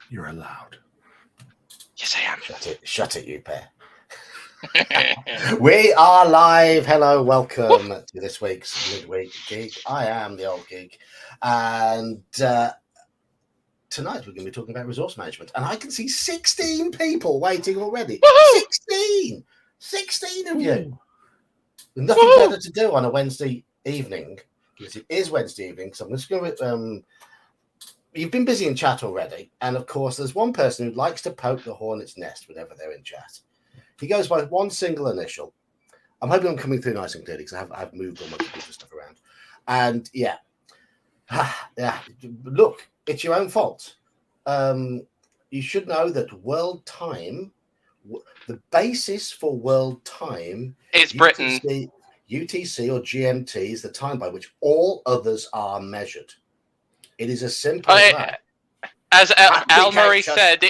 You're allowed. Yes, I am. Shut it, you pair. We are live. Hello, welcome to this week's Midweek Geek. I am the old geek, and tonight we're going to be talking about resource management. And I can see 16 people waiting already. Woohoo! 16 of you. With nothing better to do on a Wednesday evening, because it is Wednesday evening. So I'm just going to. You've been busy in chat already, and of course, there's one person who likes to poke the hornet's nest whenever they're in chat. He goes by one single initial. I'm hoping I'm coming through nice and clearly because I've moved all my computer stuff around. And yeah, look, it's your own fault. You should know that world time, the basis for world time is Britain. UTC or GMT is the time by which all others are measured. It is as simple as that. As Al Murray said,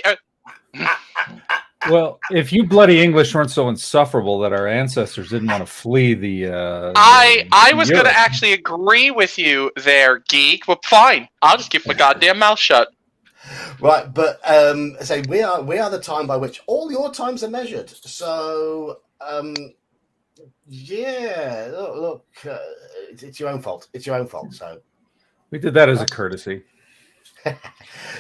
Well, if you bloody English weren't so insufferable that our ancestors didn't want to flee the I was going to actually agree with you there, Geek, but fine. I'll just keep my goddamn mouth shut. Right, but say we are the time by which all your times are measured. So yeah, look, it's your own fault. It's your own fault. So we did that as a courtesy.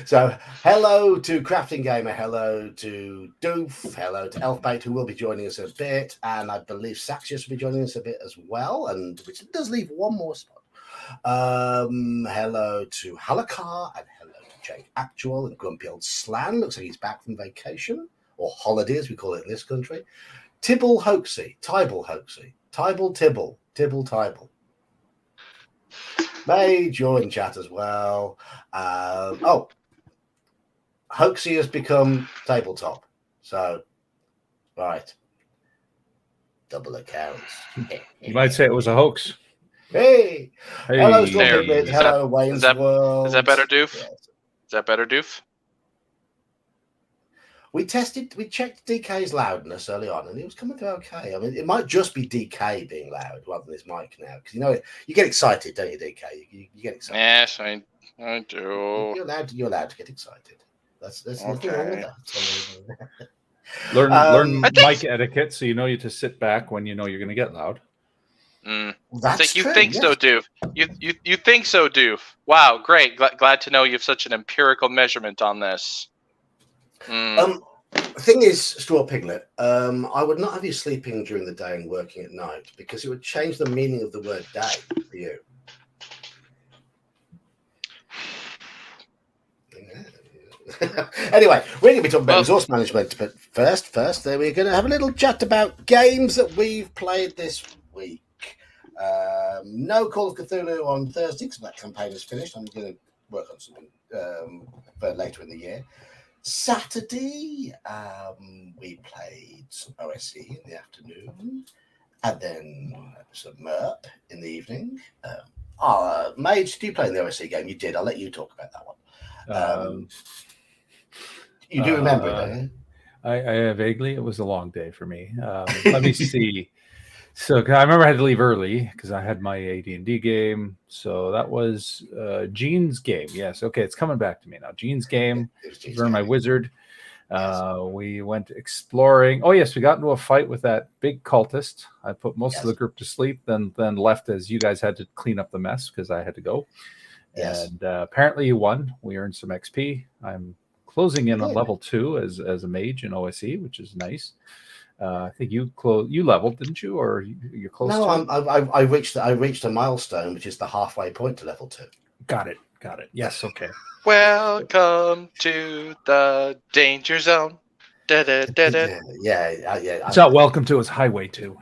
So hello to Crafting Gamer, hello to Doof, hello to Elfbait, who will be joining us in a bit, and I believe Saxius will be joining us a bit as well, and which does leave one more spot. Hello to Halakar, and hello to Jake Actual, and Grumpy Old Slan, looks like he's back from vacation, or holiday as we call it in this country. Tibble Hoaxy, Tybal Hoaxy, Tybal Tibble, Tibble Tybal. May join chat as well. Hoaxy has become tabletop. So, right. Double accounts. You might say it was a hoax. Hey! Hello, Storm There. Piglet. Hello, Wayne's World. Is that better, Doof? Yes. Is that better, Doof? We checked DK's loudness early on, and it was coming through okay. I mean, it might just be DK being loud rather than his mic now, because you get excited, don't you, DK? You get excited. Yes, I do. You're allowed to get excited. There's nothing wrong with that. Learn mic etiquette, so you know you to sit back when you know you're going to get loud. That's you true, think yes. so, Doof. You think so, Doof. Wow, great. Glad to know you have such an empirical measurement on this. The thing is, Straw Piglet, I would not have you sleeping during the day and working at night, because it would change the meaning of the word day for you. Anyway, we're going to be talking about resource management, but first, we're going to have a little chat about games that we've played this week. No Call of Cthulhu on Thursday, because that campaign is finished. I'm going to work on something for later in the year. Saturday, we played some OSE in the afternoon, and then some MERP in the evening. Mage, do you play in the OSE game? You did. I'll let you talk about that one. You do remember it, don't you? I vaguely. It was a long day for me. Let me see. So I remember I had to leave early because I had my AD&D game. So that was Gene's game. Yes. Okay. It's coming back to me now. Gene's game. Learn my wizard. Yes. We went exploring. Oh, yes. We got into a fight with that big cultist. I put most of the group to sleep, then left as you guys had to clean up the mess because I had to go. Yes. And apparently you won. We earned some XP. I'm closing in on level 2 as a mage in OSE, which is nice. I think you leveled, didn't you, or you're close? No, I reached a milestone, which is the halfway point to level 2. Got it. Yes, okay. Welcome to the danger zone. Yeah. It's not welcome to. It's highway 2.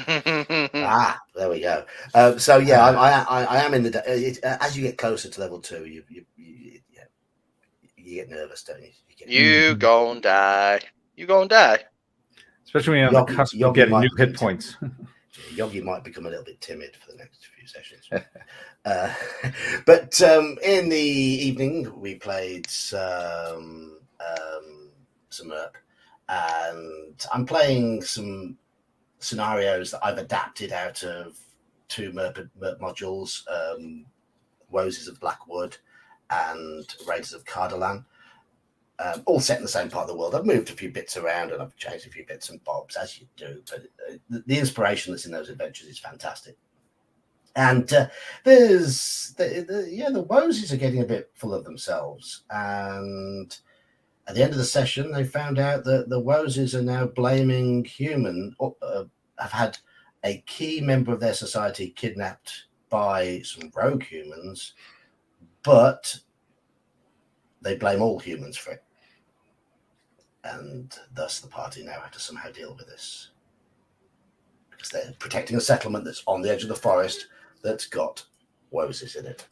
There we go. I am in the. As you get closer to level 2, you get nervous, don't you? You gonna die. You gonna die. Especially when you're on the cusp of getting new hit points. Yogi might become a little bit timid for the next few sessions. But in the evening, we played some MERP, and I'm playing some scenarios that I've adapted out of 2 MERP modules, Roses of Blackwood and Raiders of Cardalan. all set in the same part of the world. I've moved a few bits around and I've changed a few bits and bobs, as you do. But the inspiration that's in those adventures is fantastic. And there's the Wosies are getting a bit full of themselves. And at the end of the session, they found out that the Wosies are now blaming have had a key member of their society kidnapped by some rogue humans, but they blame all humans for it. And thus the party now have to somehow deal with this. Because they're protecting a settlement that's on the edge of the forest that's got Wosies in it.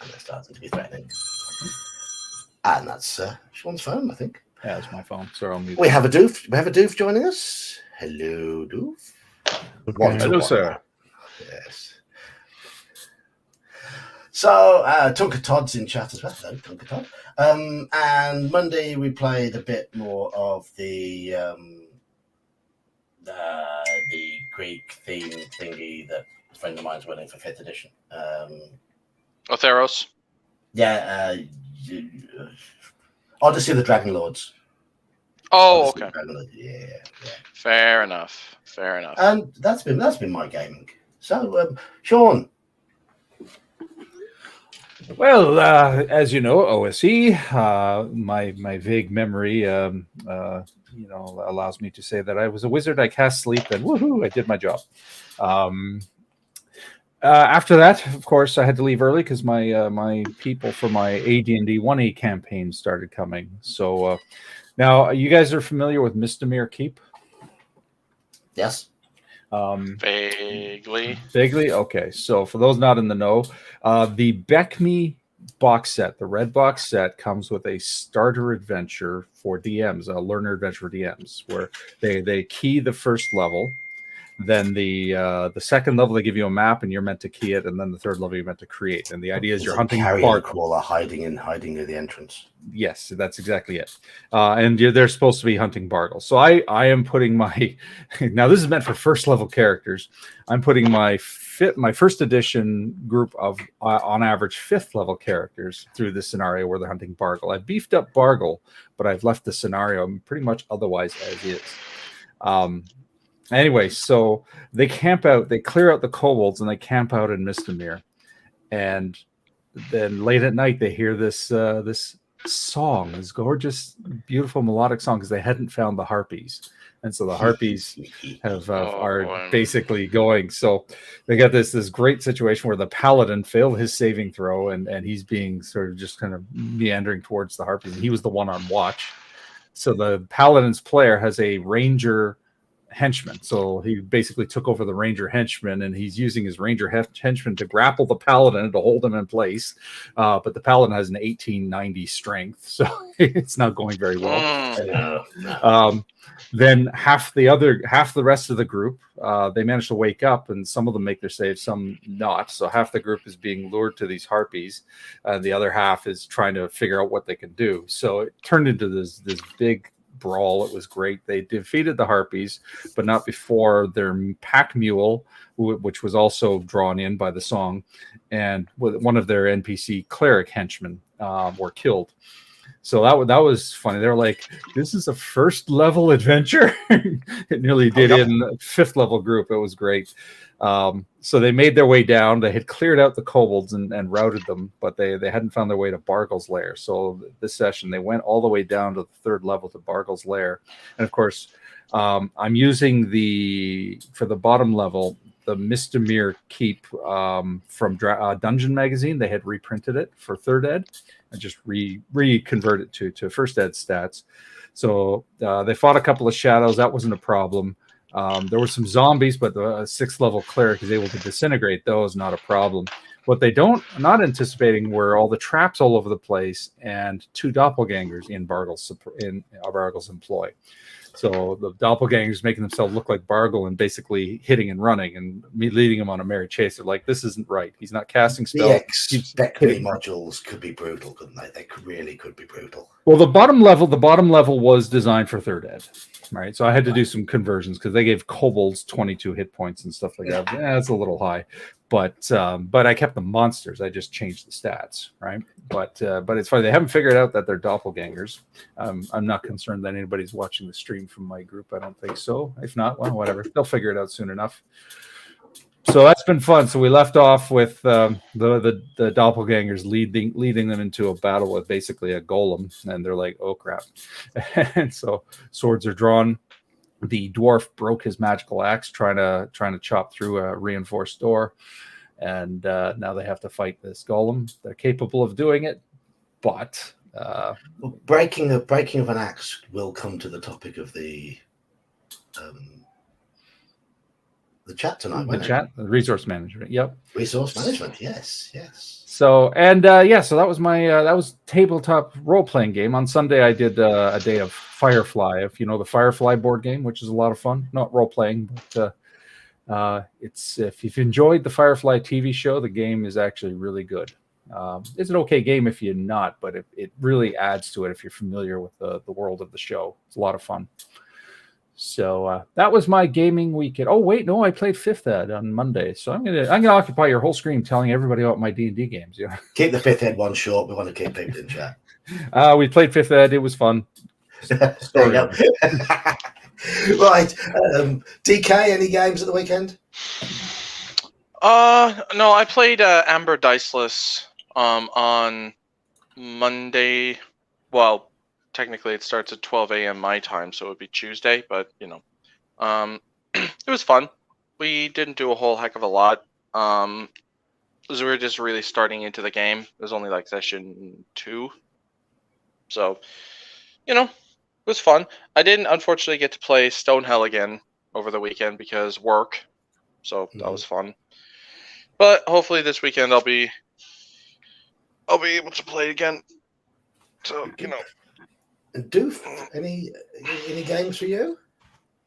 And they're starting to be threatening. And that's Sean's phone, I think. Yeah, it's my phone. Sorry, I'll mute. We have a doof joining us. Hello, doof. Hello, sir. Yes. So, Tonka Todd's in chat as well. Hello, Tonka Todd. And Monday we played a bit more of the Greek theme thingy that a friend of mine's winning for 5th edition. Otheros. Yeah, Odyssey of the Dragon Lords. Oh, Odyssey okay. of the Dragon Lords. Yeah. Fair enough. And that's been my gaming. So, Sean. Well, as you know, OSE, my vague memory, allows me to say that I was a wizard. I cast sleep, and woohoo, I did my job. After that, of course, I had to leave early because my people for my AD&D 1E campaign started coming. So now, you guys are familiar with Misdemeanor Keep? Yes. Vaguely. Okay. So for those not in the know, the Beckme box set, the red box set, comes with a starter adventure for DMs, a learner adventure for DMs, where they key the first level. Then the second level, they give you a map, and you're meant to key it, and then the third level, you're meant to create. And the idea is you're hunting carrier crawler hiding near the entrance. Yes, that's exactly it. And they're supposed to be hunting Bargle. So I am putting my now this is meant for first level characters. I'm putting my first edition group of on average 5th level characters through this scenario where they're hunting Bargle. I've beefed up Bargle, but I've left the scenario pretty much otherwise as is. Anyway, so they camp out, they clear out the kobolds, and they camp out in Misdemeanor. And then late at night, they hear this song, this gorgeous, beautiful melodic song, because they hadn't found the harpies. And so the harpies are basically going. So they got this great situation where the paladin failed his saving throw, and he's being sort of just kind of meandering towards the harpies. And he was the one on watch. So the paladin's player has a ranger henchman, so he basically took over the ranger henchman, and he's using his ranger henchman to grapple the paladin to hold him in place, but the paladin has an 1890 strength, so it's not going very well. Then half the rest of the group, they manage to wake up, and some of them make their save, some not. So half the group is being lured to these harpies, and the other half is trying to figure out what they can do. So it turned into this big brawl. It was great. They defeated the harpies, but not before their pack mule, which was also drawn in by the song, and one of their NPC cleric henchmen were killed. So that was funny. They were like, "This is a first level adventure." It nearly did in a 5th level group. It was great. So they made their way down. They had cleared out the kobolds and routed them, but they hadn't found their way to Bargle's lair. So this session, they went all the way down to the 3rd level to Bargle's lair. And of course, I'm using for the bottom level, the Misdemeanor Keep from Dungeon Magazine. They had reprinted it for 3rd ed and just reconvert it to 1st ed stats. So they fought a couple of shadows. That wasn't a problem. There were some zombies, but the 6th level cleric is able to disintegrate those, not a problem. What they not anticipating were all the traps all over the place and 2 doppelgangers in Bargle's employ. So the doppelgangers making themselves look like Bargle and basically hitting and running and me leading him on a merry chase. They're like, this isn't right. He's not casting spells. The expecting modules could be brutal, couldn't they? They really could be brutal. Well, the bottom level was designed for 3rd ed, right? So I had to do some conversions because they gave kobolds 22 hit points and stuff like that. Yeah, that's a little high. But I kept the monsters. I just changed the stats, right? But it's funny, they haven't figured out that they're doppelgangers. I'm not concerned that anybody's watching the stream from my group. I don't think so. If not, well, whatever. They'll figure it out soon enough. So that's been fun. So we left off with the doppelgangers leading them into a battle with basically a golem, and they're like, "Oh crap!" And so swords are drawn. The dwarf broke his magical axe trying to chop through a reinforced door, and now they have to fight this golem. They're capable of doing it, but breaking of an axe will come to the topic of the chat tonight. The resource management. Yep. Resource management. Yes. So so that was my that was tabletop role playing game. On Sunday I did a day of Firefly. If you know the Firefly board game, which is a lot of fun. Not role playing, but it's if you've enjoyed the Firefly TV show, the game is actually really good. It's an okay game if you're not, but it really adds to it if you're familiar with the world of the show. It's a lot of fun. So that was my gaming weekend. Oh wait, no, I played 5th Ed on Monday. So I'm gonna occupy your whole screen telling everybody about my D&D games. Yeah. Keep the 5th Ed one short. We want to keep people in chat. We played 5th Ed. It was fun. There you go. Right, DK. Any games at the weekend? No, I played Amber Diceless on Monday. Well, technically it starts at 12 a.m. my time, so it would be Tuesday, but it was fun. We didn't do a whole heck of a lot. Because we were just really starting into the game. It was only like session 2. So, it was fun. I didn't unfortunately get to play Stonehell again over the weekend because work. So that was fun. But hopefully this weekend I'll be able to play again. So, And Doof, any games for you?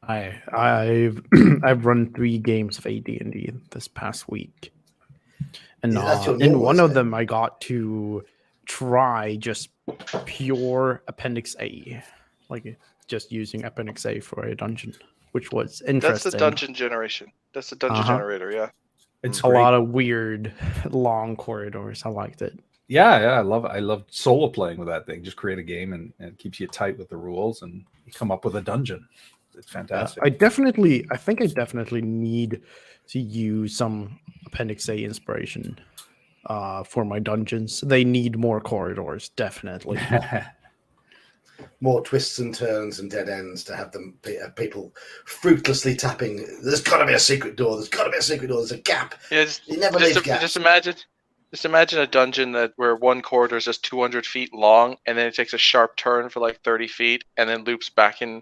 I've run 3 games of AD&D this past week, and in one of them I got to try just pure Appendix A, like just using Appendix A for a dungeon, which was interesting. That's the dungeon generation. That's the dungeon generator, yeah. It's a lot of weird long corridors. I liked it. Yeah, I love it. I love solo playing with that thing. Just create a game and it keeps you tight with the rules, and you come up with a dungeon. It's fantastic. I think I definitely need to use some Appendix A inspiration for my dungeons. They need more corridors, definitely. More twists and turns and dead ends to have them people fruitlessly tapping. There's got to be a secret door. There's got to be a secret door. There's a gap. Yeah, Just imagine a dungeon where one corridor is just 200 feet long, and then it takes a sharp turn for like 30 feet, and then loops back in.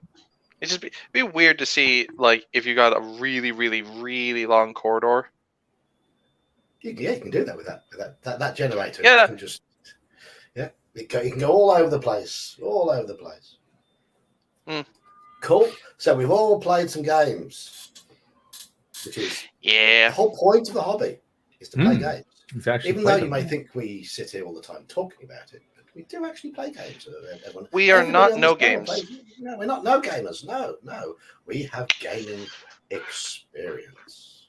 It'd just be weird to see, like, if you got a really, really, really long corridor. You can do that with that generator. Yeah. You can go all over the place. Cool. So we've all played some games, which is the whole point of the hobby is to play games. Exactly. Even though you may think we sit here all the time talking about it, but we do actually play games. We are not no games. No, we're not no gamers. No. We have gaming experience.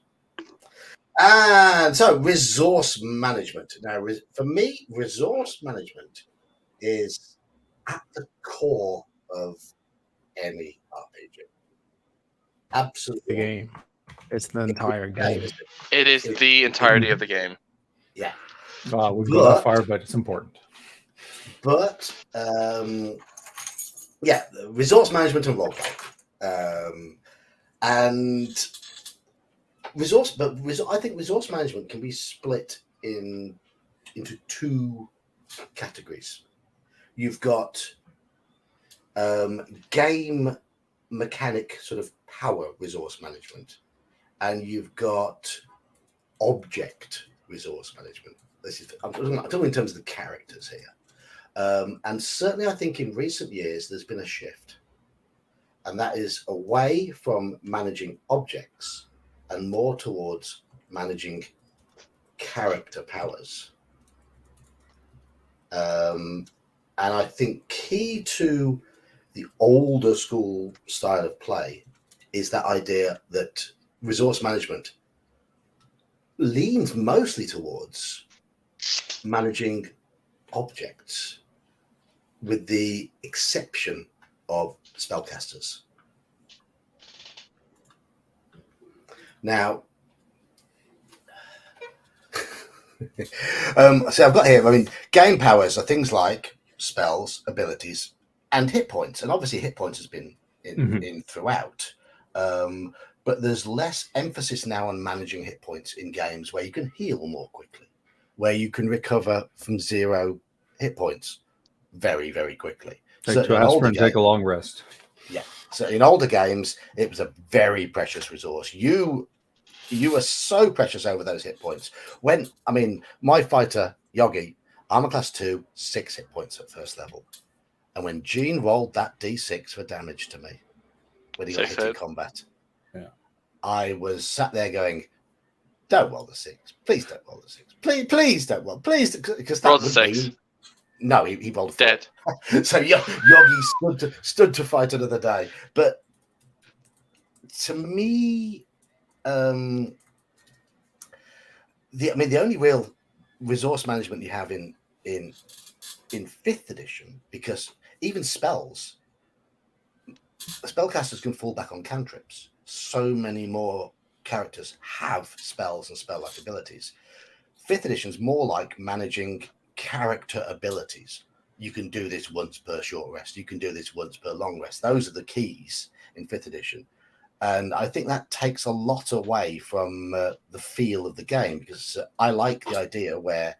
And so resource management. Now, for me, resource management is at the core of any RPG. Absolutely. The game. It's the entire game. It is the entirety of the game. Yeah. We've gone that far, but it's important. But resource management and role play, and I think resource management can be split into 2 categories. You've got game mechanic sort of power resource management, and you've got object resource management. I'm talking in terms of the characters here. And certainly I think in recent years there's been a shift, and that is away from managing objects and more towards managing character powers. And I think key to the older school style of play is that idea that resource management leans mostly towards managing objects, with the exception of spellcasters. Now, so I've got here, I mean, game powers are things like spells, abilities, and hit points. And obviously hit points has been in throughout. But there's less emphasis now on managing hit points in games where you can heal more quickly, where you can recover from 0 hit points very, very quickly. Take 2 aspirin, take a long rest. Yeah. So in older games, it was a very precious resource. You are so precious over those hit points. My fighter, Yogi, armor class 2, 6 hit points at first level. And when Gene rolled that D6 for damage to me, when he got hit in combat, I was sat there going, don't roll the 6. Please don't roll the 6. Please don't roll. Please, because that rolled the 6. No, he rolled 4. Dead. So Yogi stood to fight another day. But to me, the only real resource management you have in 5th edition, because even spells, spellcasters can fall back on cantrips. So many more characters have spells and spell-like abilities. 5th edition is more like managing character abilities. You can do this once per short rest. You can do this once per long rest. Those are the keys in 5th edition. And I think that takes a lot away from the feel of the game, because I like the idea where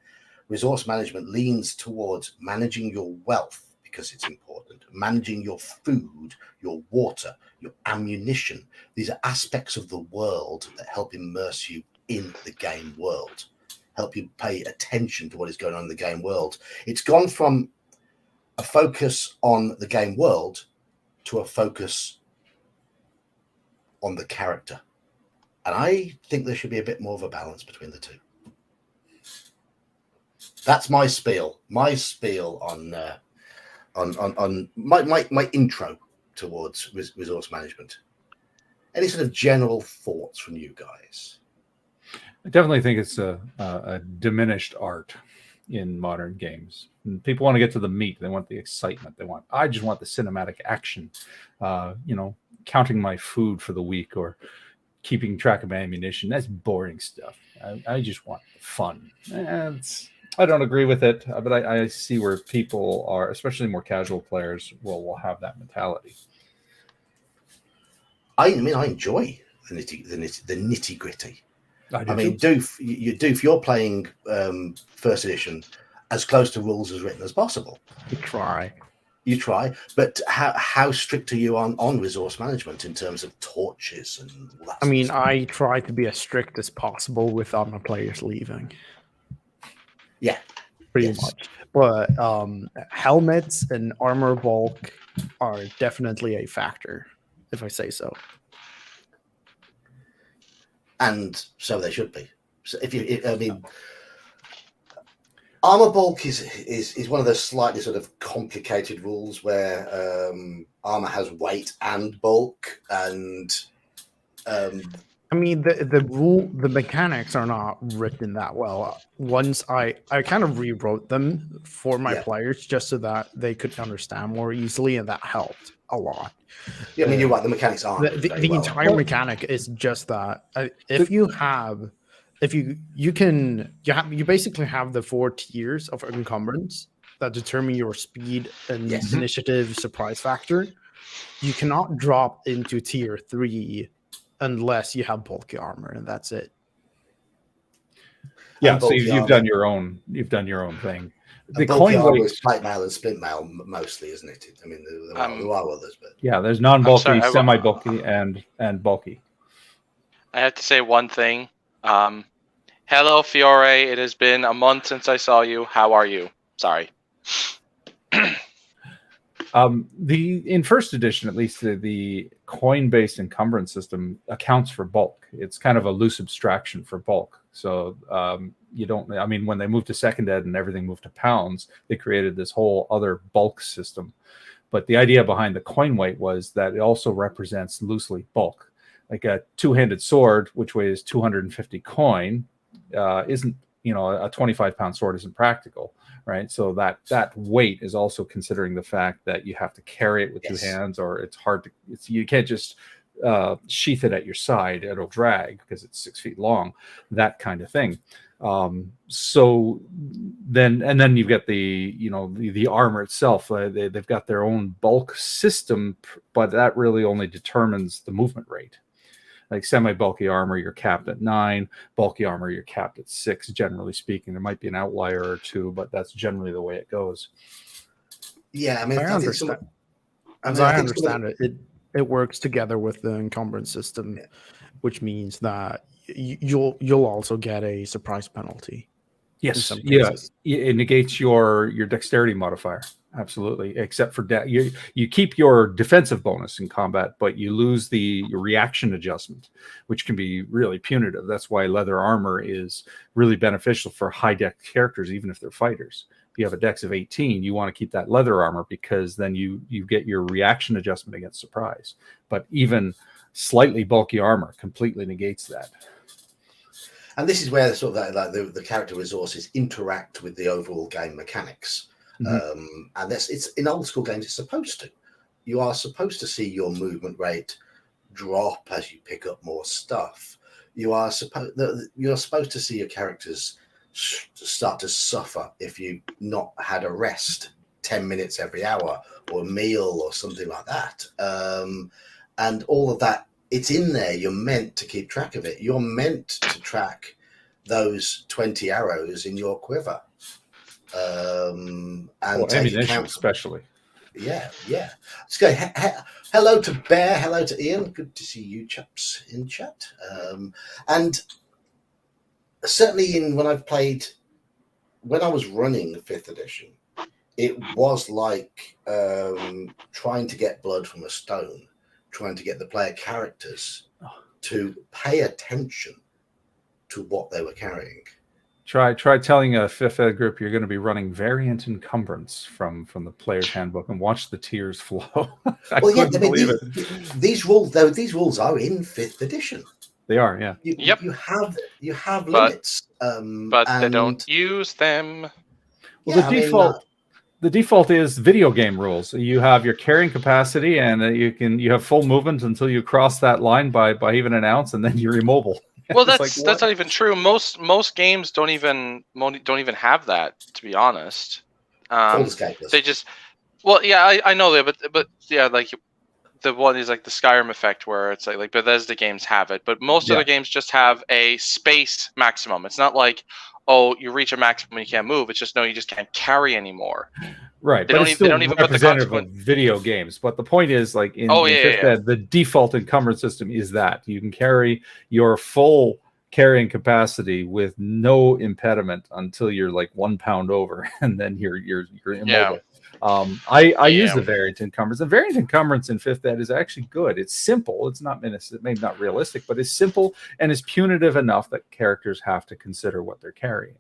resource management leans towards managing your wealth, because it's important, managing your food, your water, your ammunition. These are aspects of the world that help immerse you in the game world, help you pay attention to what is going on in the game world. It's gone from a focus on the game world to a focus on the character. And I think there should be a bit more of a balance between the two. That's my spiel. My spiel on my intro towards resource management. Any sort of general thoughts from you guys? I definitely think it's a diminished art in modern games. And people want to get to the meat. They want the excitement. I just want the cinematic action. Counting my food for the week or keeping track of my ammunition. That's boring stuff. I just want fun. I don't agree with it, but I see where people are, especially more casual players, will have that mentality. I enjoy the nitty gritty. If you're playing first edition as close to rules as written as possible. You try, but how strict are you on resource management in terms of torches and all that? I try to be as strict as possible without my players leaving. Yeah, pretty much. But helmets and armor bulk are definitely a factor, if I say so. And so they should be. So armor bulk is one of those slightly sort of complicated rules where armor has weight and bulk, and the mechanics are not written that well. Once I kind of rewrote them for my players just so that they could understand more easily, and that helped a lot. Yeah, you're right. The mechanics aren't the entire mechanic is just that you basically have the 4 tiers of encumbrance that determine your speed and initiative surprise factor. You cannot drop into tier 3 unless you have bulky armor, and that's it. Yeah, so you've done your own thing. The coin weight is plate mail and splint mail mostly, isn't it? There are others, but there's non-bulky, semi-bulky, and bulky. I have to say one thing. Hello, Fiore. It has been a month since I saw you. How are you? Sorry. In first edition, at least, the coin-based encumbrance system accounts for bulk. It's kind of a loose abstraction for bulk. So you don't. When they moved to second ed and everything moved to pounds, they created this whole other bulk system. But the idea behind the coin weight was that it also represents loosely bulk, like a 2-handed sword, which weighs 250 coin. isn't, a 25-pound sword isn't practical, right? So that weight is also considering the fact that you have to carry it with two hands, or it's hard to, you can't just sheath it at your side. It'll drag because it's 6 feet long, that kind of thing. So then you've got the armor itself. They've got their own bulk system, but that really only determines the movement rate. Like semi-bulky armor, you're capped at 9. Bulky armor, you're capped at 6. Generally speaking, there might be an outlier or two, but that's generally the way it goes. Yeah, I mean, I understand. As I understand it, it works together with the encumbrance system, which means that you'll also get a surprise penalty. Yes, yeah, it negates your dexterity modifier. Absolutely, except for you keep your defensive bonus in combat, but you lose your reaction adjustment, which can be really punitive. That's why leather armor is really beneficial for high dex characters, even if they're fighters. If you have a dex of 18, you want to keep that leather armor because then you get your reaction adjustment against surprise. But even slightly bulky armor completely negates that. And this is where sort of the character resources interact with the overall game mechanics. Mm-hmm. And it's in old school games, it's supposed to. You are supposed to see your movement rate drop as you pick up more stuff. You're supposed to see your characters start to suffer if you not had a rest 10 minutes every hour or a meal or something like that. And all of that, it's in there. You're meant to keep track of it. You're meant to track those 20 arrows in your quiver. And ammunition especially. Yeah. Let's go. Hello to Bear. Hello to Ian. Good to see you chaps in chat. And certainly when I was running 5th edition, it was like trying to get blood from a stone, trying to get the player characters to pay attention to what they were carrying. Try telling a 5th ed group you're going to be running variant encumbrance from the player's handbook and watch the tears flow. These rules are in 5th edition. They are, yeah. You have limits, but they don't use them. Well, the default is video game rules. You have your carrying capacity, and you have full movement until you cross that line by even an ounce, and then you're immobile. Well, that's not even true. Most games don't even have that, to be honest. They just I know that, but yeah, like the one is like the Skyrim effect, where it's like Bethesda games have it, but most other games just have a space maximum. It's not like, oh, you reach a maximum and you can't move. It's just you just can't carry anymore. Right, they don't even put the consequence. Video games, but the point is, like in 5th ed, the default encumbrance system is that you can carry your full carrying capacity with no impediment until you're like 1 pound over, and then you're immobile. Yeah. I use the variant encumbrance. The variant encumbrance in 5th ed is actually good. It's simple. It's not maybe not realistic, but it's simple and is punitive enough that characters have to consider what they're carrying.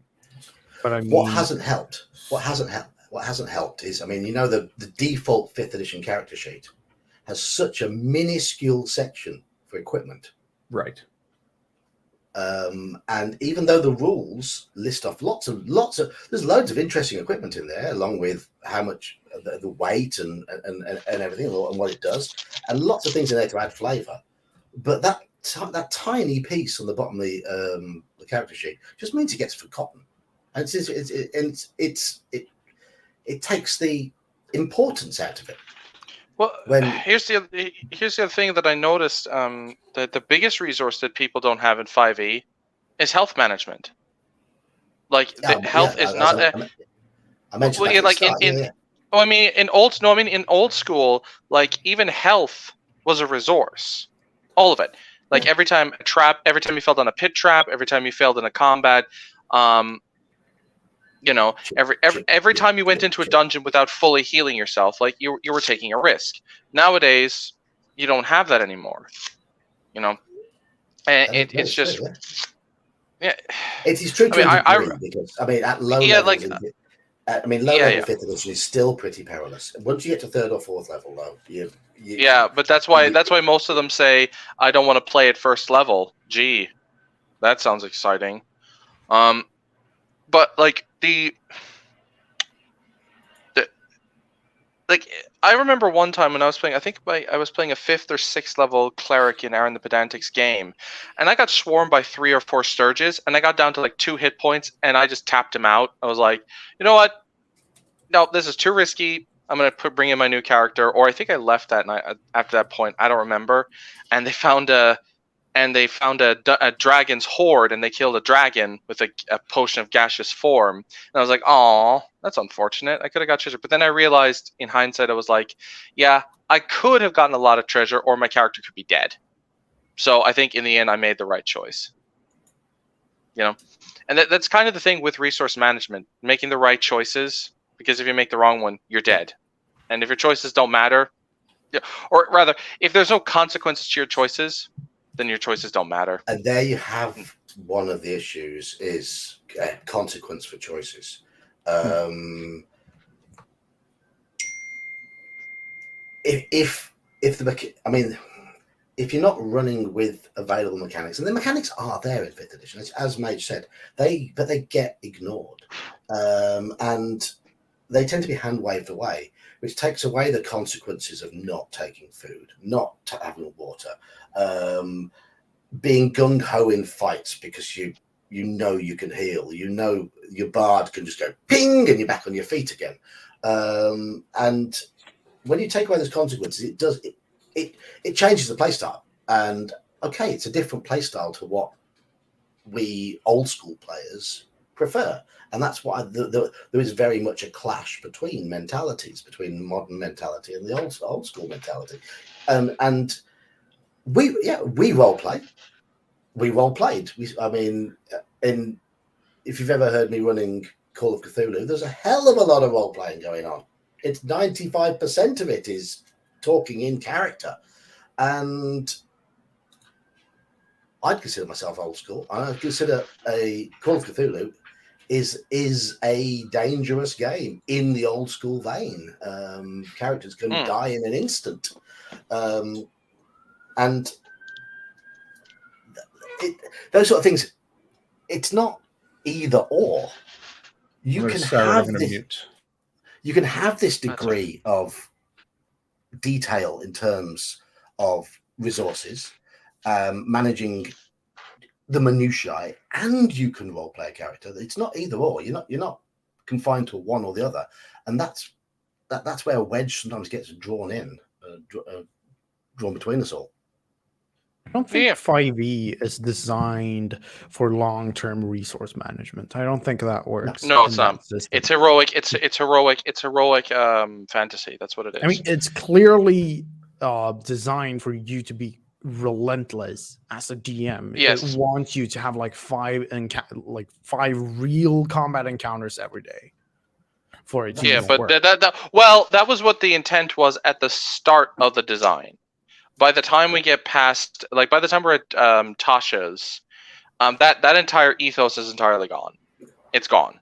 But I mean, what hasn't helped is, the default 5th edition character sheet has such a minuscule section for equipment. Right. And even though the rules list off lots of there's loads of interesting equipment in there, along with how much the weight and everything and what it does, and lots of things in there to add flavor. But that tiny piece on the bottom of the character sheet just means it gets forgotten, and it takes the importance out of it. Well, here's the other thing that I noticed. That the biggest resource that people don't have in 5e is health management. Like health is not. I mentioned that in old school, like even health was a resource. All of it. Like every time you fell down a pit trap, every time you failed in a combat, every time you went into a dungeon without fully healing yourself, like you were taking a risk. Nowadays, you don't have that anymore. And it's just it is true to a degree, because at low levels, low level 5th edition is still pretty perilous. Once you get to 3rd or 4th level, though, but that's why most of them say, I don't want to play at 1st level. Gee, that sounds exciting. But like like I remember one time when I was playing, I was playing a 5th or 6th level cleric in Aaron the Pedantic's game, and I got swarmed by 3 or 4 Sturges, and I got down to like 2 hit points, and I just tapped him out. I was like, you know what? No, this is too risky. I'm gonna bring in my new character. Or I think I left that night after that point. I don't remember. And they found a dragon's horde, and they killed a dragon with a potion of gaseous form. And I was like, "Oh, that's unfortunate. I could have got treasure." But then I realized, in hindsight, I was like, "Yeah, I could have gotten a lot of treasure, or my character could be dead." So I think in the end, I made the right choice. You know, and that's kind of the thing with resource management: making the right choices. Because if you make the wrong one, you're dead. And if your choices don't matter, or rather, if there's no consequences to your choices, then your choices don't matter. And there you have one of the issues is consequence for choices. If you're not running with available mechanics, and the mechanics are there in 5th edition, as Mage said, but they get ignored, and they tend to be hand waved away, which takes away the consequences of not taking food, not having water, being gung ho in fights because you know you can heal, you know your bard can just go ping and you're back on your feet again. And when you take away those consequences, it changes the playstyle. And okay, it's a different playstyle to what we old school players prefer. And that's why there is very much a clash between mentalities, between the modern mentality and the old school mentality. And we role play. We role played. And if you've ever heard me running Call of Cthulhu, there's a hell of a lot of role playing going on. It's 95% of it is talking in character, and I'd consider myself old school. I consider a Call of Cthulhu is a dangerous game in the old school vein. Characters can die in an instant, and those sort of things. It's not either or. You can have this degree of detail in terms of resources, managing the minutiae, and you can role play a character. It's not either or. You're not confined to one or the other, and that's where a wedge sometimes gets drawn between us all. I don't think 5e is designed for long-term resource management. I don't think that works. No, it's not. It's heroic. It's heroic fantasy. That's what it is. I mean, it's clearly designed for you to be relentless as a DM. Yes. It wants you to have like 5 real combat encounters every day for it to work. That was what the intent was at the start of the design. By the time we get past, by the time we're at Tasha's, that entire ethos is entirely gone. It's gone.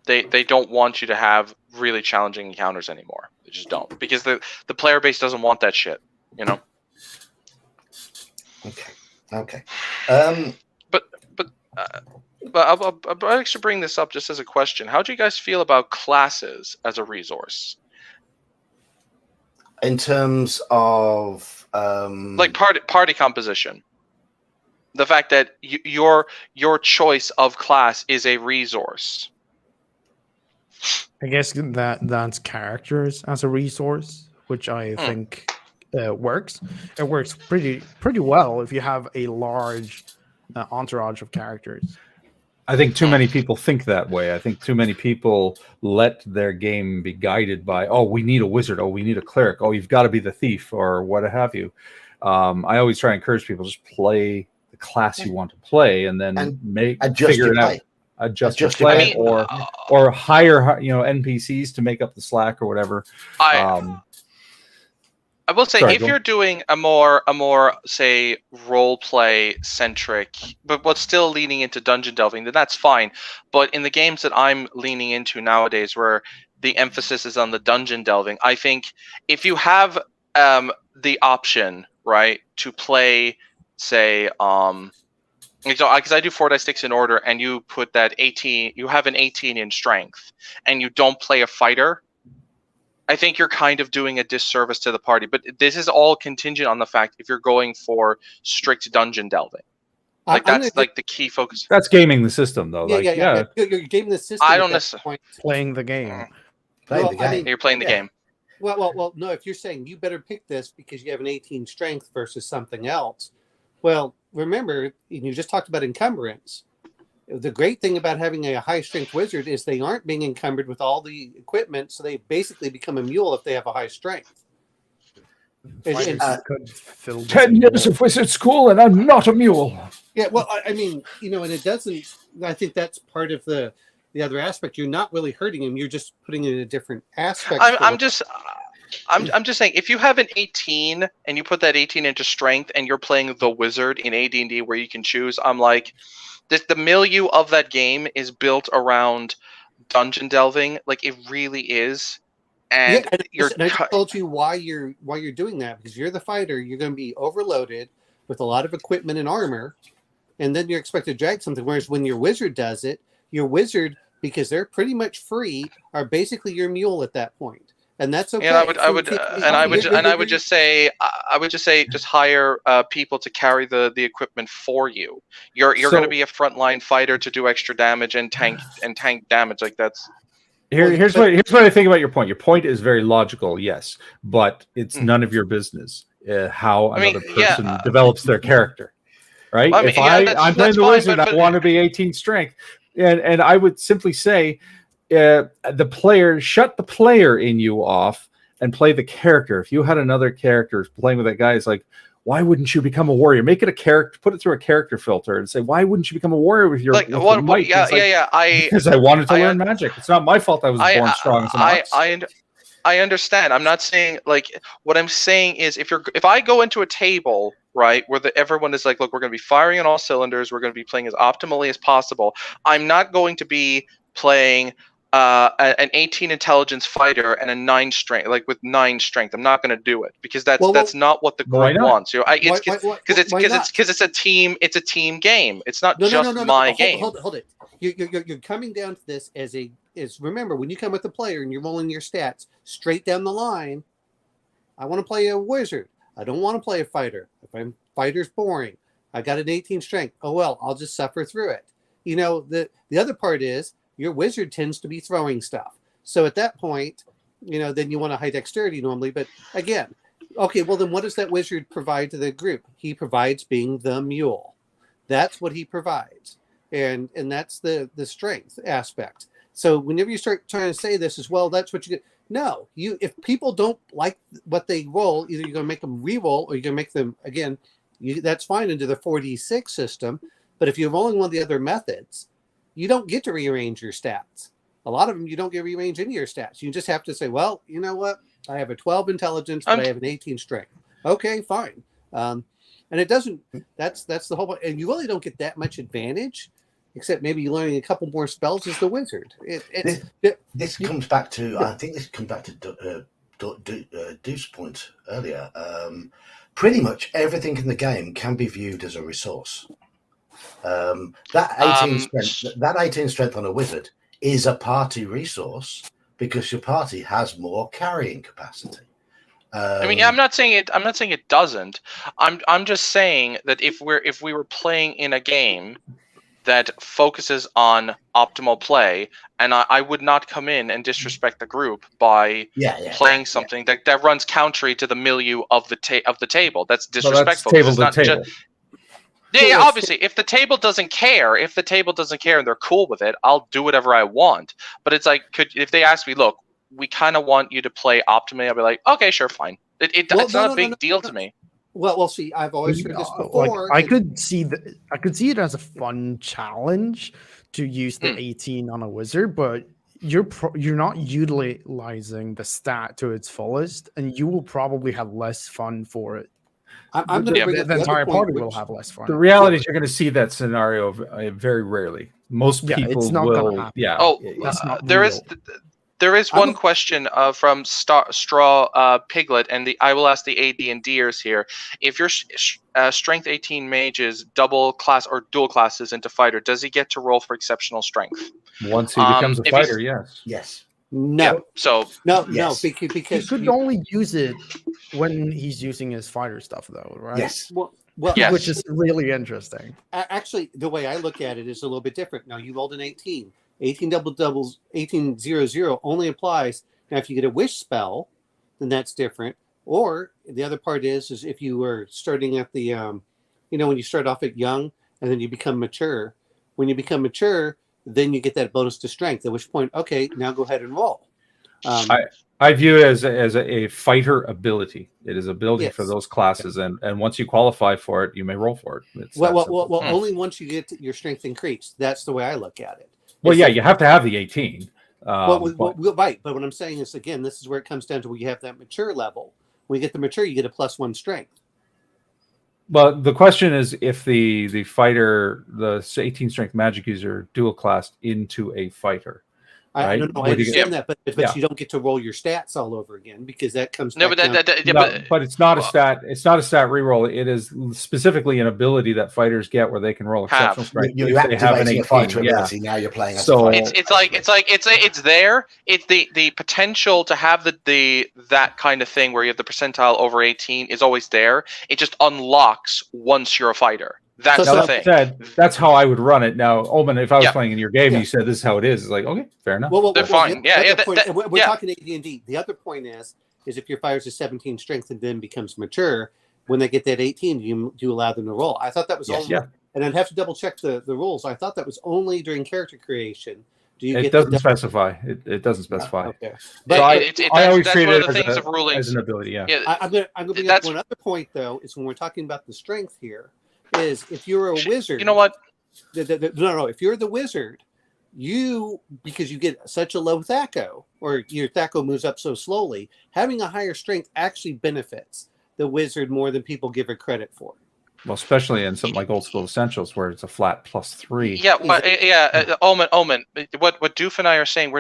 They don't want you to have really challenging encounters anymore. They just don't, because the player base doesn't want that shit. You know. Okay. But I'll actually bring this up just as a question. How do you guys feel about classes as a resource? In terms of party composition, the fact that your choice of class is a resource. I guess that's characters as a resource, which I think works. It works pretty well if you have a large entourage of characters. I think too many people think that way. I think too many people let their game be guided by, oh, we need a wizard, oh, we need a cleric, oh, you've got to be the thief, or what have you. I always try to encourage people, just play the class you want to play, and then figure it out. Adjust your play, or hire NPCs to make up the slack or whatever. I will say, if you're doing a more say role play centric, but what's still leaning into dungeon delving, then that's fine. But in the games that I'm leaning into nowadays, where the emphasis is on the dungeon delving, I think if you have the option, right, to play, say, Because I do 4 dice sticks in order, and you put that 18. You have an 18 in strength, and you don't play a fighter. I think you're kind of doing a disservice to the party. But this is all contingent on the fact if you're going for strict dungeon delving. Like that's like the key focus. That's gaming the system, though. Yeah. You're gaming the system. I don't necessarily playing the game. Playing the game. I mean, You're playing the game. Well, no. If you're saying you better pick this because you have an 18 strength versus something else, well, remember you just talked about encumbrance. The great thing about having a high strength wizard is they aren't being encumbered with all the equipment, so they basically become a mule if they have a high strength. 10 years of wizard school, and I'm not a mule. Yeah, well, I mean, and it doesn't. I think that's part of the other aspect. You're not really hurting him. You're just putting it in a different aspect. I'm just saying, if you have an 18 and you put that 18 into strength, and you're playing the wizard in AD&D where you can choose, I'm like, the milieu of that game is built around dungeon delving. Like it really is. And I just told you why you're doing that, because you're the fighter. You're going to be overloaded with a lot of equipment and armor, and then you're expected to drag something. Whereas when your wizard does it, your wizard, because they're pretty much free, are basically your mule at that point, and that's okay. And I would just say just hire people to carry the equipment for you. You're going to be a frontline fighter to do extra damage and tank damage. Like that's. Here's what I think about your point. Your point is very logical, yes, but it's none of your business how another person develops their character, right? If I'm playing the wizard, I want to be 18 strength, and I would simply say, the player, shut the player in you off and play the character. If you had another character playing with that guy, it's like, why wouldn't you become a warrior? Make it a character, put it through a character filter, and say, why wouldn't you become a warrior with your might? Because I wanted to learn magic. It's not my fault I was born strong as an ox. I understand. I'm not saying what I'm saying is if I go into a table, right, where everyone is like, look, we're going to be firing on all cylinders, we're going to be playing as optimally as possible. I'm not going to be playing an 18 intelligence fighter and a 9 strength, with 9 strength. I'm not going to do it because that's not what the group wants. Because it's a team. It's a team game. It's not my game. Hold it. You're coming down to this as remember, when you come with the player and you're rolling your stats straight down the line. I want to play a wizard. I don't want to play a fighter. If I'm fighter's boring. I got an 18 strength. Oh well, I'll just suffer through it. The other part is, your wizard tends to be throwing stuff. So at that point, then you want a high dexterity normally. But again, okay, well then what does that wizard provide to the group? He provides being the mule. That's what he provides. And that's the strength aspect. So whenever you start trying to say this as well, that's what you get. No, if people don't like what they roll, either you're going to make them re-roll or you're going to make them, again, that's fine into the 4d6 system. But if you're rolling one of the other methods, you don't get to rearrange your stats. A lot of them, you don't get to rearrange any of your stats. You just have to say, well, you know what? I have a 12 intelligence, but I have an 18 strength. Okay, fine. And it doesn't, that's the whole point. And you really don't get that much advantage, except maybe learning a couple more spells as the wizard. This comes back to, I think this comes back to Deuce's point earlier. Pretty much everything in the game can be viewed as a resource. That 18 strength on a wizard is a party resource because your party has more carrying capacity. I'm not saying it doesn't. I'm just saying that if we were playing in a game that focuses on optimal play, and I would not come in and disrespect the group by playing something that runs contrary to the milieu of the table. That's disrespectful. Yeah, obviously, if the table doesn't care and they're cool with it, I'll do whatever I want. But it's like, if they ask me, look, we kind of want you to play optimally, I'll be like, okay, sure, fine. It's not a big deal to me. Well, see, I've always heard this before. I could see it as a fun challenge to use the 18 on a wizard, but you're not utilizing the stat to its fullest, and you will probably have less fun for it. The entire party will have less fun. The reality is you're going to see that scenario very rarely. Most people it's not will. happen. Yeah. Oh, that's not there real. is. There is one question from Straw Piglet, and I will ask the AD&Ders here. If your Strength 18 mage is double class or dual classes into fighter, does he get to roll for exceptional strength? Once he becomes a fighter, yes. Yes. No. Yeah, so No, Yes. no, He because could only use it when he's using his fighter stuff, though, right? Yes. well, Yes. Which is really interesting. actually, the way I look at it is a little bit different. Now, you rolled an 18. 18 doubles, 18-0-0 only applies. Now, if you get a wish spell, then that's different. Or the other part is if you were starting at the, when you start off at young and then you become mature. When you become mature, then you get that bonus to strength, at which point, okay, now go ahead and roll. I view it as a fighter ability. It is ability for Yes. those classes, and once you qualify for it, you may roll for it. It's that simple. Well, only once you get your strength increased. That's the way I look at it. Well, It's yeah, like- you have to have the 18. Right. But what I'm saying is, again, this is where it comes down to where you have that mature level. When you get the mature, you get a +1 strength. But the question is if the fighter, the 18 strength magic user, dual classed into a fighter. I Right? don't know. I Where do you understand get- that, but Yeah. you don't get to roll your stats all over again because that comes. no, back but down- But it's not a stat. It's not a stat reroll. It is specifically an ability that fighters get where they can roll exceptional strength. You're if they have an activating a 18. fighter Yeah. ability. Now you're playing as So- a fighter. it's there. It's the potential to have that kind of thing where you have the percentile over 18 is always there. It just unlocks once you're a fighter. That's So- Now, the that thing. said, that's how I would run it. Now, Omen, if I was Yeah. playing in your game, Yeah. you said this is how it is. It's like, okay, fair enough. They're fine. The Yeah, other yeah, point- that- we're yeah. talking AD&D. The other point is if your fire's a 17 strength and then becomes mature, when they get that 18, do you allow them to roll? I thought that was Yes. only, Yeah. and I'd have to double check the rules. I thought that was only during character creation. Do you It get doesn't the specify. It doesn't specify. Okay, So but I that's always treat one of it the as, things of rulings. as an ability. Yeah. Yeah, I'm gonna bring up That's- one other point though. Is when we're talking about the strength here, is if you're a wizard. you know what? No. If you're the wizard, because you get such a low THACO, or your THACO moves up so slowly, having a higher strength actually benefits the wizard more than people give it credit for. Well, especially in something like Old School Essentials, where it's a flat +3. Yeah, Omen. What Doof and I are saying, we're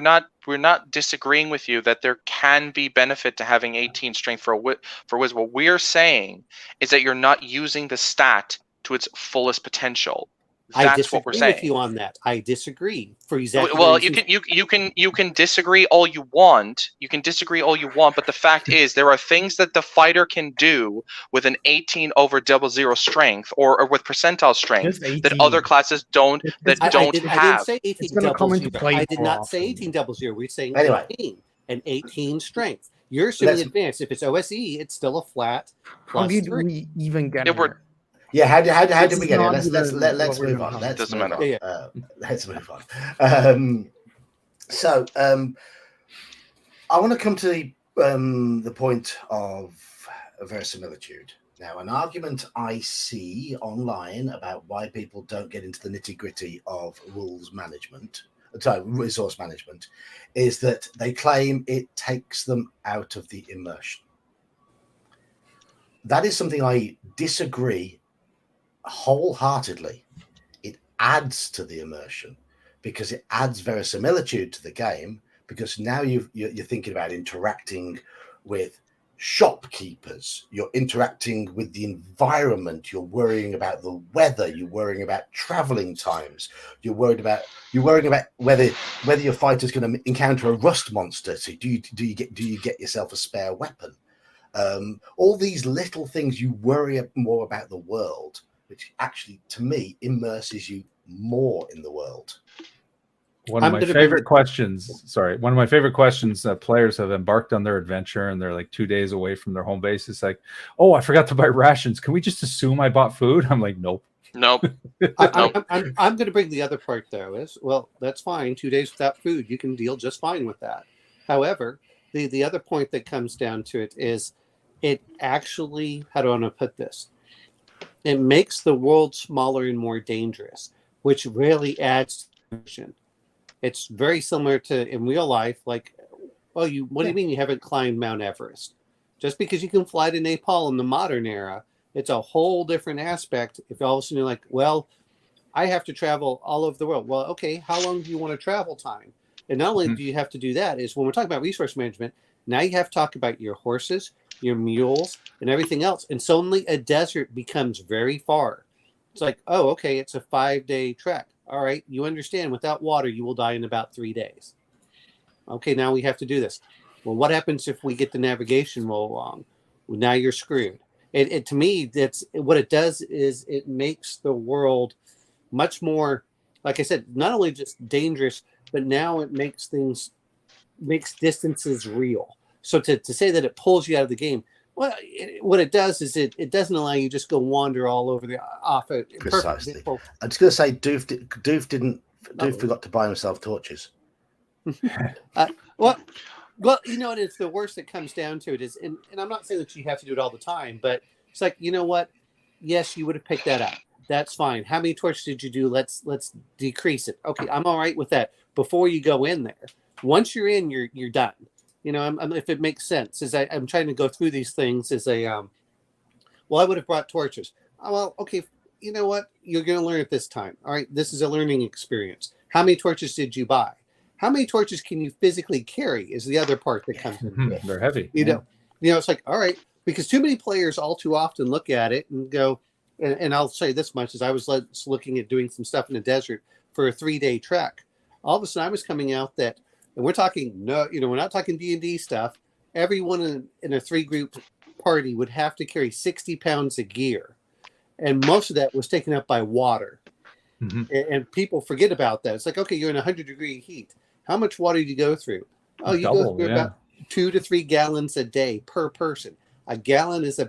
not disagreeing with you that there can be benefit to having 18 strength for wizard. What we're saying is that you're not using the stat to its fullest potential. I That's what we're disagree saying. with you on that. I disagree for exactly. Well, the reasons- you can disagree all you want. You can disagree all you want, but the fact is there are things that the fighter can do with an 18 over 00 strength or with percentile strength Just that 18. other classes don't It's- I don't didn't have. say 18 It's gonna come double into zero. play I did more not say often. 18 double zero. We're saying Anyway. 18 and 18 strength. You're assuming Let's- advanced. If it's OSE, it's still a flat How plus did 3. we even get Yeah, we're- here? Yeah, how did This we is get here? not Let's even let's what move we're on. on. Let's Doesn't move matter. on. Yeah. Let's move on. So I want to come to the point of verisimilitude. Now, an argument I see online about why people don't get into the nitty-gritty of resource management, is that they claim it takes them out of the immersion. That is something I disagree wholeheartedly. It adds to the immersion because it adds verisimilitude to the game, because now you're thinking about interacting with shopkeepers, you're interacting with the environment, you're worrying about the weather, you're worrying about traveling times, you're worrying about whether your fighter's going to encounter a rust monster. So do you get yourself a spare weapon? All these little things, you worry more about the world, which actually, to me, immerses you more in the world. One of I'm my gonna favorite questions that players have embarked on their adventure and they're like 2 days away from their home base. It's like, oh, I forgot to buy rations. Can we just assume I bought food? I'm like, nope. Nope. I'm going to bring the other part though. Is well, that's fine. 2 days without food, you can deal just fine with that. However, the other point that comes down to it is, it actually, how do I want to put this? It makes the world smaller and more dangerous, which really adds to the mission. It's very similar to in real life, like, well, what do you mean you haven't climbed Mount Everest? Just because you can fly to Nepal in the modern era, it's a whole different aspect. If all of a sudden you're like, well, I have to travel all over the world. Well, okay, how long do you want to travel time? And not only do you have to do that, is when we're talking about resource management, now you have to talk about your horses, your mules, and everything else. And suddenly a desert becomes very far. It's like, oh, okay, it's a 5-day trek. All right, you understand without water, you will die in about 3 days. Okay, now we have to do this. Well, what happens if we get the navigation roll wrong? Well, now you're screwed. To me, that's what it does is it makes the world much more, like I said, not only just dangerous, but now it makes distances real. So to say that it pulls you out of the game, well, what it does is it doesn't allow you to just go wander all over the off. Precisely. I'm just going to say, Doof forgot to buy himself torches. Well, you know, and it's the worst that comes down to it is, and I'm not saying that you have to do it all the time, but it's like, you know what? Yes, you would have picked that up. That's fine. How many torches did you do? Let's decrease it. Okay, I'm all right with that. Before you go in there, once you're in, you're done. You know, if it makes sense, as I'm trying to go through these things as a, well, I would have brought torches. Oh, well, okay, you know what? You're going to learn it this time. All right, this is a learning experience. How many torches did you buy? How many torches can you physically carry is the other part that comes into it. They're heavy. You know, it's like, all right, because too many players all too often look at it and go, and I'll say this much, as I was looking at doing some stuff in the desert for a 3-day trek. All of a sudden I was coming out that, and we're talking, we're not talking D&D stuff. Everyone in a 3-group party would have to carry 60 pounds of gear. And most of that was taken up by water. Mm-hmm. And people forget about that. It's like, okay, you're in 100-degree heat. How much water do you go through? Oh, you go through about 2 to 3 gallons a day per person. A gallon is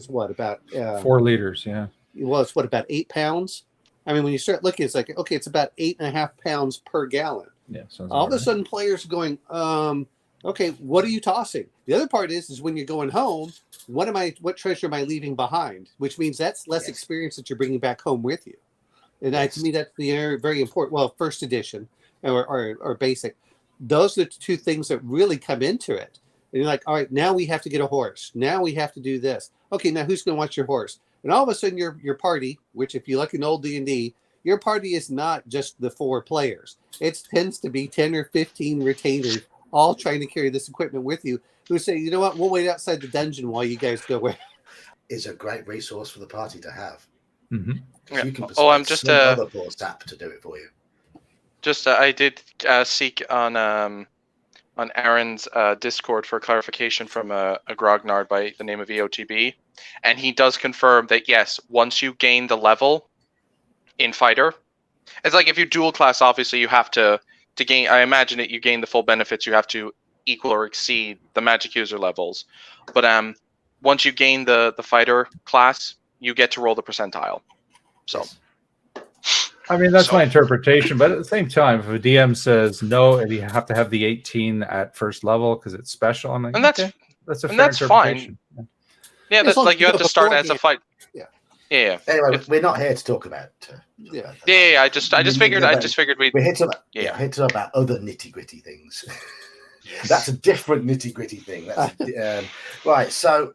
what, about 4 liters? Yeah. Well, it's what, about 8 pounds? I mean, when you start looking, it's like, okay, it's about 8.5 pounds per gallon. Yeah. All of a sudden, players are going, okay, what are you tossing? The other part is when you're going home, what treasure am I leaving behind? Which means that's less experience that you're bringing back home with you. And to me, that's the very important. Well, first edition or basic. Those are the 2 things that really come into it. And you're like, all right, now we have to get a horse. Now we have to do this. Okay, now who's going to watch your horse? And all of a sudden, your party, which if you look in old D&D, your party is not just the 4 players. It tends to be 10 or 15 retainers, all trying to carry this equipment with you, who say, you know what, we'll wait outside the dungeon while you guys go away. Is a great resource for the party to have. Mm-hmm. Yeah. You can I'm just other board tap to do it for you. Just I did seek on Aaron's Discord for clarification from a grognard by the name of EOTB, and he does confirm that yes, once you gain the level in fighter, it's like if you dual class, obviously you have to gain. I imagine that you gain the full benefits. You have to equal or exceed the magic user levels, but once you gain the fighter class, you get to roll the percentile. So. I mean, that's my interpretation, but at the same time, if a DM says no, and you have to have the 18 at first level because it's special, I'm like, and that's okay, that's a and fair that's fine. Yeah, that's like you have to start as a fight. Yeah. Anyway, we're not here to talk about. I just figured we'd. We're here to talk about other nitty gritty things. Yes. That's a different nitty gritty thing. Right. So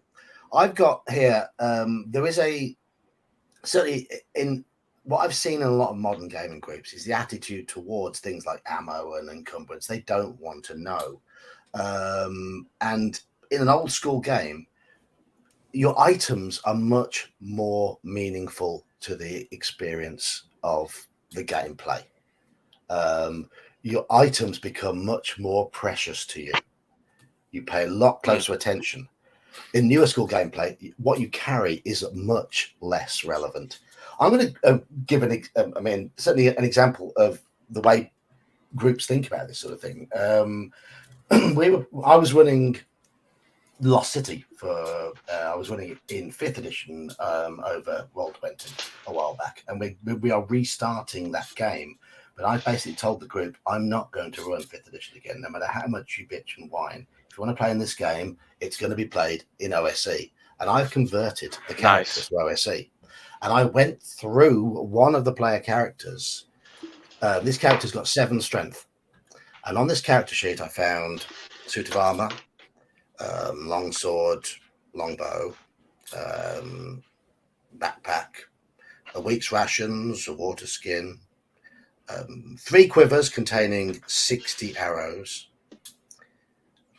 I've got here. There is certainly in. What I've seen in a lot of modern gaming groups is the attitude towards things like ammo and encumbrance. They don't want to know. And in an old school game, your items are much more meaningful to the experience of the gameplay. Your items become much more precious to you. You pay a lot closer attention. In newer school gameplay, what you carry is much less relevant. I'm going to give certainly an example of the way groups think about this sort of thing. I was running Lost City I was running it in 5th edition over Roll20 a while back, and we are restarting that game. But I basically told the group, I'm not going to run 5th edition again, no matter how much you bitch and whine. If you want to play in this game, it's going to be played in OSE. And I've converted the characters to OSE. And I went through one of the player characters. This character's got 7 strength. And on this character sheet, I found suit of armor, long sword, longbow, backpack, a week's rations, a water skin, 3 quivers containing 60 arrows,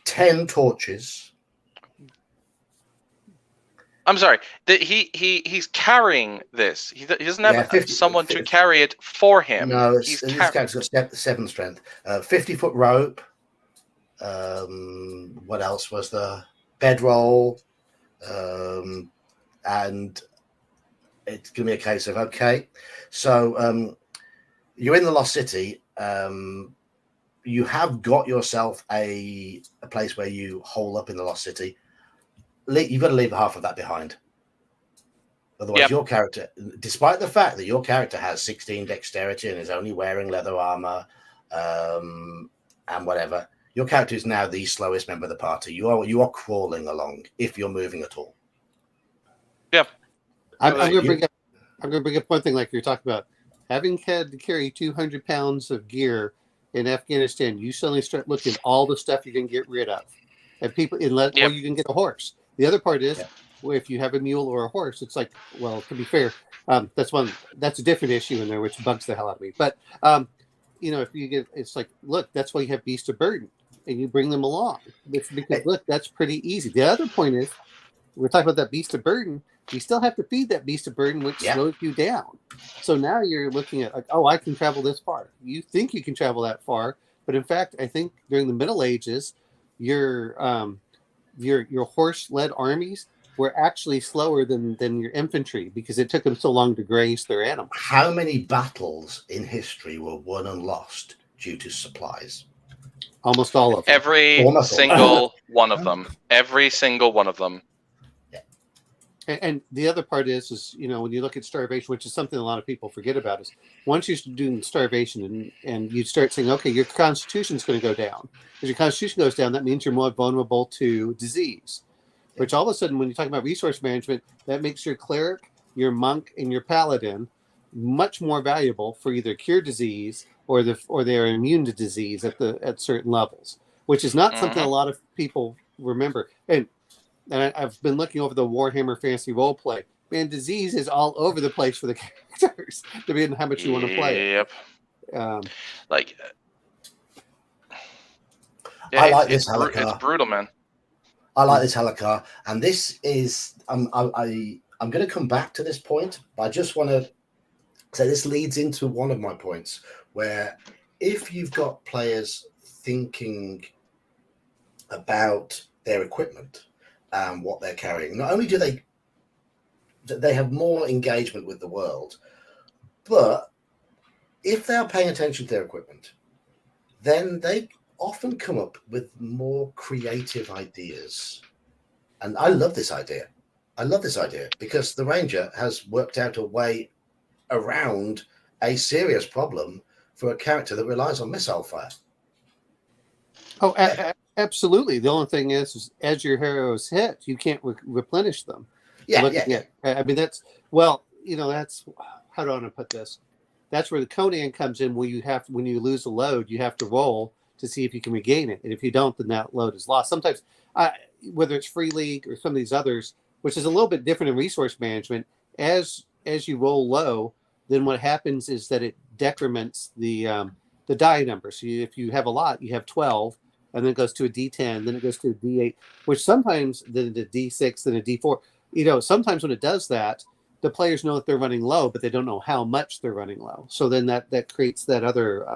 10 torches. I'm sorry. He's carrying this. He doesn't have 50 someone to carry it for him. No, He's this character's got 7 strength. 50-foot rope. What else was the bedroll? And it's going to be a case of, okay, so you're in the Lost City. You have got yourself a place where you hole up in the Lost City. You've got to leave half of that behind. Otherwise, your character, despite the fact that your character has 16 dexterity and is only wearing leather armor and whatever, your character is now the slowest member of the party. You are crawling along if you're moving at all. Yeah. I'm going to bring up one thing like you're talking about. Having had to carry 200 pounds of gear in Afghanistan, you suddenly start looking at all the stuff you can get rid of. And people, or you can get a horse. The other part is, if you have a mule or a horse, it's like, well, to be fair, that's a different issue in there, which bugs the hell out of me. But, if you get, it's like, look, that's why you have beasts of burden and you bring them along. It's because, look, that's pretty easy. The other point is, we're talking about that beast of burden. You still have to feed that beast of burden, which slows you down. So now you're looking at, like, oh, I can travel this far. You think you can travel that far, but in fact, I think during the Middle Ages, your horse-led armies were actually slower than your infantry because it took them so long to graze their animals. How many battles in history were won and lost due to supplies? Almost all of them. Every single one of them. Every single one of them. And the other part is when you look at starvation, which is something a lot of people forget about, is once you're doing starvation and you start saying, okay, your constitution's going to go down. As your constitution goes down, that means you're more vulnerable to disease, which all of a sudden, when you talk about resource management, that makes your cleric, your monk, and your paladin much more valuable for either cure disease or they're immune to disease at certain levels, which is not something a lot of people remember. And I've been looking over the Warhammer Fantasy Roleplay. Man, disease is all over the place for the characters, depending on how much you want to play. Yep. I like this Halakar. It's brutal, man. I like this Halakar, and this is I'm going to come back to this point, but I just want to say this leads into one of my points where if you've got players thinking about their equipment and what they're carrying, not only do they have more engagement with the world, but if they are paying attention to their equipment, then they often come up with more creative ideas. And I love this idea. Because the Ranger has worked out a way around a serious problem for a character that relies on missile fire. Oh, absolutely. The only thing is as your heroes hit, you can't replenish them. I mean, that's how do I want to put this? That's where the Conan comes in, where when you lose a load, you have to roll to see if you can regain it. And if you don't, then that load is lost. Sometimes, whether it's Free League or some of these others, which is a little bit different in resource management, as you roll low, then what happens is that it decrements the die number. So if you have a lot, you have 12, and then it goes to a D10, then it goes to a D8, which sometimes then a D6, then a D4. Sometimes when it does that, the players know that they're running low, but they don't know how much they're running low. So then that creates that other.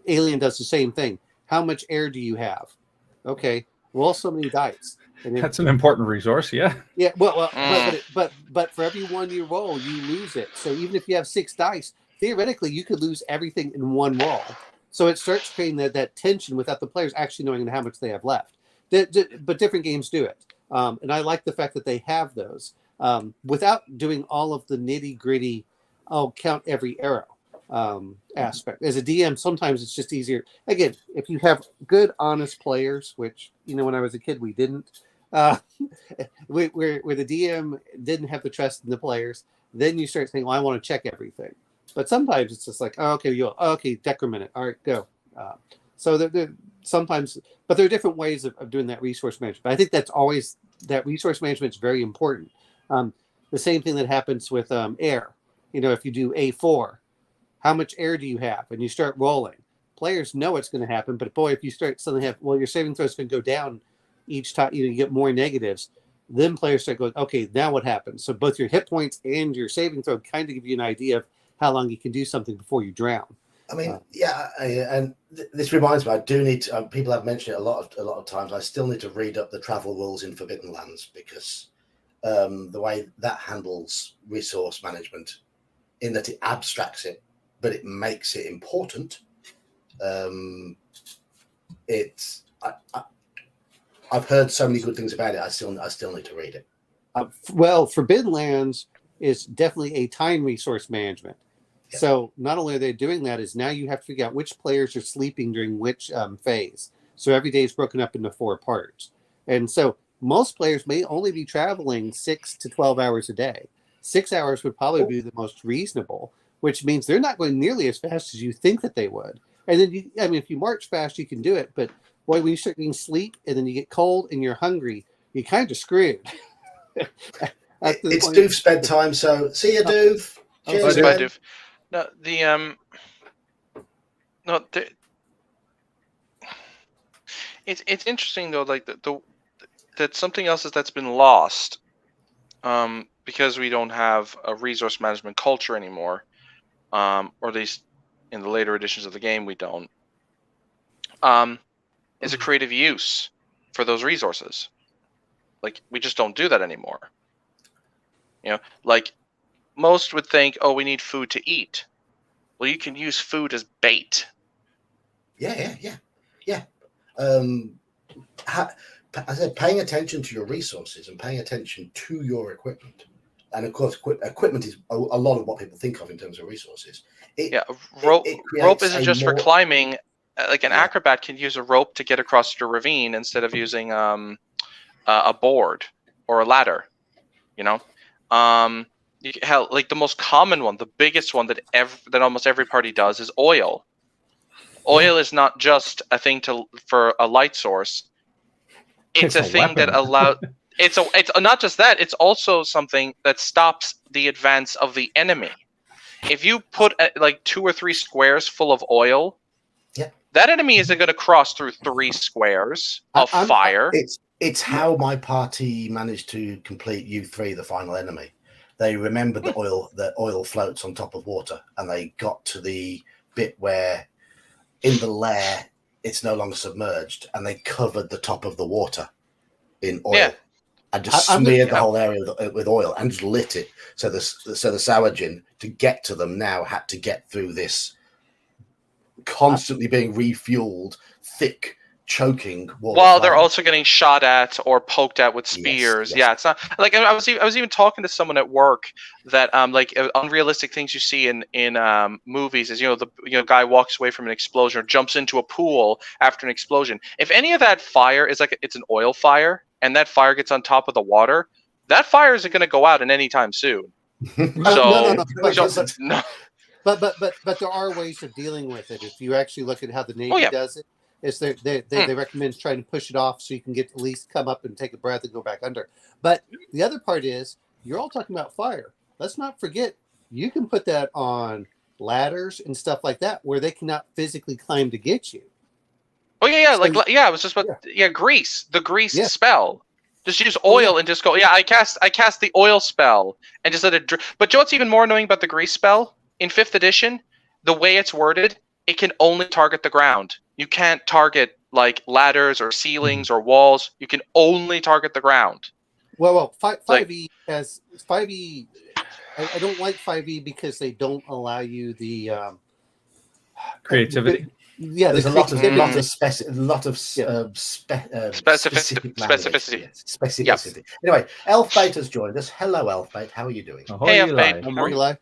Alien does the same thing. How much air do you have? Okay, roll so many dice. And that's an important resource, yeah. Yeah, but for every one you roll, you lose it. So even if you have 6 dice, theoretically you could lose everything in one roll. So it starts creating that tension without the players actually knowing how much they have left. But different games do it, and I like the fact that they have those without doing all of the nitty gritty. I'll count every arrow aspect. As a DM, sometimes it's just easier. Again, if you have good, honest players, which when I was a kid we didn't. Where the DM didn't have the trust in the players, then you start saying, well, I want to check everything. But sometimes it's just like, okay, decrement it. All right, go. So they're sometimes, but there are different ways of doing that resource management. But I think that resource management is very important. The same thing that happens with air. If you do A4, how much air do you have? And you start rolling. Players know what's going to happen, but boy, if you start suddenly your saving throw is going to go down each time, you get more negatives. Then players start going, okay, now what happens? So both your hit points and your saving throw kind of give you an idea of how long you can do something before you drown. I mean, this reminds me. I do need to. People have mentioned it a lot of times. I still need to read up the travel rules in Forbidden Lands because the way that handles resource management, in that it abstracts it, but it makes it important. I've heard so many good things about it. I still need to read it. Well, Forbidden Lands is definitely a time resource management. Yeah. So not only are they doing that, is now you have to figure out which players are sleeping during which phase. So every day is broken up into 4 parts. And so most players may only be traveling 6 to 12 hours a day. 6 hours would probably be the most reasonable, which means they're not going nearly as fast as you think that they would. And then, if you march fast, you can do it. But boy, when you start getting sleep and then you get cold and you're hungry, you're kind of screwed. It's Doof's bedtime, so see you, Doof. Cheers, bye, Doof. It's interesting though, like that something else that's been lost, because we don't have a resource management culture anymore, or at least in the later editions of the game we don't. Is a creative use for those resources. Like we just don't do that anymore. Like most would think, oh, we need food to eat. Well, you can use food as bait. Yeah. I said paying attention to your resources and paying attention to your equipment. And of course, equipment is a lot of what people think of in terms of resources. Rope isn't just for climbing. Like an acrobat can use a rope to get across the ravine instead of using a board or a ladder. Like the most common one, the biggest one that almost every party does is oil. Oil is not just a thing for a light source. It's a thing that allows. It's not just that. It's also something that stops the advance of the enemy. If you put like 2 or 3 squares full of oil, that enemy isn't going to cross through 3 squares of fire. It's how my party managed to complete U3, the final enemy. They remembered that oil floats on top of water, and they got to the bit where in the lair it's no longer submerged, and they covered the top of the water in oil and just smeared the whole area with oil and just lit it. So the Sawajin, to get to them now, had to get through this constantly being refueled, thick, choking wall. While they're also getting shot at or poked at with spears. Yes. Yeah, it's not like I was even talking to someone at work that like unrealistic things you see in movies is the guy walks away from an explosion or jumps into a pool after an explosion. If any of that fire is like it's an oil fire and that fire gets on top of the water, that fire isn't going to go out in any time soon. No. But there are ways of dealing with it. If you actually look at how the Navy does it, is they recommend trying to push it off so you can get at least come up and take a breath and go back under. But the other part is you're all talking about fire. Let's not forget you can put that on ladders and stuff like that where they cannot physically climb to get you. Oh I was just about grease, the grease spell. Just use oil and just go. Yeah, I cast the oil spell and just let it. But you know what's even more annoying about the grease spell? In 5th edition, the way it's worded, it can only target the ground. You can't target like ladders or ceilings or walls. You can only target the ground. Well, 5e has 5e. I don't like 5e because they don't allow you the creativity. There's a lot of specificity. Anyway, Elfbait has joined us. Hello, Elfbait. How are you doing? Hey, Elfbait. How are you?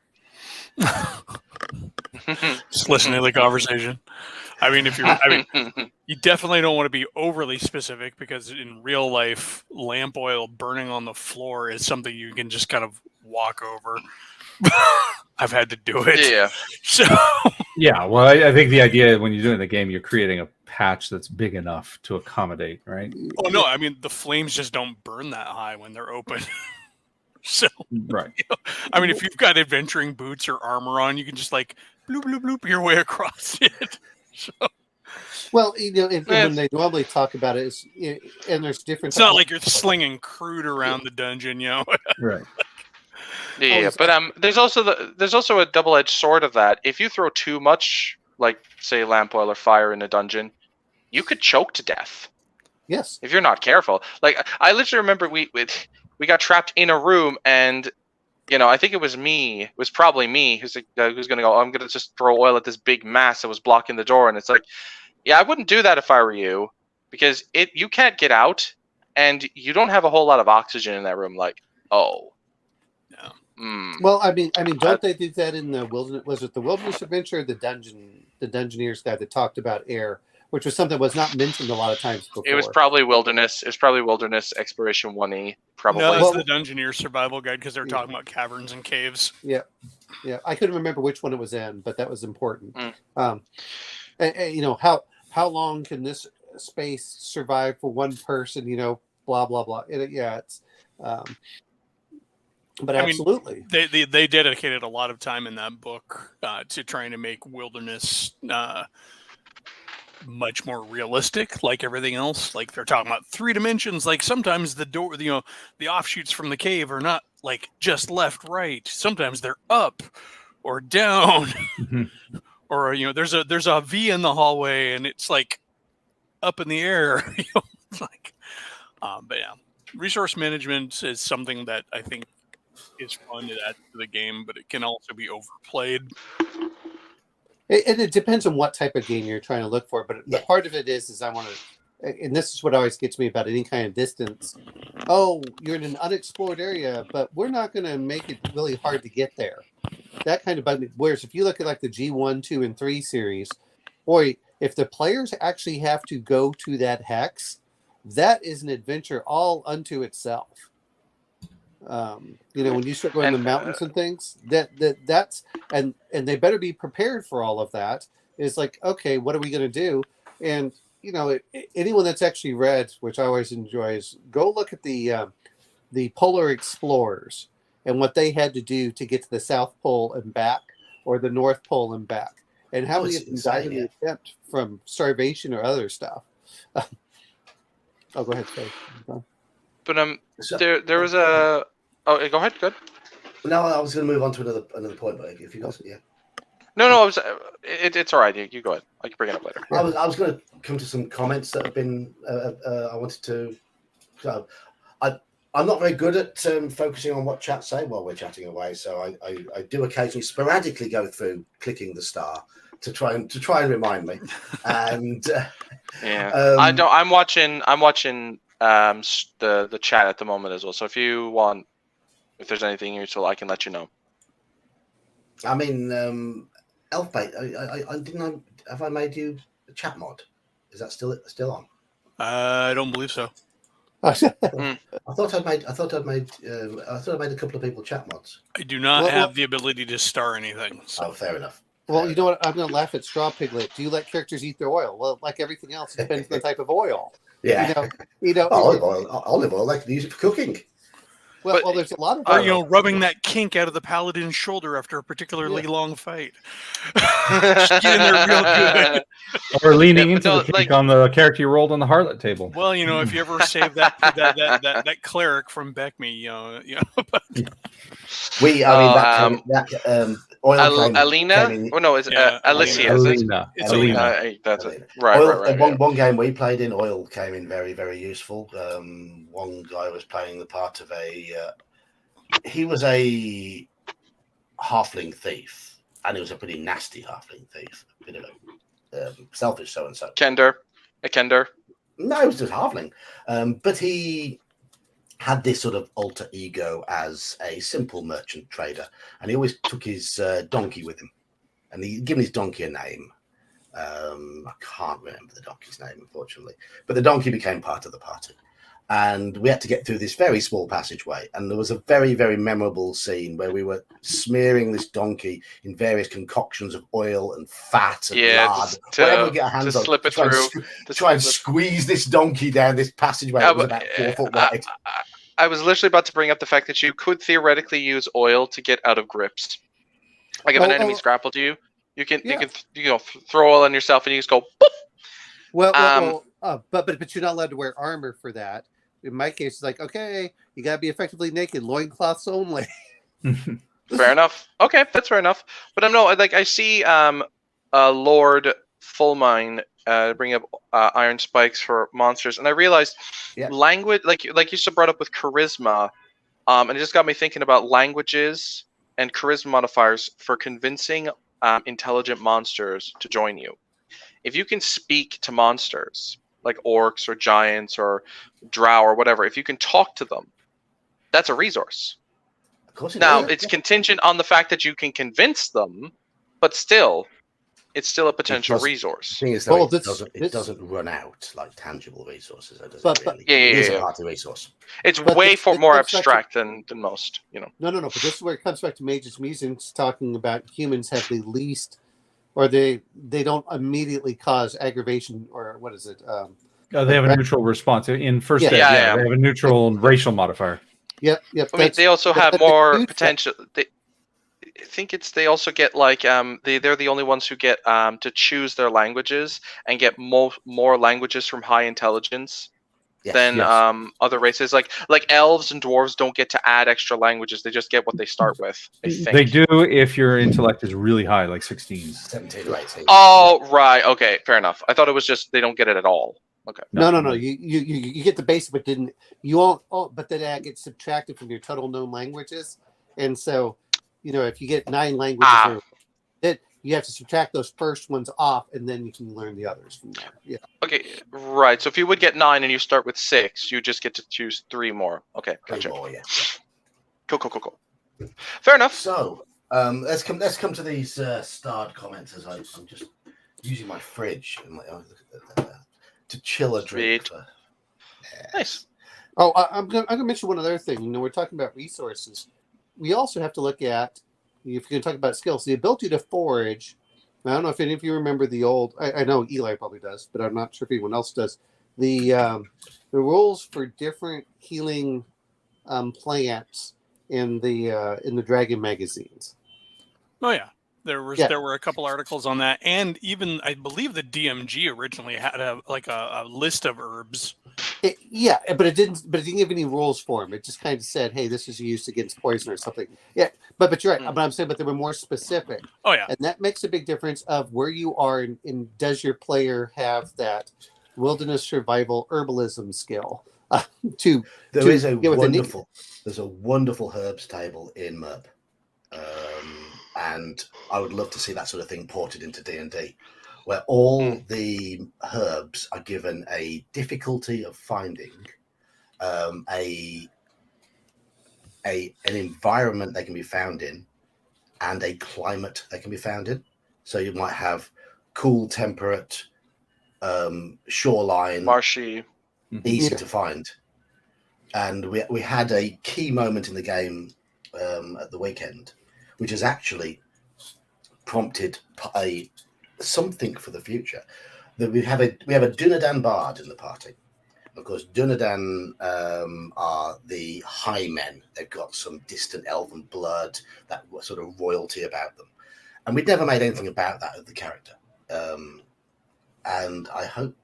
Just listening to the conversation. I mean, you definitely don't want to be overly specific because in real life, lamp oil burning on the floor is something you can just kind of walk over. I've had to do it. Yeah. So. Yeah. Well, I think the idea when you're doing the game, you're creating a patch that's big enough to accommodate, right? Oh no! I mean, the flames just don't burn that high when they're open. So, right. I mean, if you've got adventuring boots or armor on, you can just like bloop bloop bloop your way across it. So Well, and when they normally talk about it, and there's different. it's not like you're slinging crude around the dungeon, Right. Yeah, but there's also a double-edged sword of that. If you throw too much, like say lamp oil or fire in a dungeon, you could choke to death. Yes. If you're not careful. Like I literally remember we got trapped in a room, and I think it was me. It was probably me who's going to go. I'm going to just throw oil at this big mass that was blocking the door, and it's like, yeah, I wouldn't do that if I were you, because you can't get out, and you don't have a whole lot of oxygen in that room. Like, oh. No. Well, I mean, don't they do that in the wilderness? Was it the Wilderness Adventure, or the Dungeoneers guy that talked about air, which was something that was not mentioned a lot of times before? It was probably Wilderness. It was probably Wilderness Exploration 1E. Probably. No, it's the Dungeoneer Survival Guide because they're talking about caverns and caves. Yeah. I couldn't remember which one it was in, but that was important. And, how long can this space survive for one person? Blah blah blah. It's. But absolutely, they dedicated a lot of time in that book to trying to make wilderness much more realistic, like everything else. Like they're talking about 3 dimensions. Like sometimes the door, the offshoots from the cave are not like just left, right. Sometimes they're up or down, or there's a V in the hallway and it's like up in the air. It's like, but yeah, resource management is something that I think is fun to add to the game, but it can also be overplayed. It depends on what type of game you're trying to look for, but the part of it is I want to, and this is what always gets me about any kind of distance. Oh, you're in an unexplored area, but we're not going to make it really hard to get there. That kind of bug. Whereas if you look at like the G1, 2, and 3 series, boy, if the players actually have to go to that hex, that is an adventure all unto itself. When you start going to the mountains and things, that's and they better be prepared for all of that. It's like, okay, what are we going to do? And anyone that's actually read, which I always enjoy, is go look at the Polar Explorers and what they had to do to get to the South Pole and back, or the North Pole and back, and how many of them died in the attempt from starvation or other stuff. Go ahead, Faye. But there was a. Oh, go ahead. Good. No, I was going to move on to another point, but if you guys, yeah. No, it's all right. You go ahead. I can bring it up later. I was going to come to some comments that have been. I wanted to. So, I'm not very good at focusing on what chat say while we're chatting away. So I do occasionally sporadically go through clicking the star to try and remind me. And yeah, I don't. I'm watching the chat at the moment as well. So if you want. If there's anything useful, I can let you know. I mean, Elfbait, have I made you a chat mod? Is that still on? I don't believe so. I thought I'd made a couple of people chat mods. I do not have the ability to star anything. So. Oh, fair enough. Well, you know what? I'm going to laugh at Straw Piglet. Do you let characters eat their oil? Well, like everything else, it depends on the type of oil. Yeah. Olive oil. I can use it for cooking. Well, there's a lot of rubbing that kink out of the paladin's shoulder after a particularly long fight. Just get in there real good. Or leaning into the kink on the character you rolled on the harlot table. Well, if you ever save that cleric from Beckme, Alina? Oh no, it's Alicia. Alina. It's Alina. That's it. Right. One game we played in, oil came in very, very useful. One guy was playing the part of he was a halfling thief, and he was a pretty nasty halfling thief. Selfish so and so. A Kender. No, it was just halfling, but he had this sort of alter ego as a simple merchant trader, and he always took his donkey with him, and he'd given his donkey a name. I can't remember the donkey's name, unfortunately, but the donkey became part of the party, and we had to get through this very small passageway, and there was a very, very memorable scene where we were smearing this donkey in various concoctions of oil and fat and lard, whatever we get our hands on, slip it through, to try and squeeze this donkey down this passageway that was about 4 foot wide. I was literally about to bring up the fact that you could theoretically use oil to get out of grips. Like if an enemy's grappled you, You can Yeah. throw oil on yourself and you just go boop. But you're not allowed to wear armor for that. In my case, it's like, okay, you gotta be effectively naked, loincloths only. Fair enough. Okay, that's fair enough. But I see Lord Fullmine bring up iron spikes for monsters, and I realized language, like you still brought up with charisma, and it just got me thinking about languages and charisma modifiers for convincing intelligent monsters to join you. If you can speak to monsters like orcs or giants or drow or whatever, if you can talk to them, that's a resource. Of course Now, is. it's contingent on the fact that you can convince them, but still, it's still a potential resource. The thing is, though, it doesn't run out like tangible resources. It is a party resource. It's way more abstract than most, No. But this is where it comes back to Mage's Musings talking about humans have the least, or they don't immediately cause aggravation, or what is it? They have a neutral response in first ed. They have a neutral racial modifier. Yep. I mean, they also have more potential. I think they also get they're the only ones who get to choose their languages and get more languages from high intelligence than other races. Like elves and dwarves don't get to add extra languages; they just get what they start with. I think they do if your intellect is really high, like 16, 17 or 18. Oh, right. Okay, fair enough. I thought it was just they don't get it at all. Okay. No. You get the basic, but you won't. Oh, but then that gets subtracted from your total known languages, and so if you get 9 languages, then you have to subtract those first ones off, and then you can learn the others from there. Yeah. Okay. Right. So if you would get 9 and you start with 6, you just get to choose 3 more. Okay. Gotcha. 3 more, yeah. Cool. Fair enough. So let's come to these starred comments as I'm just using my fridge and to chill a drink. Nice. Oh, I'm gonna mention one other thing. We're talking about resources. We also have to look at, if you're going to talk about skills, the ability to forage. I don't know if any of you remember the old. I know Eli probably does, but I'm not sure if anyone else does. The rules for different healing plants in the Dragon magazines. Oh yeah. There were a couple articles on that, and even I believe the DMG originally had a list of herbs. But it didn't give any rules for them. It just kind of said, "Hey, this is used against poison or something." Yeah, but you're right. But I'm saying, they were more specific. Oh yeah, and that makes a big difference of where you are, and does your player have that wilderness survival herbalism skill? There's a wonderful herbs table in MERP. And I would love to see that sort of thing ported into D&D, where all the herbs are given a difficulty of finding, an environment they can be found in, and a climate they can be found in. So you might have cool, temperate, shoreline, marshy, easy to find. And we had a key moment in the game at the weekend, which has actually prompted something for the future. That we have a Dunedain bard in the party. Of course, Dunedain are the high men. They've got some distant elven blood, that sort of royalty about them, and we'd never made anything about that of the character. And I hope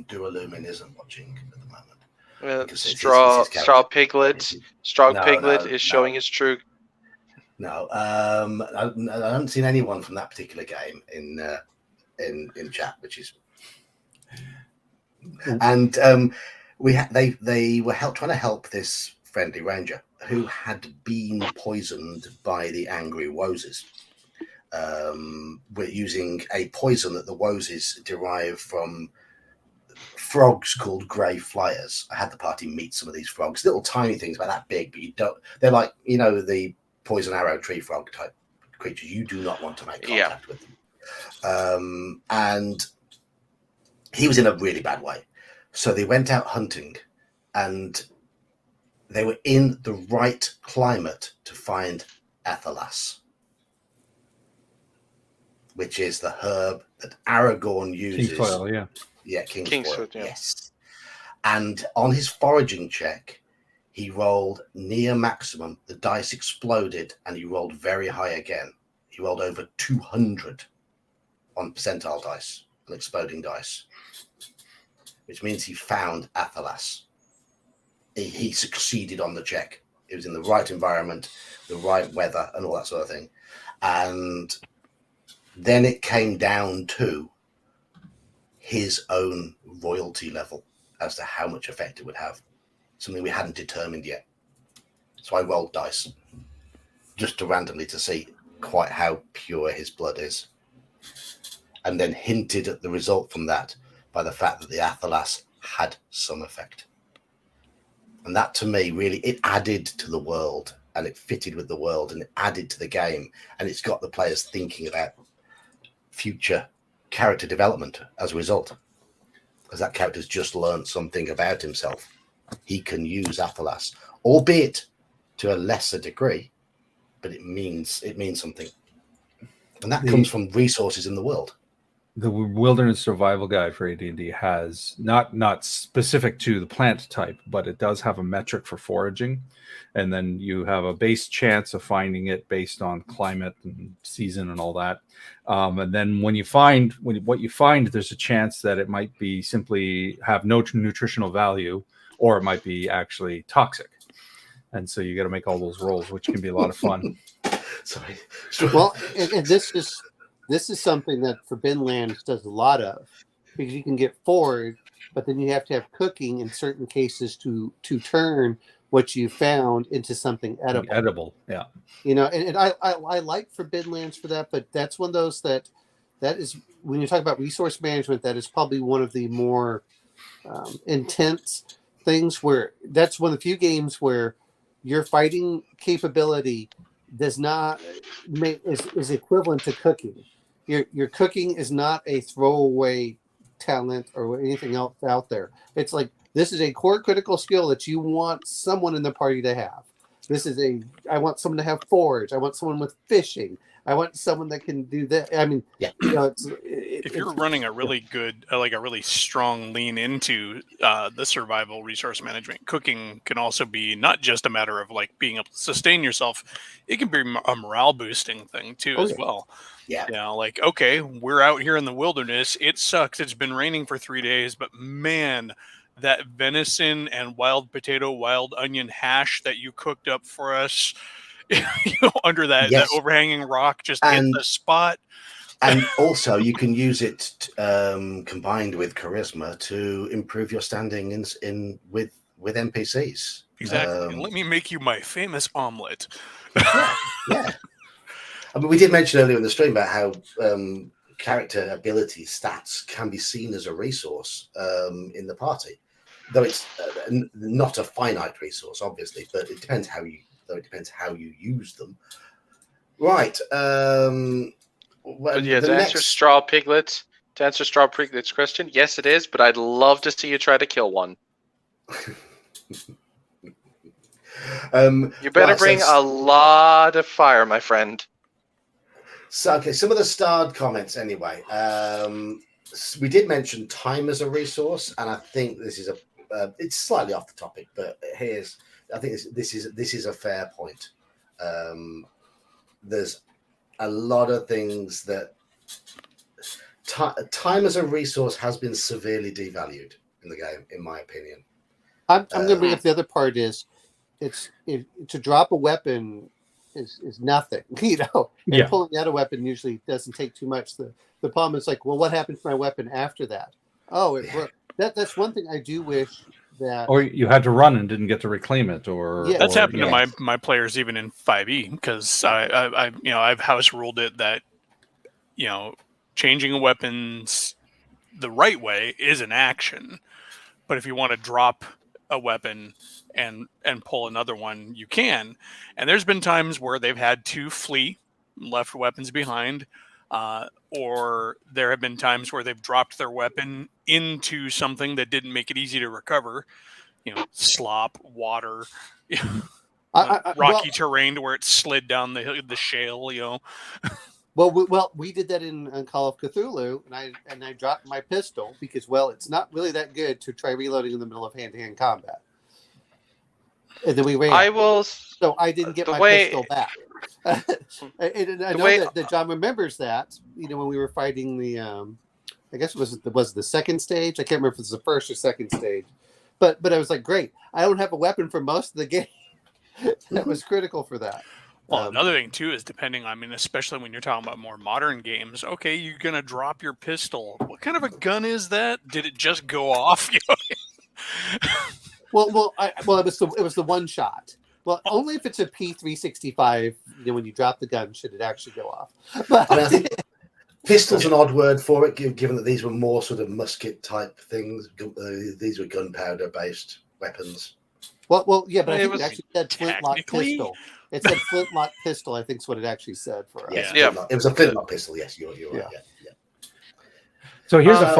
Duralumin isn't watching at the moment. Straw Piglet is showing his true. No, I haven't seen anyone from that particular game in chat, which is, and they were trying to help this friendly ranger who had been poisoned by the angry Woses. We're using a poison that the Woses derive from frogs called grey flyers. I had the party meet some of these frogs, little tiny things about that big, but you don't. They're like the poison arrow tree frog type creatures. You do not want to make contact with them. And he was in a really bad way. So they went out hunting, and they were in the right climate to find Athelas, which is the herb that Aragorn uses. Kingsfoil, Kingsfoil, yes. And on his foraging check, he rolled near maximum. The dice exploded, and he rolled very high again. He rolled over 200 on percentile dice and exploding dice, which means he found Athelas. He succeeded on the check. It was in the right environment, the right weather, and all that sort of thing. And then it came down to his own royalty level as to how much effect it would have. Something we hadn't determined yet. So I rolled dice just to randomly to see quite how pure his blood is. And then hinted at the result from that by the fact that the Athelas had some effect. And that, to me, really, it added to the world, and it fitted with the world, and it added to the game, and it's got the players thinking about future character development as a result. Because that character's just learned something about himself. He can use Athelas, albeit to a lesser degree, but it means something. And that comes from resources in the world. The Wilderness Survival Guide for AD&D has not specific to the plant type, but it does have a metric for foraging, and then you have a base chance of finding it based on climate and season and all that. And then when you find what you find, there's a chance that it might be simply have no nutritional value, or it might be actually toxic. And so you got to make all those rolls, which can be a lot of fun. Sorry. Well, and this is something that Forbidden Lands does a lot of, because you can get forward, but then you have to have cooking in certain cases to turn what you found into something edible. Edible, yeah. You know, and I like Forbidden Lands for that, but that's one of those that is, when you talk about resource management, that is probably one of the more intense things, where that's one of the few games where your fighting capability does not is equivalent to cooking. Your cooking is not a throwaway talent or anything else out there. It's like, this is a core critical skill that you want someone in the party to have. I want someone to have forage. I want someone with fishing. I want someone that can do that. I mean, yeah. You know, if you're running a really good, like a really strong lean into the survival resource management, cooking can also be not just a matter of like being able to sustain yourself. It can be a morale boosting thing too, as well. Yeah. You know, like, okay, we're out here in the wilderness. It sucks. It's been raining for 3 days, but man, that venison and wild potato, wild onion hash that you cooked up for us, under that overhanging rock, just hit the spot. And also, you can use it combined with charisma to improve your standing in with NPCs. Exactly. Let me make you my famous omelet. Yeah. I mean, we did mention earlier in the stream about how character ability stats can be seen as a resource in the party, though it's not a finite resource, obviously. But it depends how you use them. Right. But yeah, to answer Straw Piglet's question, yes, it is. But I'd love to see you try to kill one. You better bring a lot of fire, my friend. So, okay, some of the starred comments anyway. We did mention time as a resource, and I think this is it's slightly off the topic, but I think this is a fair point. There's a lot of things that time as a resource has been severely devalued in the game, in my opinion. I'm going to bring up the other part is, to drop a weapon is nothing, you know. And pulling out a weapon usually doesn't take too much. The problem is like, well, what happened to my weapon after that? Oh, it broke. That's one thing I do wish that. Or you had to run and didn't get to reclaim it, or that's happened to my players even in 5e, because I've house ruled it that, you know, changing a weapon's the right way is an action, but if you want to drop a weapon and pull another one, you can. And there's been times where they've had to flee, left weapons behind, or there have been times where they've dropped their weapon into something that didn't make it easy to recover. You know, slop, water, rocky terrain to where it slid down the shale. You know. Well, we did that in Call of Cthulhu, and I dropped my pistol because, well, it's not really that good to try reloading in the middle of hand-to-hand combat. And then we ran. So I didn't get my pistol back. And I know that John remembers that. When we were fighting the, I guess was it the second stage? I can't remember if it's the first or second stage. But I was like, great. I don't have a weapon for most of the game. That was critical for that. Well, another thing too is depending. I mean, especially when you're talking about more modern games. Okay, you're gonna drop your pistol. What kind of a gun is that? Did it just go off? Well, it was the one shot. Well, only if it's a P365, when you drop the gun, should it actually go off. But I think pistol's an odd word for it, given that these were more sort of musket type things. These were gunpowder based weapons. Well, yeah, but I think it actually said flintlock pistol. It said flintlock pistol, I think is what it actually said for us. Yes, yeah. It was a flintlock pistol. Yes, you're right. Yeah. So here's a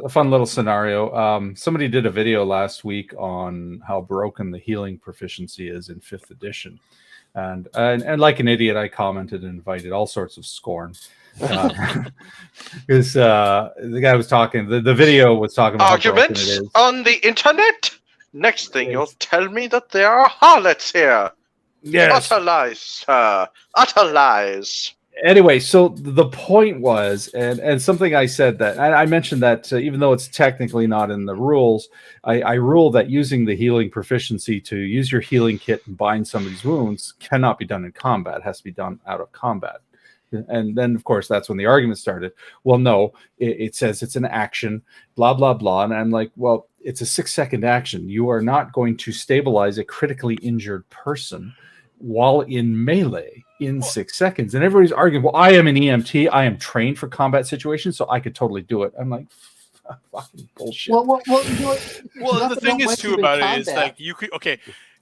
fun little scenario. Somebody did a video last week on how broken the healing proficiency is in 5th edition, and like an idiot, I commented and invited all sorts of scorn. Because the guy was talking, the video was talking about arguments on the internet. Next thing, you'll tell me that there are harlots here. Yes, utter lies, sir. Utter lies. Anyway, so the point was, and something I said that I mentioned that even though it's technically not in the rules, I rule that using the healing proficiency to use your healing kit and bind somebody's wounds cannot be done in combat. It has to be done out of combat. And then, of course, that's when the argument started. Well, no, it says it's an action, blah, blah, blah. And I'm like, well, it's a 6-second action. You are not going to stabilize a critically injured person while in melee in 6 seconds. And everybody's arguing, well, I am an EMT. I am trained for combat situations, so I could totally do it. I'm like, fucking bullshit. Well, the thing is, too, about it is like you could, okay,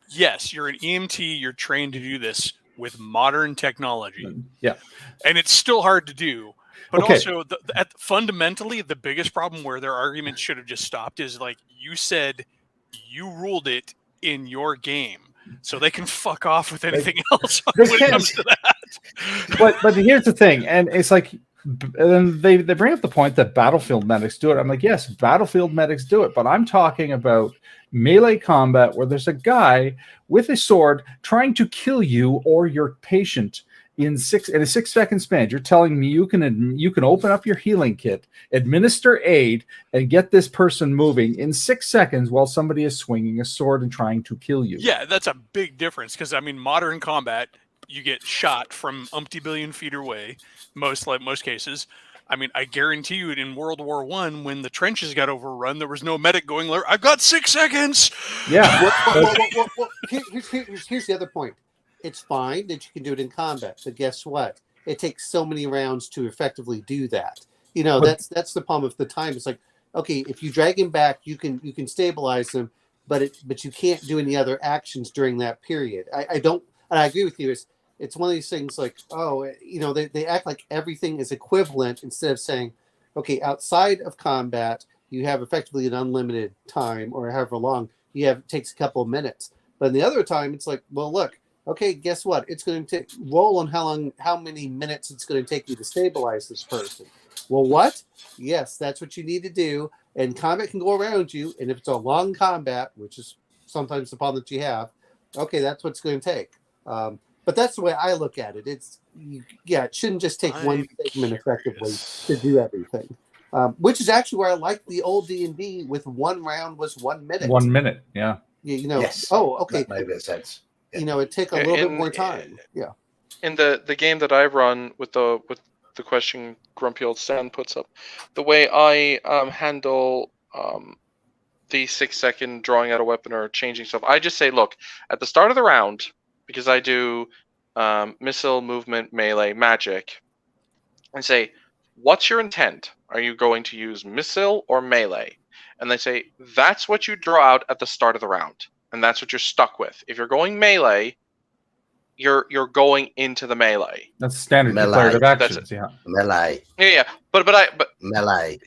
yes, you're an EMT. You're trained to do this with modern technology. Yeah. And it's still hard to do. But also, fundamentally, the biggest problem where their argument should have just stopped is like you said, you ruled it in your game. So they can fuck off with anything else when it comes to that. But here's the thing, and it's like, and they bring up the point that battlefield medics do it. I'm like, yes, battlefield medics do it, but I'm talking about melee combat where there's a guy with a sword trying to kill you or your patient in a 6-second span. You're telling me you can open up your healing kit, administer aid, and get this person moving in 6 seconds while somebody is swinging a sword and trying to kill you. Yeah, that's a big difference because I mean, modern combat, you get shot from umpty billion feet away. Most cases. I mean, I guarantee you, in World War I, when the trenches got overrun, there was no medic going, "I've got 6 seconds." Yeah. Well, here's the other point. It's fine that you can do it in combat, but guess what? It takes so many rounds to effectively do that. That's the problem with the time. It's like, okay, if you drag him back, you can stabilize him, but you can't do any other actions during that period. I agree with you. It's one of these things like, they act like everything is equivalent instead of saying, okay, outside of combat, you have effectively an unlimited time or however long it takes a couple of minutes. But in the other time, it's like, well, look, okay, guess what? It's going to roll on how many minutes it's going to take you to stabilize this person. Well, what? Yes, that's what you need to do. And combat can go around you. And if it's a long combat, which is sometimes the problem that you have, okay, that's what it's going to take. But that's the way I look at it. It shouldn't just take one segment effectively to do everything. Which is actually where I like the old D&D with 1 round was 1 minute. 1 minute, yeah. Yes. Oh, okay. That made a bit of sense. It take a little bit more time. Yeah. In the game that I run with the question Grumpy Old Stan puts up, the way I handle the 6-second drawing out a weapon or changing stuff, I just say, look, at the start of the round, because I do missile, movement, melee, magic, and say, what's your intent? Are you going to use missile or melee? And they say, that's what you draw out at the start of the round. And that's what you're stuck with. If you're going melee, you're going into the melee. That's standard declarative actions. Yeah. Melee. Yeah. But melee. Melee.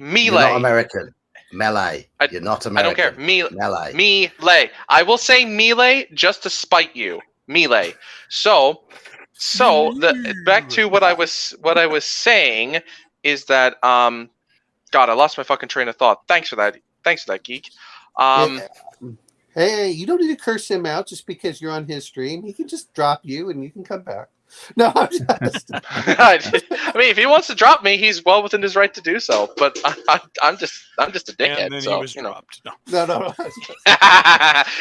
You're not American. Melee. You're not American. I don't care. Melee. Melee. I will say melee just to spite you. Melee. So back to what I was saying is that God, I lost my fucking train of thought. Thanks for that. Geek. Hey, you don't need to curse him out just because you're on his stream. He can just drop you and you can come back. No, I'm just. I mean, if he wants to drop me, he's well within his right to do so. But I'm just a dickhead. And then so, he was you know. dropped. No. No.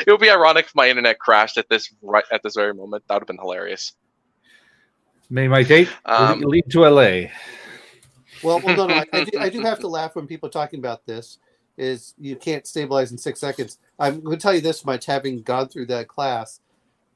It would be ironic if my internet crashed at this very moment. That would have been hilarious. May my date lead to LA. Well, no. I do have to laugh when people are talking about this. Is you can't stabilize in 6 seconds. I'm going to tell you this much, having gone through that class.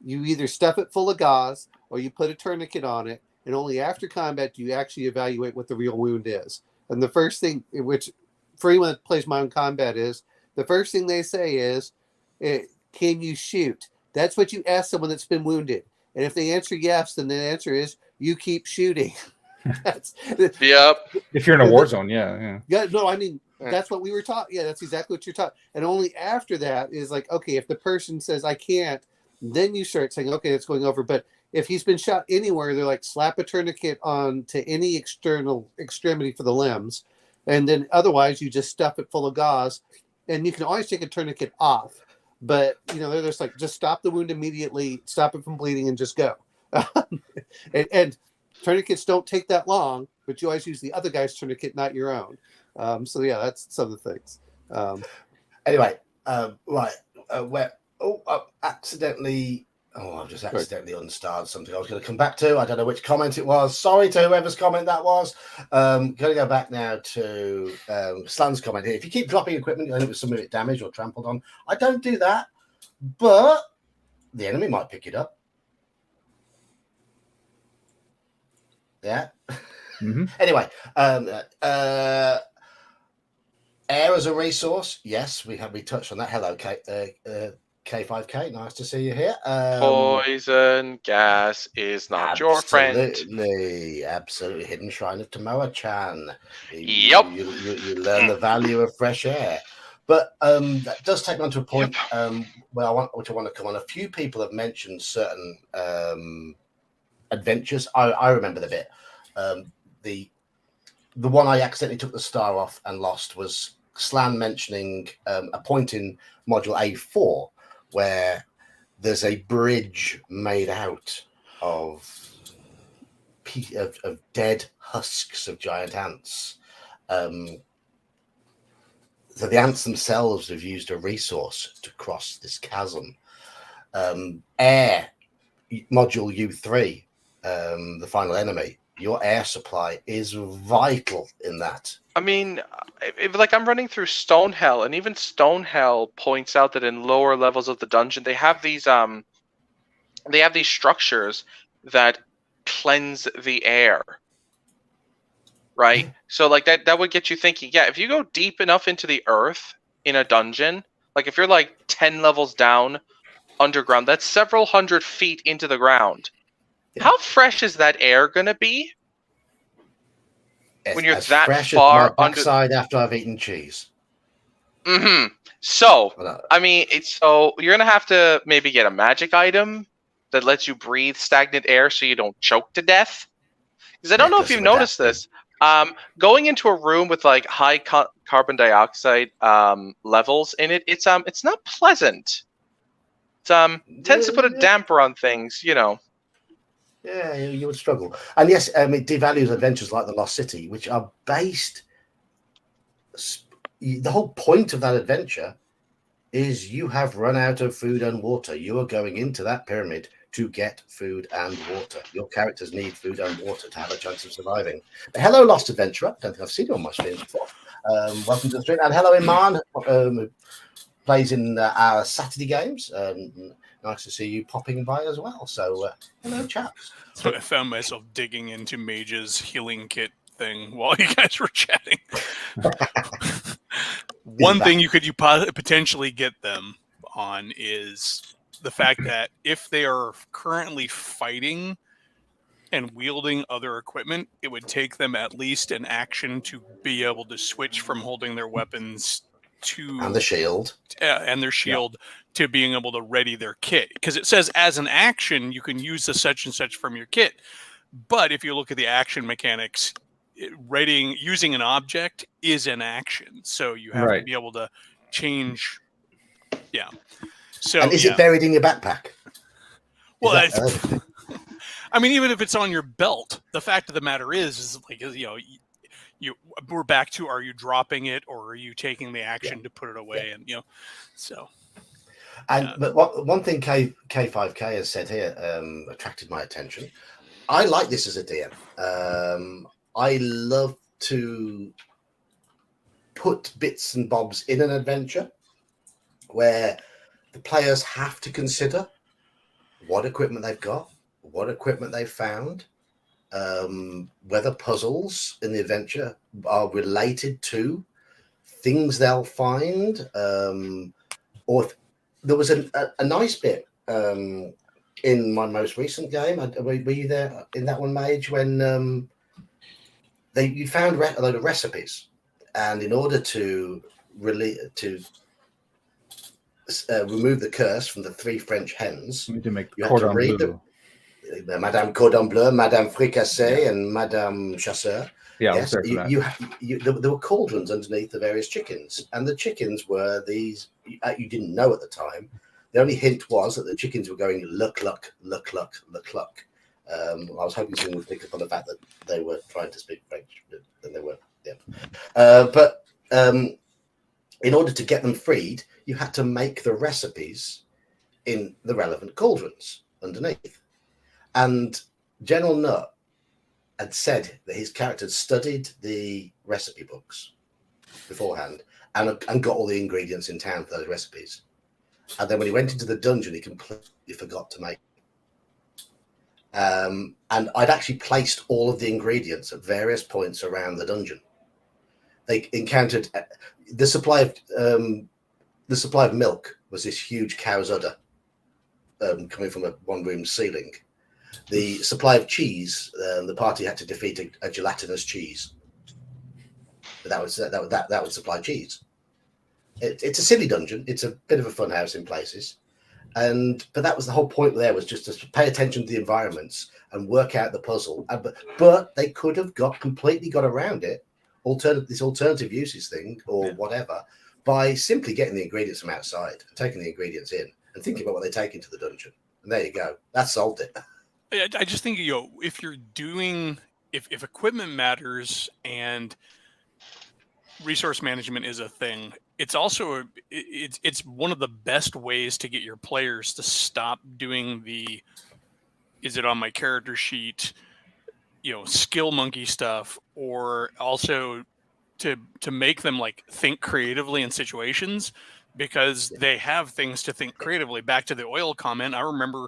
You either stuff it full of gauze or you put a tourniquet on it, and only after combat do you actually evaluate what the real wound is. And the first thing, which for anyone that plays my own combat, is the first thing they say is, can you shoot? That's what you ask someone that's been wounded. And if they answer yes, then the answer is you keep shooting. Yep. If you're in a war zone, yeah. Yeah, no, I mean, that's what we were taught. Yeah, that's exactly what you're taught. And only after that is like, okay, if the person says I can't, then you start saying, okay, it's going over. But if he's been shot anywhere, they're like, slap a tourniquet on to any external extremity for the limbs. And then otherwise you just stuff it full of gauze. And you can always take a tourniquet off. But, you know, they're just like, just stop the wound immediately, stop it from bleeding, and just go. and tourniquets don't take that long, but you always use the other guy's tourniquet, not your own. So, yeah, that's some of the things. Anyway, right. Accidentally... Oh, I've just accidentally unstarred something I was going to come back to. I don't know which comment it was. Sorry to whoever's comment that was. Going to go back now to Slan's comment here. If you keep dropping equipment and it was some of it damaged or trampled on, I don't do that, but the enemy might pick it up. Yeah. Mm-hmm. Anyway, air as a resource. Yes, we touched on that. Hello, K5K, nice to see you here. Poison gas is not your friend. Absolutely. Hidden Shrine of Tomoa-chan. Yep. You learn the value of fresh air. But that does take me on to a point where I want to come on. A few people have mentioned certain adventures. I remember the bit. The one I accidentally took the star off and lost was Slan mentioning a point in Module A4 where there's a bridge made out of dead husks of giant ants. So the ants themselves have used a resource to cross this chasm. Air, Module U3, the final enemy, your air supply is vital in that. I mean, like I'm running through Stonehell, and even Stonehell points out that in lower levels of the dungeon, they have these structures that cleanse the air, right? So like that would get you thinking, yeah, if you go deep enough into the earth in a dungeon, like if you're like 10 levels down underground, that's several hundred feet into the ground. Yeah. How fresh is that air gonna be? When you're as that fresh far as my backside after I've eaten cheese. Mm-hmm. So, I mean, so you're gonna have to maybe get a magic item that lets you breathe stagnant air so you don't choke to death. Because I don't know if you've noticed this. Going into a room with like high carbon dioxide levels in it, it's not pleasant. It tends to put a damper on things, you know. Yeah, you would struggle. And yes, it devalues adventures like the Lost City, which are based... The whole point of that adventure is you have run out of food and water. You are going into that pyramid to get food and water. Your characters need food and water to have a chance of surviving. Hello, Lost Adventurer. I don't think I've seen you on my streams before. Welcome to the stream. And hello, Iman, who plays in our Saturday games. Nice to see you popping by as well. So, hello, chaps. So I found myself digging into Mage's healing kit thing while you guys were chatting. One thing you could potentially get them on is the fact that if they are currently fighting and wielding other equipment, it would take them at least an action to be able to switch from holding their weapons to and the shield to being able to ready their kit, because it says as an action you can use the such and such from your kit, but if you look at the action mechanics, using an object is an action, so you have to be able to change. So, and is it buried in your backpack? Well, I mean, even if it's on your belt, the fact of the matter is like, we're back to, are you dropping it or are you taking the action to put it away? And so. And but one thing K5K has said here attracted my attention. I like this as a DM. I love to put bits and bobs in an adventure where the players have to consider what equipment they've got, what equipment they've found, whether puzzles in the adventure are related to things they'll find, or there was a nice bit in my most recent game. Were you there in that one, Mage, when you found a load of recipes, and in order to remove the curse from the 3 French hens, You make you have to read bleu. Madame Cordon Bleu, Madame Fricassée, and Madame Chasseur. Yeah, Yes, there were cauldrons underneath the various chickens, and the chickens were these you didn't know at the time. The only hint was that the chickens were going luck, luck, luck, luck, luck, luck. I was hoping someone would pick up on the fact that they were trying to speak French, and they weren't. Yeah. But in order to get them freed, you had to make the recipes in the relevant cauldrons underneath. And General Nutt had said that his character had studied the recipe books beforehand and got all the ingredients in town for those recipes. And then when he went into the dungeon, he completely forgot to make and I'd actually placed all of the ingredients at various points around the dungeon. They encountered the supply of milk was this huge cow's udder coming from a one-room ceiling. The supply of cheese, the party had to defeat a gelatinous cheese. But that would supply cheese. It's a silly dungeon. It's a bit of a fun house in places, but that was the whole point. There was just to pay attention to the environments and work out the puzzle. But they could have completely got around it, this alternative uses thing or whatever, by simply getting the ingredients from outside and taking the ingredients in and thinking about what they take into the dungeon. And there you go. That solved it. I just think, if you're doing, if equipment matters and resource management is a thing, it's also it's one of the best ways to get your players to stop doing the, is it on my character sheet, skill monkey stuff, or also to make them like think creatively in situations, because they have things to think creatively. Back to the oil comment, I remember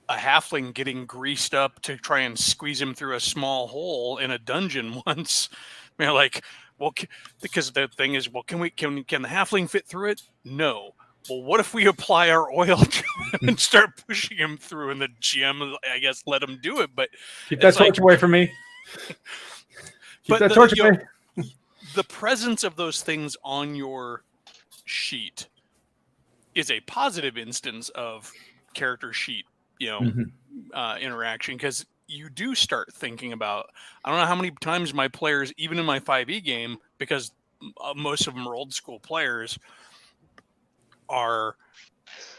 a halfling getting greased up to try and squeeze him through a small hole in a dungeon once. Because the thing is, can the halfling fit through it? No. Well, what if we apply our oil to him and start pushing him through? And the GM, I guess, let him do it. But keep that torch away from me. Keep that torch away. The presence of those things on your sheet is a positive instance of character sheet interaction, because you do start thinking about, I don't know how many times my players, even in my 5e game, because most of them are old school players, are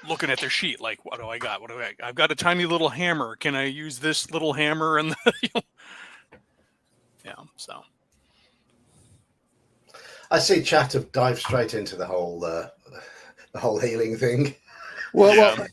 looking at their sheet like, what do I got? I've got a tiny little hammer. Can I use this little hammer? And so I see chat have dived straight into the whole healing thing. But I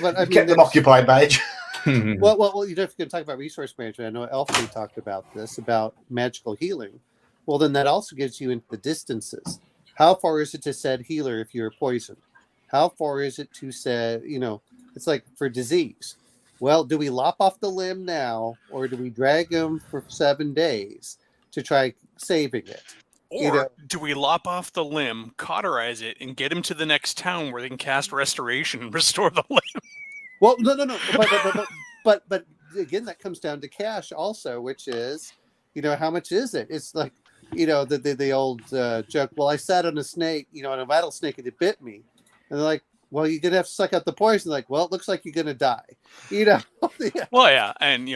mean, kept them occupied, Mage. well, you don't have to talk about resource management. I know Elfie talked about this, about magical healing. Well, then that also gives you into the distances. How far is it to said healer if you're poisoned? How far is it to said, it's like for disease. Well, do we lop off the limb now, or do we drag him for 7 days to try saving it? Or do we lop off the limb, cauterize it, and get him to the next town where they can cast restoration and restore the limb? Well, no. But again, that comes down to cash also, which is, how much is it? It's like, the old joke. Well, I sat on a snake, on a rattlesnake, and it bit me. And they're like, well, you're gonna have to suck out the poison. Like, well, it looks like you're gonna die. Well, yeah, and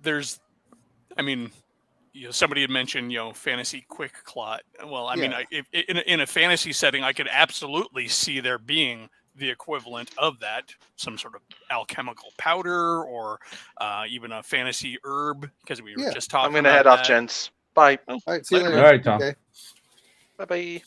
there's, I mean, somebody had mentioned, fantasy quick clot. Well, I mean, Yeah. in a fantasy setting, I could absolutely see there being the equivalent of that, some sort of alchemical powder, or even a fantasy herb, because we were Yeah. just talking I'm gonna about head off, that. gents. Bye. All right, see you Later, later. All right, Tom. Okay. Bye bye.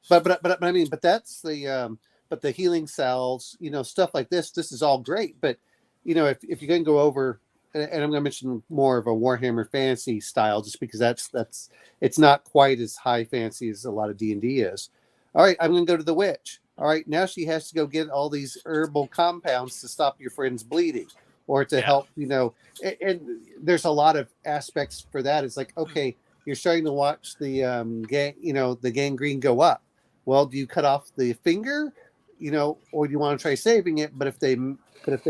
But I mean, but that's the but the healing cells, stuff like this. This is all great, but if you're going to go over, and I'm going to mention more of a Warhammer Fantasy style, just because that's it's not quite as high fantasy as a lot of D&D is. All right, I'm going to go to the witch. All right, now she has to go get all these herbal compounds to stop your friend's bleeding, or to help. And there's a lot of aspects for that. It's like, okay, you're starting to watch the the gangrene go up. Well, do you cut off the finger, or do you want to try saving it? But if they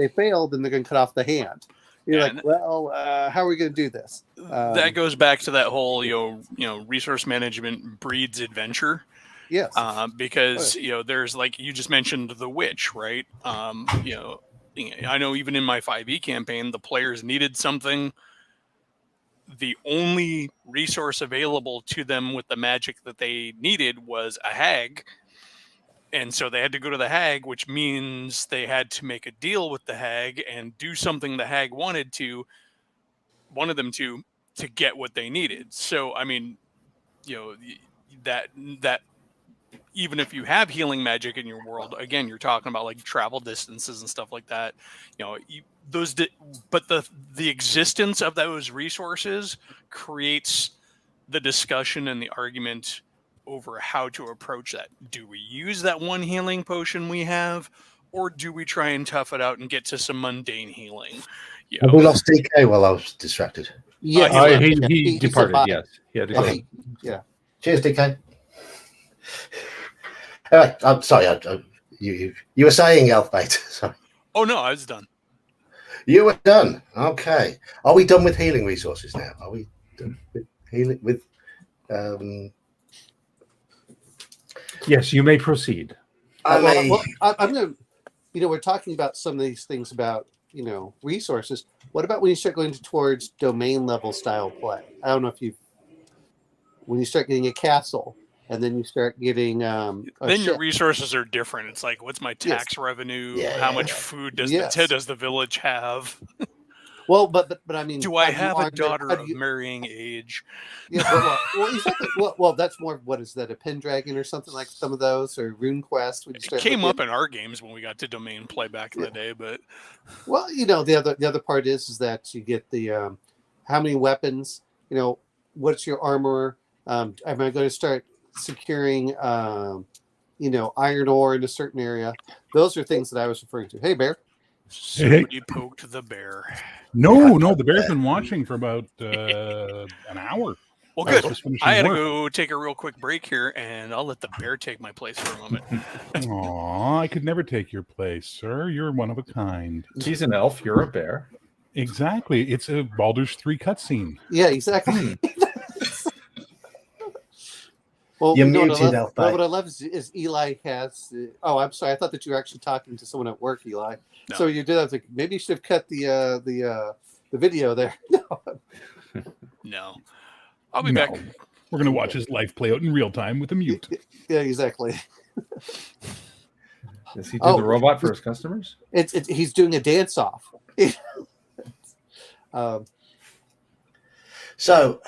fail, then they're going to cut off the hand. You're like, well, how are we going to do this? That goes back to that whole resource management breeds adventure. Yes. Because there's, like you just mentioned, the witch, right? I know even in my 5e campaign, the players needed something. The only resource available to them with the magic that they needed was a hag. And so they had to go to the hag, which means they had to make a deal with the hag and do something the hag wanted them to get what they needed. So, I mean, that even if you have healing magic in your world, again, you're talking about like travel distances and stuff like that. But the existence of those resources creates the discussion and the argument over how to approach that. Do we use that one healing potion we have, or do we try and tough it out and get to some mundane healing? Have we lost DK while I was distracted? Yeah, he departed. Yes, he had to go. Yeah. Cheers, DK. Anyway, I'm sorry. You were saying, Elfmate. Sorry. Oh no, I was done. You were done. Okay. Are we done with healing resources now? Are we done with healing with? Yes, you may proceed. I'm going to. We're talking about some of these things about resources. What about when you start going towards domain level style play? I don't know if when you start getting a castle. And then you start getting then your resources are different. It's like, what's my tax revenue? Yeah. How much food does the village have? Well, but I mean, do I have a daughter of marrying age? Yeah, well, exactly. Well, that's more. What is that? A Pendragon or something like some of those, or RuneQuest? It came up in our games when we got to domain play back in the day, but well, the other part is that you get the how many weapons. What's your armor? Am I going to start securing iron ore in a certain area? Those are things that I was referring to. Hey, Bear. Somebody poked the bear. No, the bear's been watching for about an hour. Well, good. I had to go take a real quick break here, and I'll let the bear take my place for a moment. Aw, I could never take your place, sir. You're one of a kind. He's an elf. You're a bear. Exactly. It's a Baldur's 3 cutscene. Yeah, exactly. Well, you're muted, Elf. What I love is Eli has. I'm sorry. I thought that you were actually talking to someone at work, Eli. No. So you did. I was like, maybe you should have cut the video there. No. I'll be back. We're gonna watch his life play out in real time with a mute. Yeah, exactly. Does he do the robot for his customers? He's doing a dance off. So,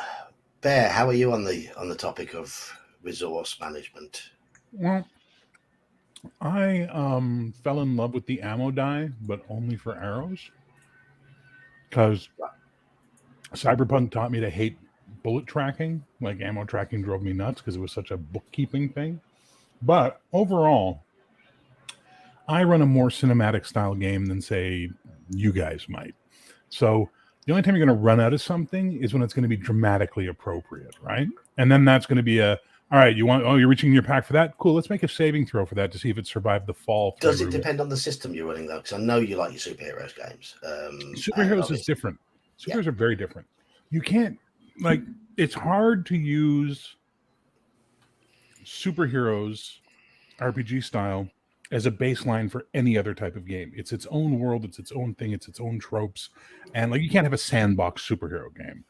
Bear, how are you on the topic of resource management? Well, I fell in love with the ammo die, but only for arrows, because Cyberpunk taught me to hate bullet tracking. Like, ammo tracking drove me nuts because it was such a bookkeeping thing. But overall, I run a more cinematic style game than, say, you guys might. So the only time you're going to run out of something is when it's going to be dramatically appropriate, right? And then that's going to be all right, you're reaching your pack for that? Cool, let's make a saving throw for that to see if it survived the fall. Does it depend on the system you're running, though? Because I know you like your superheroes games. Superheroes is different. Superheroes are very different. You can't, it's hard to use superheroes, RPG style, as a baseline for any other type of game. It's its own world, it's its own thing, it's its own tropes. And you can't have a sandbox superhero game.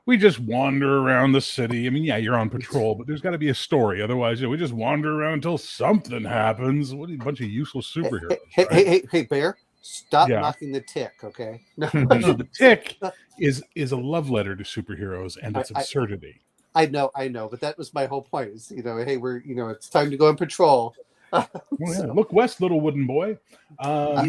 we just wander around the city. I mean, yeah, you're on patrol, but there's got to be a story. Otherwise, we just wander around until something happens. What a bunch of useless superheroes. Hey, Bear, stop Yeah. knocking the tick, okay? No, No, the Tick is a love letter to superheroes and its absurdity. I know, but that was my whole point. Is, hey, we're, it's time to go on patrol. Well, yeah. Look west, little wooden boy.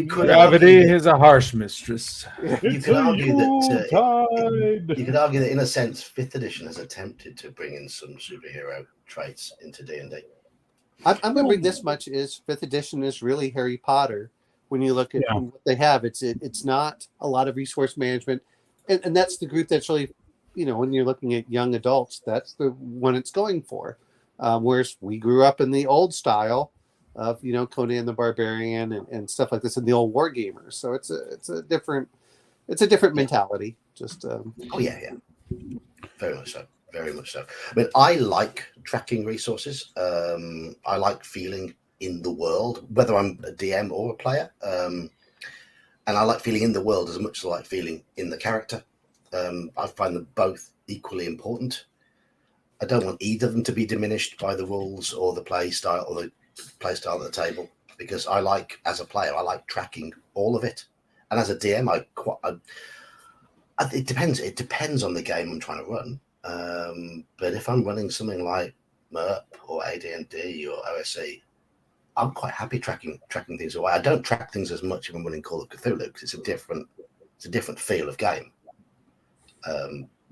Gravity is a harsh mistress. You could argue that in a sense, 5th edition has attempted to bring in some superhero traits into D&D. I'm going to bring this much: is 5th edition is really Harry Potter. When you look at what they have, it's not a lot of resource management, and that's the group that's really, when you're looking at young adults, that's the one it's going for. Whereas we grew up in the old style of Conan the Barbarian and stuff like this, and the old war gamers. So it's a different mentality. Just very much so. Very much so. I mean, I like tracking resources. I like feeling in the world, whether I'm a DM or a player. And I like feeling in the world as much as I like feeling in the character. I find them both equally important. I don't want either of them to be diminished by the rules or the play style or the play style at the table, because as a player, I like tracking all of it. And as a DM, it depends on the game I'm trying to run. But if I'm running something like MERP or AD&D or OSE, I'm quite happy tracking things away. I don't track things as much if I'm running Call of Cthulhu, because it's a different feel of game.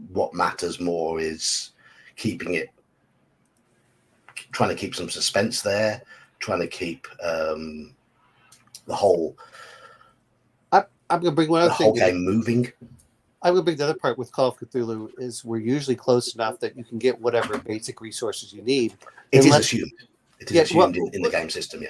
What matters more is trying to keep some suspense there, trying to keep the whole. I'm going to bring one other thing. The whole game moving. I'm going to bring the other part with Call of Cthulhu is we're usually close enough that you can get whatever basic resources you need. It is assumed. It is assumed in the game system, yeah.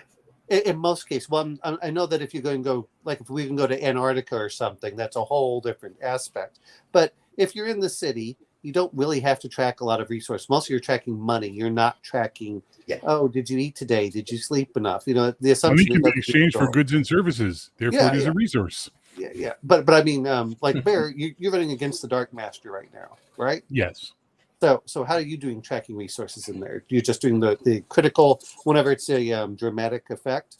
In most cases, I know that if you're going to go, like if we can go to Antarctica or something, that's a whole different aspect. But if you're in the city, you don't really have to track a lot of resources. Mostly you're tracking money. You're not tracking, did you eat today? Did you sleep enough? The assumption money can be exchanged for goods and services. Therefore, it is a resource. Yeah. But I mean, like Bear, you're running against the Dark Master right now, right? Yes. So how are you doing tracking resources in there? You're just doing the critical whenever it's a dramatic effect?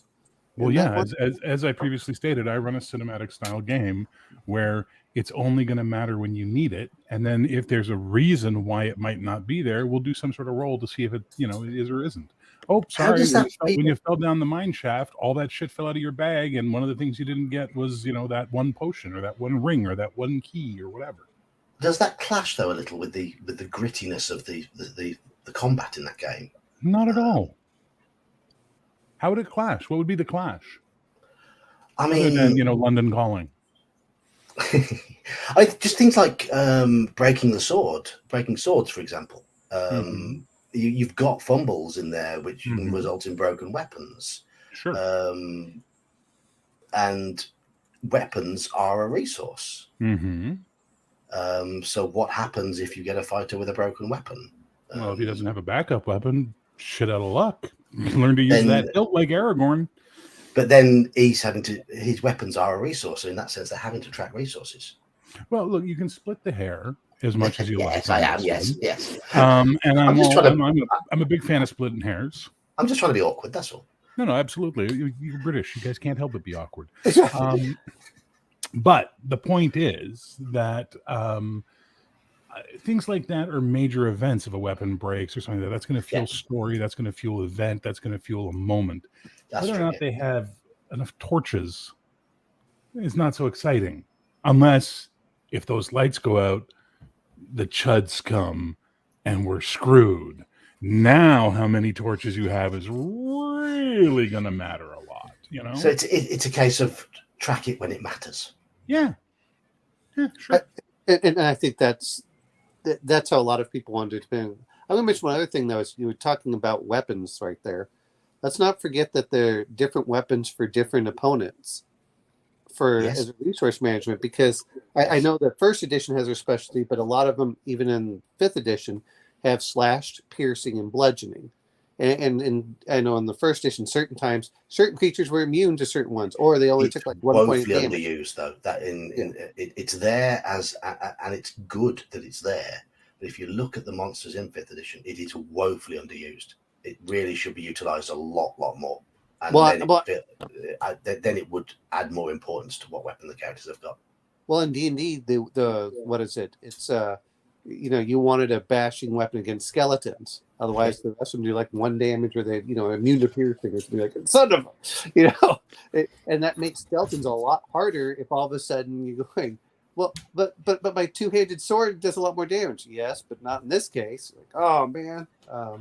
Well, yeah, as I previously stated, I run a cinematic style game where it's only going to matter when you need it, and then if there's a reason why it might not be there, we'll do some sort of roll to see if it is or isn't. Oh, sorry, when you fell down the mine shaft, all that shit fell out of your bag, and one of the things you didn't get was that one potion or that one ring or that one key or whatever. Does that clash though a little with the grittiness of the combat in that game? Not at all. How would it clash? What would be the clash? I mean, other than, London Calling. Just things like breaking swords, for example. You've got fumbles in there, which can result in broken weapons. Sure. And weapons are a resource. Mm-hmm. So what happens if you get a fighter with a broken weapon? Well, if he doesn't have a backup weapon, shit out of luck. Learn to use that hilt like Aragorn. But then his weapons are a resource. So in that sense, they're having to track resources. Well, look, you can split the hair as much as you like. Yes, I am. Yes. And I'm a big fan of splitting hairs. I'm just trying to be awkward. That's all. No, absolutely. You're British. You guys can't help but be awkward. But the point is that things like that are major events. If a weapon breaks or something that's going to fuel story, that's going to fuel event, that's going to fuel a moment. Whether or not they have enough torches is not so exciting, unless if those lights go out, the chuds come and we're screwed. Now, how many torches you have is really going to matter a lot. So it's a case of track it when it matters. Yeah, sure. And I think that's how a lot of people want to do. I'm going to mention one other thing, though, is you were talking about weapons right there. Let's not forget that there are different weapons for different opponents as a resource management, because I know that first edition has their specialty, but a lot of them, even in 5th edition, have slashed, piercing, and bludgeoning. And I know in the first edition, certain times, certain creatures were immune to certain ones, or they only took like 1 point of woefully damage. underused, though. That it's there and it's good that it's there. But if you look at the monsters in 5th edition, it is woefully underused. It really should be utilized a lot more. And then it would add more importance to what weapon the characters have got. Well, in D&D, the what is it? It's you wanted a bashing weapon against skeletons. Otherwise, the rest of them do like 1 damage, or they immune to piercing. It's be like son of, and that makes skeletons a lot harder if all of a sudden you're going, well, but my 2-handed sword does a lot more damage. Yes, but not in this case. Like, oh man.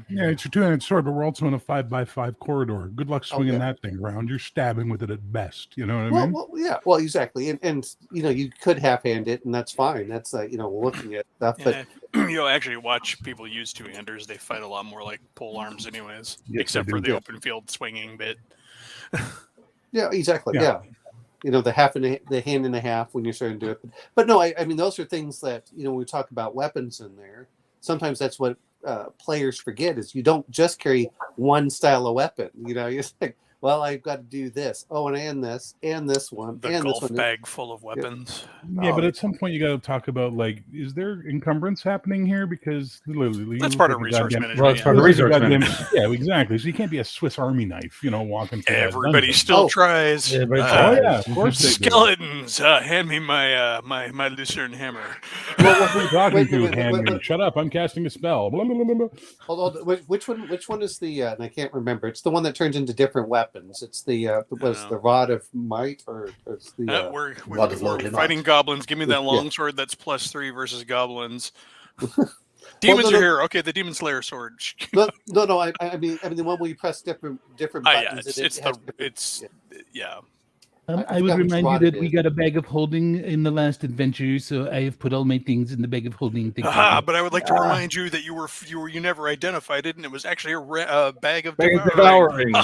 Yeah, it's your 2-handed sword, but we're also in a 5x5 corridor. Good luck swinging that thing around. You're stabbing with it at best. You know what I mean? Well, yeah. Well, exactly. And you could half-hand it, and that's fine. That's looking at stuff. But actually watch people use 2-handers. They fight a lot more like pole arms, anyways, Yes, except they for do. the open field swinging bit. yeah, exactly. Yeah. The half and the hand and a half when you're starting to do it. But no, I mean, those are things that, when we talk about weapons in there, sometimes that's what players forget is you don't just carry one style of weapon. You're like, well, I've got to do this. Oh, and this one. The and golf this one. bag full of weapons. Yeah, but at some point you got to talk about, like, is there encumbrance happening here? Because literally, That's part of resource management. Well, it's part of resource management. Yeah, exactly. So you can't be a Swiss Army knife, walking through that Everybody dungeon. still tries. yeah, of course they do. Skeletons, hand me my my lucerne hammer. Well, what are you talking to? wait, Hand me. wait. Shut up! I'm casting a spell. Blah, blah, blah, blah. Hold on. Which one is the? And I can't remember. It's the one that turns into different weapons. It's the the rod of might, or it's the We're Lordly fighting Might. goblins. Give me that longsword that's +3 versus goblins. Demons are here. Okay, the demon slayer sword. no. I mean the one where you press different buttons. I would remind you that we got a bag of holding in the last adventure, so I have put all my things in the bag of holding. But I would like to remind you that you never identified it, and it was actually a bag of devouring.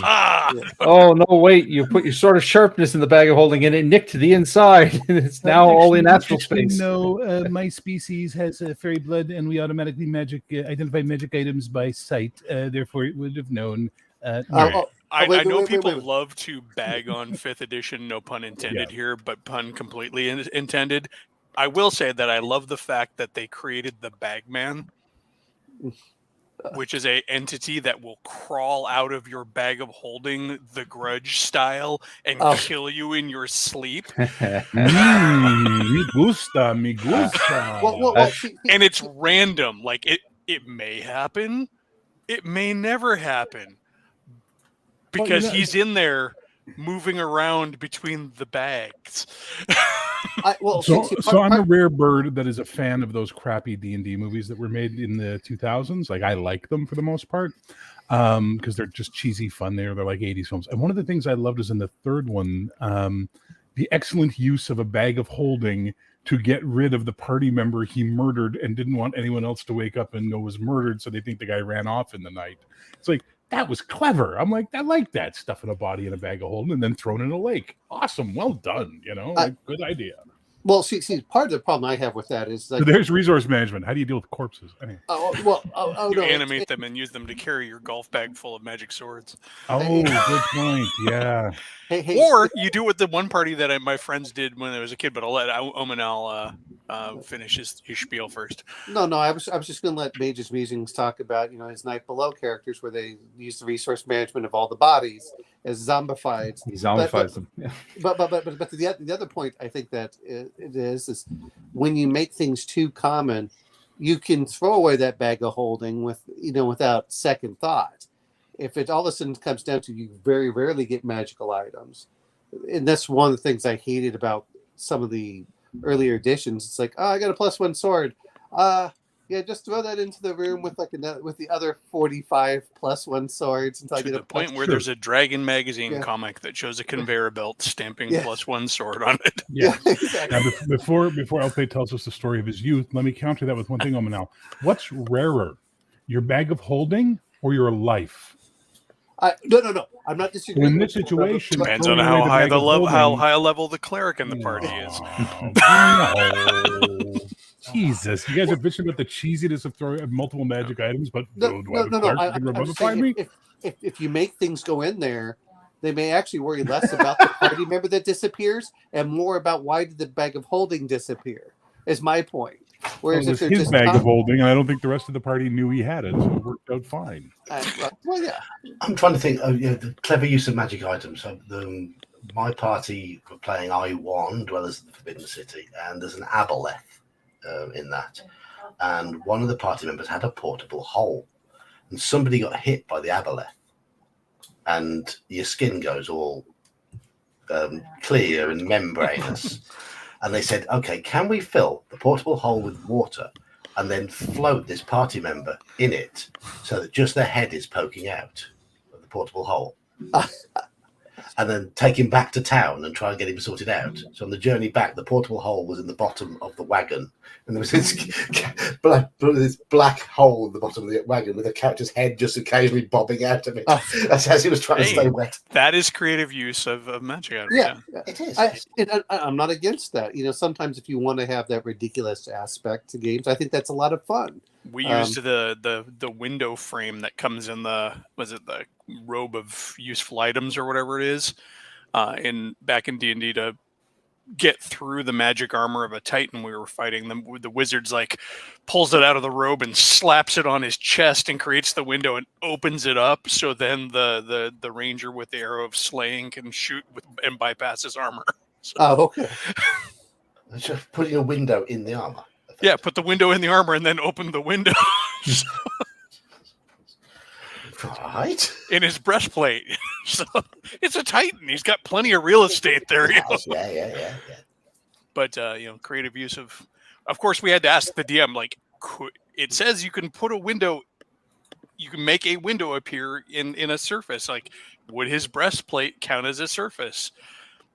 Oh no! Wait, you put your sword of sharpness in the bag of holding, and it nicked to the inside, and it's now all in natural space. No, my species has fairy blood, and we automatically identify magic items by sight. Therefore, it would have known. I know people love to bag on 5th edition, no pun intended here, but pun completely intended. I will say that I love the fact that they created the Bagman, which is a entity that will crawl out of your bag of holding, the Grudge style, and kill you in your sleep. Me gusta. And it's random. Like it may happen, it may never happen. Because he's in there moving around between the bags. So I'm a rare bird that is a fan of those crappy D&D movies that were made in the 2000s. Like, I like them for the most part because they're just cheesy fun. They're like 80s films. And one of the things I loved is in the third one, the excellent use of a bag of holding to get rid of the party member he murdered and didn't want anyone else to wake up and know was murdered, so they think the guy ran off in the night. It's like, that was clever. I'm like, I like that, stuff in a body in a bag of holding and then thrown in a lake. Awesome, well done. Good idea. Well, see, part of the problem I have with that is like, So there's resource management. How do you deal with corpses? Anyway. You animate them and use them to carry your golf bag full of magic swords. Oh, good point. Yeah. Or you do what the one party that my friends did when I was a kid, but I'll let Omanal finish his spiel first. No, I was just going to let Mage's Musings talk about his Night Below characters where they use the resource management of all the bodies as zombifieds. He zombifies them. Yeah. But the other point I think that it is when you make things too common, you can throw away that bag of holding without second thought. If it all of a sudden comes down to you very rarely get magical items, and that's one of the things I hated about some of the earlier editions. It's like, I got a +1 sword. Just throw that into the room with the other 45 +1 swords until I get to the point where there's a Dragon magazine comic that shows a conveyor belt stamping +1 sword on it. Yeah. Exactly. Now, before Alpe tells us the story of his youth, let me counter that with one thing, Omanal. What's rarer, your bag of holding or your life? No. I'm not disagreeing. In this situation, depends on how high a level the cleric in the party is. No. Jesus, you guys are bitching about the cheesiness of throwing multiple magic items, but No. I'm just saying, if you make things go in there, they may actually worry less about the party member that disappears and more about why did the bag of holding disappear. Is my point. Whereas it if was they're his just bag of holding, and I don't think the rest of the party knew he had it, so it worked out fine. well, yeah. I'm trying to think. The clever use of magic items. So my party were playing I1, Dwellers of the Forbidden City, and there's an aboleth in that. And one of the party members had a portable hole, and somebody got hit by the aboleth, and your skin goes all clear and membranous. And they said, "Okay, can we fill the portable hole with water and then float this party member in it so that just their head is poking out of the portable hole?" And then take him back to town and try and get him sorted out. So on the journey back, the portable hole was in the bottom of the wagon, and there was this black hole in the bottom of the wagon with a character's head just occasionally bobbing out of it as he was trying to stay wet. That is creative use of magic items. Yeah, it is. I'm not against that. Sometimes if you want to have that ridiculous aspect to games, I think that's a lot of fun. We used the window frame that comes in the robe of useful items or whatever it is, back in D&D to get through the magic armor of a Titan we were fighting. The wizard's pulls it out of the robe and slaps it on his chest and creates the window and opens it up, so then the ranger with the arrow of slaying can shoot and bypass his armor. So. Oh, okay. Just putting a window in the armor. Yeah, put the window in the armor and then open the window. Right. In his breastplate. So it's a Titan. He's got plenty of real estate there. Yeah. But creative use of course we had to ask the DM, it says you can put a window, you can make a window appear in a surface. Would his breastplate count as a surface?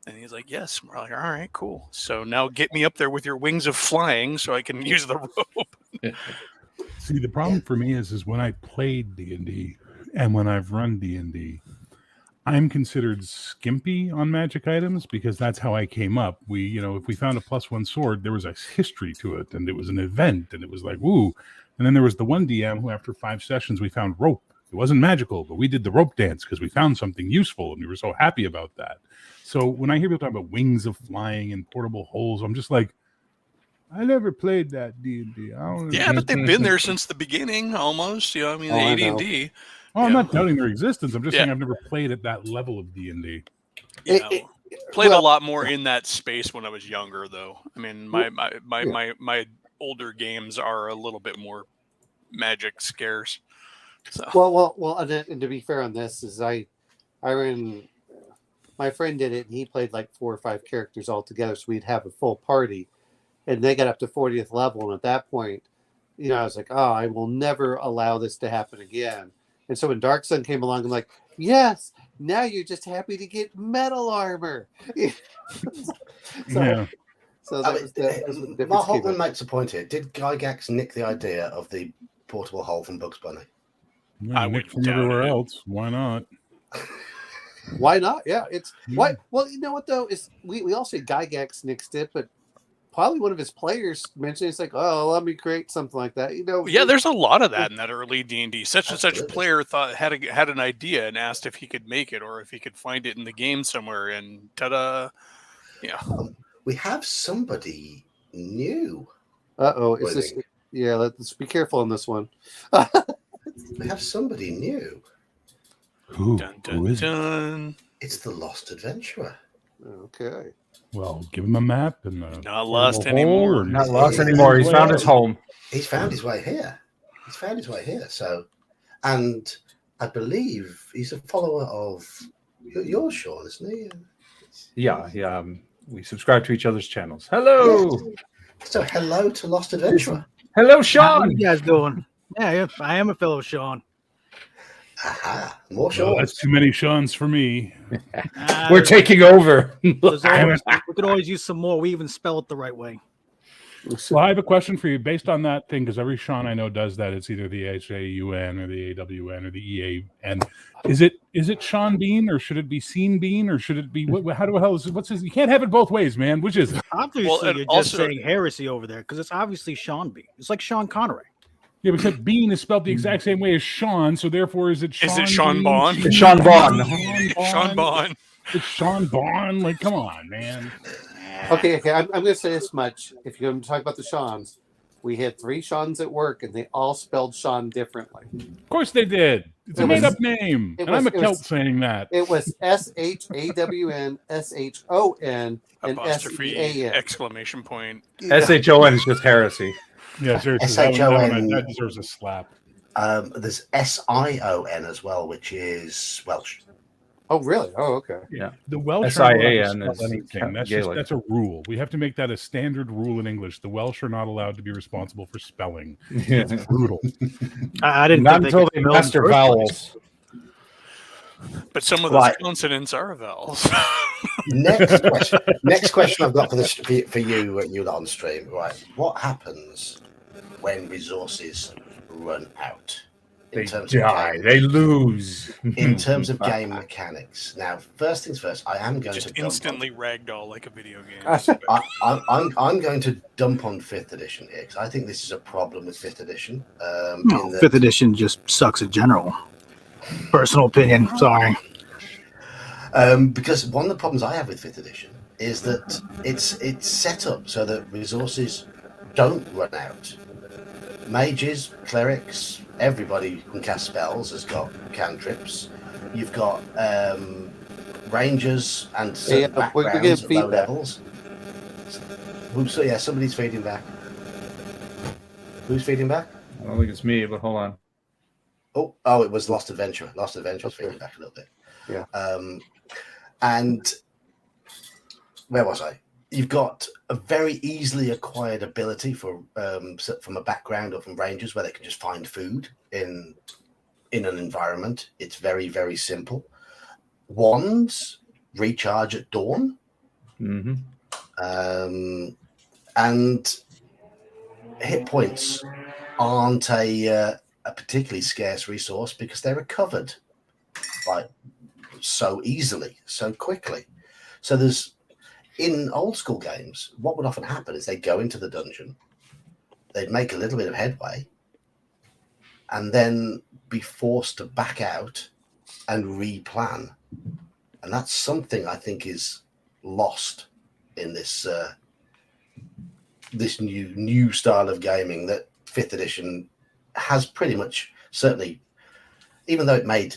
And he's like, yes. We're like, all right, cool. So now get me up there with your wings of flying so I can use the rope. See, the problem for me is when I played D&D and when I've run D&D, I'm considered skimpy on magic items because that's how I came up. If we found a +1 sword, there was a history to it, and it was an event, and it was like, woo. And then there was the one DM who, after 5 sessions, we found rope. It wasn't magical, but we did the rope dance because we found something useful, and we were so happy about that. So when I hear people talk about wings of flying and portable holes, I'm just like, I never played that D&D. Yeah, but they've been there since the beginning, almost. The AD&D. Oh, I'm not doubting their existence. I'm just saying I've never played at that level of D&D. Played a lot more in that space when I was younger, though. I mean, my older games are a little bit more magic scarce. So. Well, and to be fair on this, is I ran. My friend did it, and he played 4 or 5 characters all together, so we'd have a full party. And they got up to 40th level, and at that point, I was like, oh, I will never allow this to happen again. And so when Dark Sun came along, I'm like, yes, now you're just happy to get metal armor. So that was the Mark Holtman makes a point here. Did Gygax nick the idea of the portable hole from Bugs Bunny? I went from everywhere else. Why not? Why not? Yeah, it's why. Well, you know what though is we all say Gygax nixed it, but probably one of his players mentioned it's let me create something like that. Yeah, there's a lot of that in that early D&D. Such and such player had an idea and asked if he could make it or if he could find it in the game somewhere, and ta-da! Yeah, we have somebody new. Is this? Yeah, let's be careful on this one. We have somebody new. Who is it? It's the Lost Adventurer. Okay. Well, give him a map and not lost anymore. Not lost anymore. He's found his home. He's found his way here. So, and I believe he's a follower of yours, Sean, isn't he? Yeah. We subscribe to each other's channels. Hello. So, hello to Lost Adventurer. Hello, Sean. How you guys doing? Yeah, I am a fellow Sean. Aha, more Sean. That's too many Seans for me. We're taking over. We could always use some more. We even spell it the right way. Well, I have a question for you based on that thing, because every Sean I know does that. It's either the HAUN or the AWN or the EAN. Is it Sean Bean, or should it be Scene Bean, or should it be how do hell is it? What's his? You can't have it both ways, man. Which is it? Obviously, and you're also- just saying heresy over there because it's obviously Sean B. It's like Sean Connery. Yeah, except Bean is spelled the exact same way as Sean, so therefore is it Sean? Is it Sean Bean, Bond? It's Sean Bond. Sean Bond. It's Sean Bond. Like, come on, man. Okay. I'm going to say this much. If you're going to talk about the Seans, we had 3 Seans at work, and they all spelled Sean differently. Of course they did. It's a made-up name, and I'm a Celt saying that. It was SHAWN, SHON, and Apostrophe, SEAN. exclamation point. SHON is just heresy. Yeah, seriously, SHON. that deserves a slap. There's SION as well, which is Welsh. Oh, really? Oh, okay. Yeah. The Welsh SIAN are not allowed to is spell anything. Gaelic. That's a rule. We have to make that a standard rule in English. The Welsh are not allowed to be responsible for spelling. It's brutal. I didn't Not think until could they spell in master the first vowels. But some of those Right. consonants are vowels. Next question I've got for you on stream. Right, what happens when resources run out? They die. They lose. In terms of game mechanics. Now, first things first, I am going Just to instantly ragdoll like a video game. I'm going to dump on 5th edition here because I think this is a problem with 5th edition. No, 5th edition just sucks in general. Personal opinion. Sorry. Because one of the problems I have with 5th edition is that it's set up so that resources don't run out. Mages, clerics, everybody who can cast spells has got cantrips. You've got rangers and certain backgrounds at low levels. So yeah, somebody's feeding back. Who's feeding back? I don't think it's me, but hold on. Oh, it was Lost Adventure. Lost Adventure was feeding back a little bit. Yeah. And where was I? You've got a very easily acquired ability from a background or from rangers where they can just find food in an environment. It's very, very simple. Wands recharge at dawn. Mm-hmm. And hit points aren't a particularly scarce resource because they're recovered by so easily, so quickly. So there's in old school games, what would often happen is they'd go into the dungeon, they'd make a little bit of headway, and then be forced to back out and replan. And that's something I think is lost in this this new style of gaming that 5th edition has pretty much, certainly, even though it made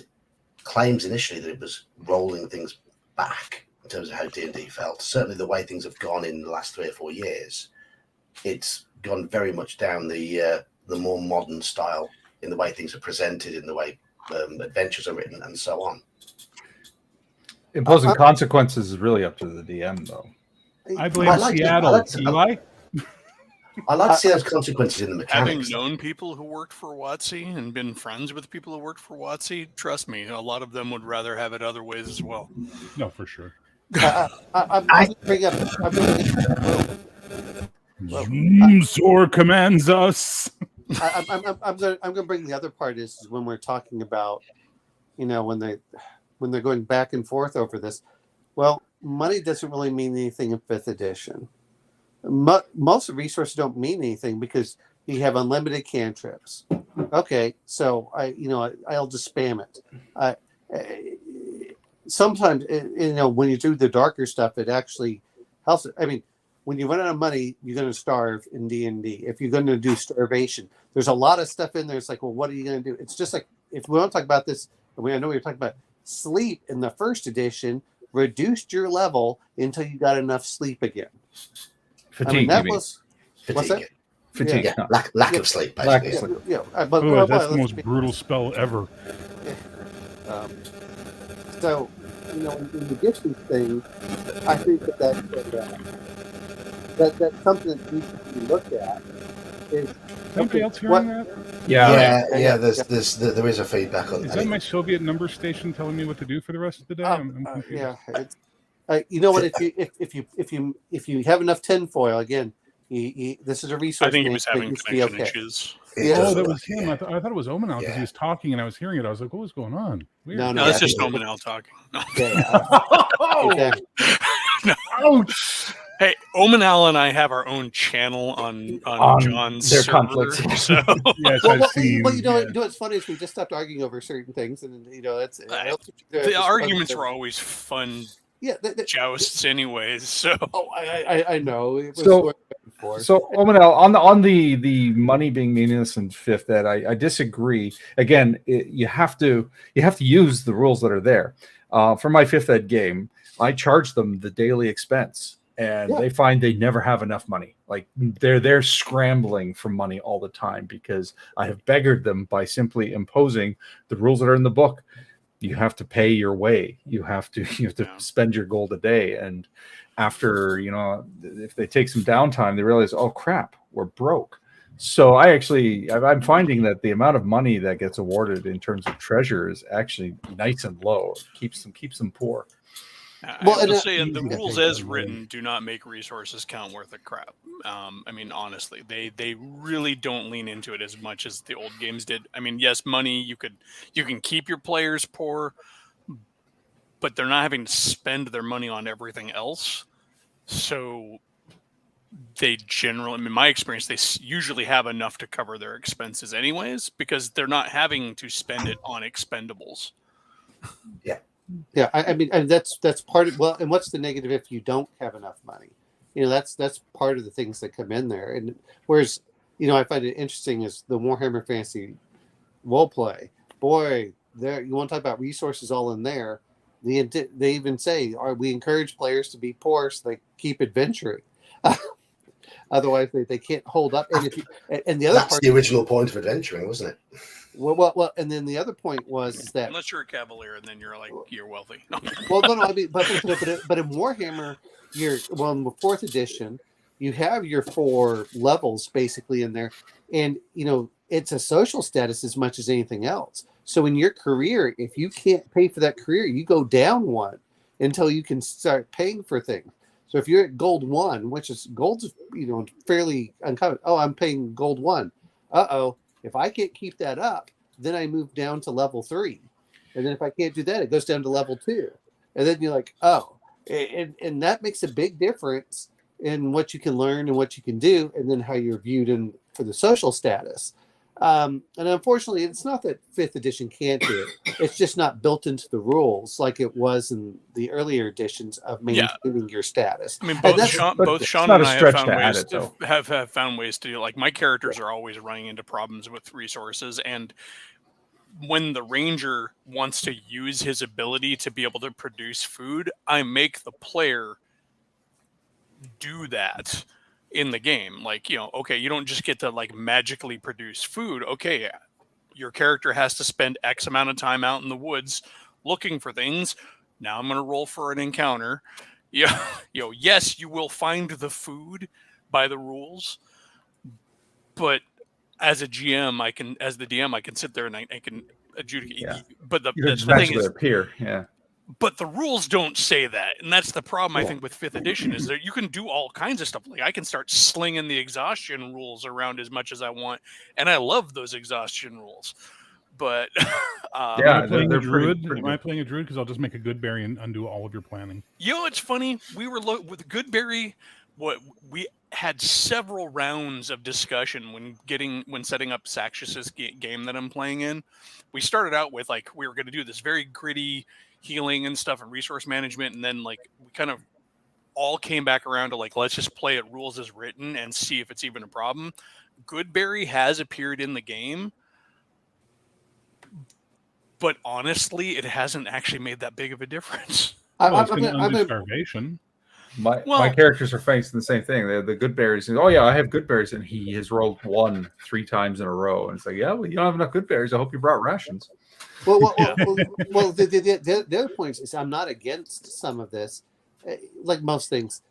claims initially that it was rolling things back in terms of how D&D felt, certainly the way things have gone in the last 3 or 4 years, it's gone very much down the more modern style in the way things are presented, in the way adventures are written, and so on. Imposing consequences is really up to the DM, though. I blame Seattle. Eli? I like to see those consequences in the mechanics. Having known people who worked for WotC and been friends with people who worked for WotC, trust me, a lot of them would rather have it other ways as well. No, for sure. I'm going to bring up. Zor commands us. I'm going to bring the other part is when we're talking about, when they're going back and forth over this. Well, money doesn't really mean anything in 5th edition. Most of the resources don't mean anything because you have unlimited cantrips. Okay, so I'll just spam it. Sometimes when you do the darker stuff, it actually helps. I mean, when you run out of money, you're going to starve in D&D. If you're going to do starvation, there's a lot of stuff in there. It's like, well, what are you going to do? It's just like if we want to talk about this, I know we were talking about sleep in the 1st edition. Reduced your level until you got enough sleep again. Fatigue. That was Fatigue. what's that? Fatigue. Yeah, lack of sleep, basically. Lack of sleep. Yeah. That's the most brutal spell ever. So, when you get these things, I think that's something that needs to be looked at. Is Somebody else hearing that? Yeah. There is a feedback on Is that. that my Soviet number station telling me what to do for the rest of the day? I'm confused. Yeah. You know what? If you have enough tinfoil, again, This is a resource. I think he was management, having you should be connection okay. issues. It Oh, doesn't that look was him. yeah. I thought it was Omenal because Yeah. he was talking and I was hearing it. I was like, what was going on? Weird. No, No, that's Yeah, just it- Omenel talking. Oh, exactly. ouch! Hey, Omenal and I have our own channel on John's their server, conflicts. so Yes, Well, I've seen. you know yeah. what's funny is we just stopped arguing over certain things, and that's the arguments were always fun yeah. jousts, anyways. So Oh, I know it was So- going back and forth. So, Omanel, on the money being meaningless in fifth ed, I disagree. Again, you have to use the rules that are there. For my fifth ed game, I charge them the daily expense, and Yeah. they find they never have enough money. Like they're scrambling for money all the time because I have beggared them by simply imposing the rules that are in the book. You have to pay your way. You have to Yeah. spend your gold a day. And after, if they take some downtime, they realize, oh crap, we're broke. So I'm finding that the amount of money that gets awarded in terms of treasure is actually nice and low. It keeps them poor. Well, I and will say the easy to rules think as of, written do not make resources count worth a crap. I mean, honestly, they really don't lean into it as much as the old games did. I mean, yes, money you can keep your players poor, but they're not having to spend their money on everything else. So they generally, in my experience, they usually have enough to cover their expenses anyways, because they're not having to spend it on expendables. Yeah, I mean, and that's part of and what's the negative if you don't have enough money? That's part of the things that come in there. And whereas, I find it interesting is the Warhammer Fantasy role play. Boy, there you want to talk about resources all in there. They even say, we encourage players to be poor so they keep adventuring. Otherwise, they can't hold up. And the other That's part, the original point of adventuring, wasn't it? well, and then the other point is that Unless you're a cavalier and then you're wealthy. well, no, I mean, but in Warhammer, in the fourth edition, you have your 4 levels basically in there, and it's a social status as much as anything else. So in your career, if you can't pay for that career, you go down 1 until you can start paying for things. So if you're at gold 1, which is gold's fairly uncommon. Oh, I'm paying gold 1. If I can't keep that up, then I move down to level 3. And then if I can't do that, it goes down to level 2. And then you're like, oh. And that makes a big difference in what you can learn and what you can do, and then how you're viewed for the social status. And unfortunately, it's not that 5th edition can't do it. It's just not built into the rules like it was in the earlier editions of maintaining your status. I mean, And both it's Sean not and a I stretch have to found add ways it, though. have found ways to do. Like my characters are always running into problems with resources, and when the ranger wants to use his ability to be able to produce food, I make the player do that in the game. Like, okay, you don't just get to magically produce food. Okay, your character has to spend X amount of time out in the woods looking for things. Now I'm going to roll for an encounter. Yes, you will find the food by the rules, but as a GM, as the DM, I can sit there and I can adjudicate. Yeah. But the Just thing magically is, appear. Yeah. but the rules don't say that, and that's the problem. I think with 5th edition is that you can do all kinds of stuff. Like I can start slinging the exhaustion rules around as much as I want, and I love those exhaustion rules. But Am I playing they're a druid? pretty Am I good. playing a druid? Because I'll just make a good berry and undo all of your planning. it's funny. We were with Goodberry. We had several rounds of discussion when setting up Saxius's game that I'm playing in. We started out with we were going to do this very gritty healing and stuff and resource management, and then we kind of all came back around to let's just play it rules as written and see if it's even a problem. Goodberry has appeared in the game, but honestly, it hasn't actually made that big of a difference. Well, it's going to undo starvation. My characters are facing the same thing. They're the good berries. Oh yeah, I have good berries, and he has rolled 1 3 times in a row. And it's like, yeah, well, you don't have enough good berries. I hope you brought rations. Well, the other point is I'm not against some of this, like most things.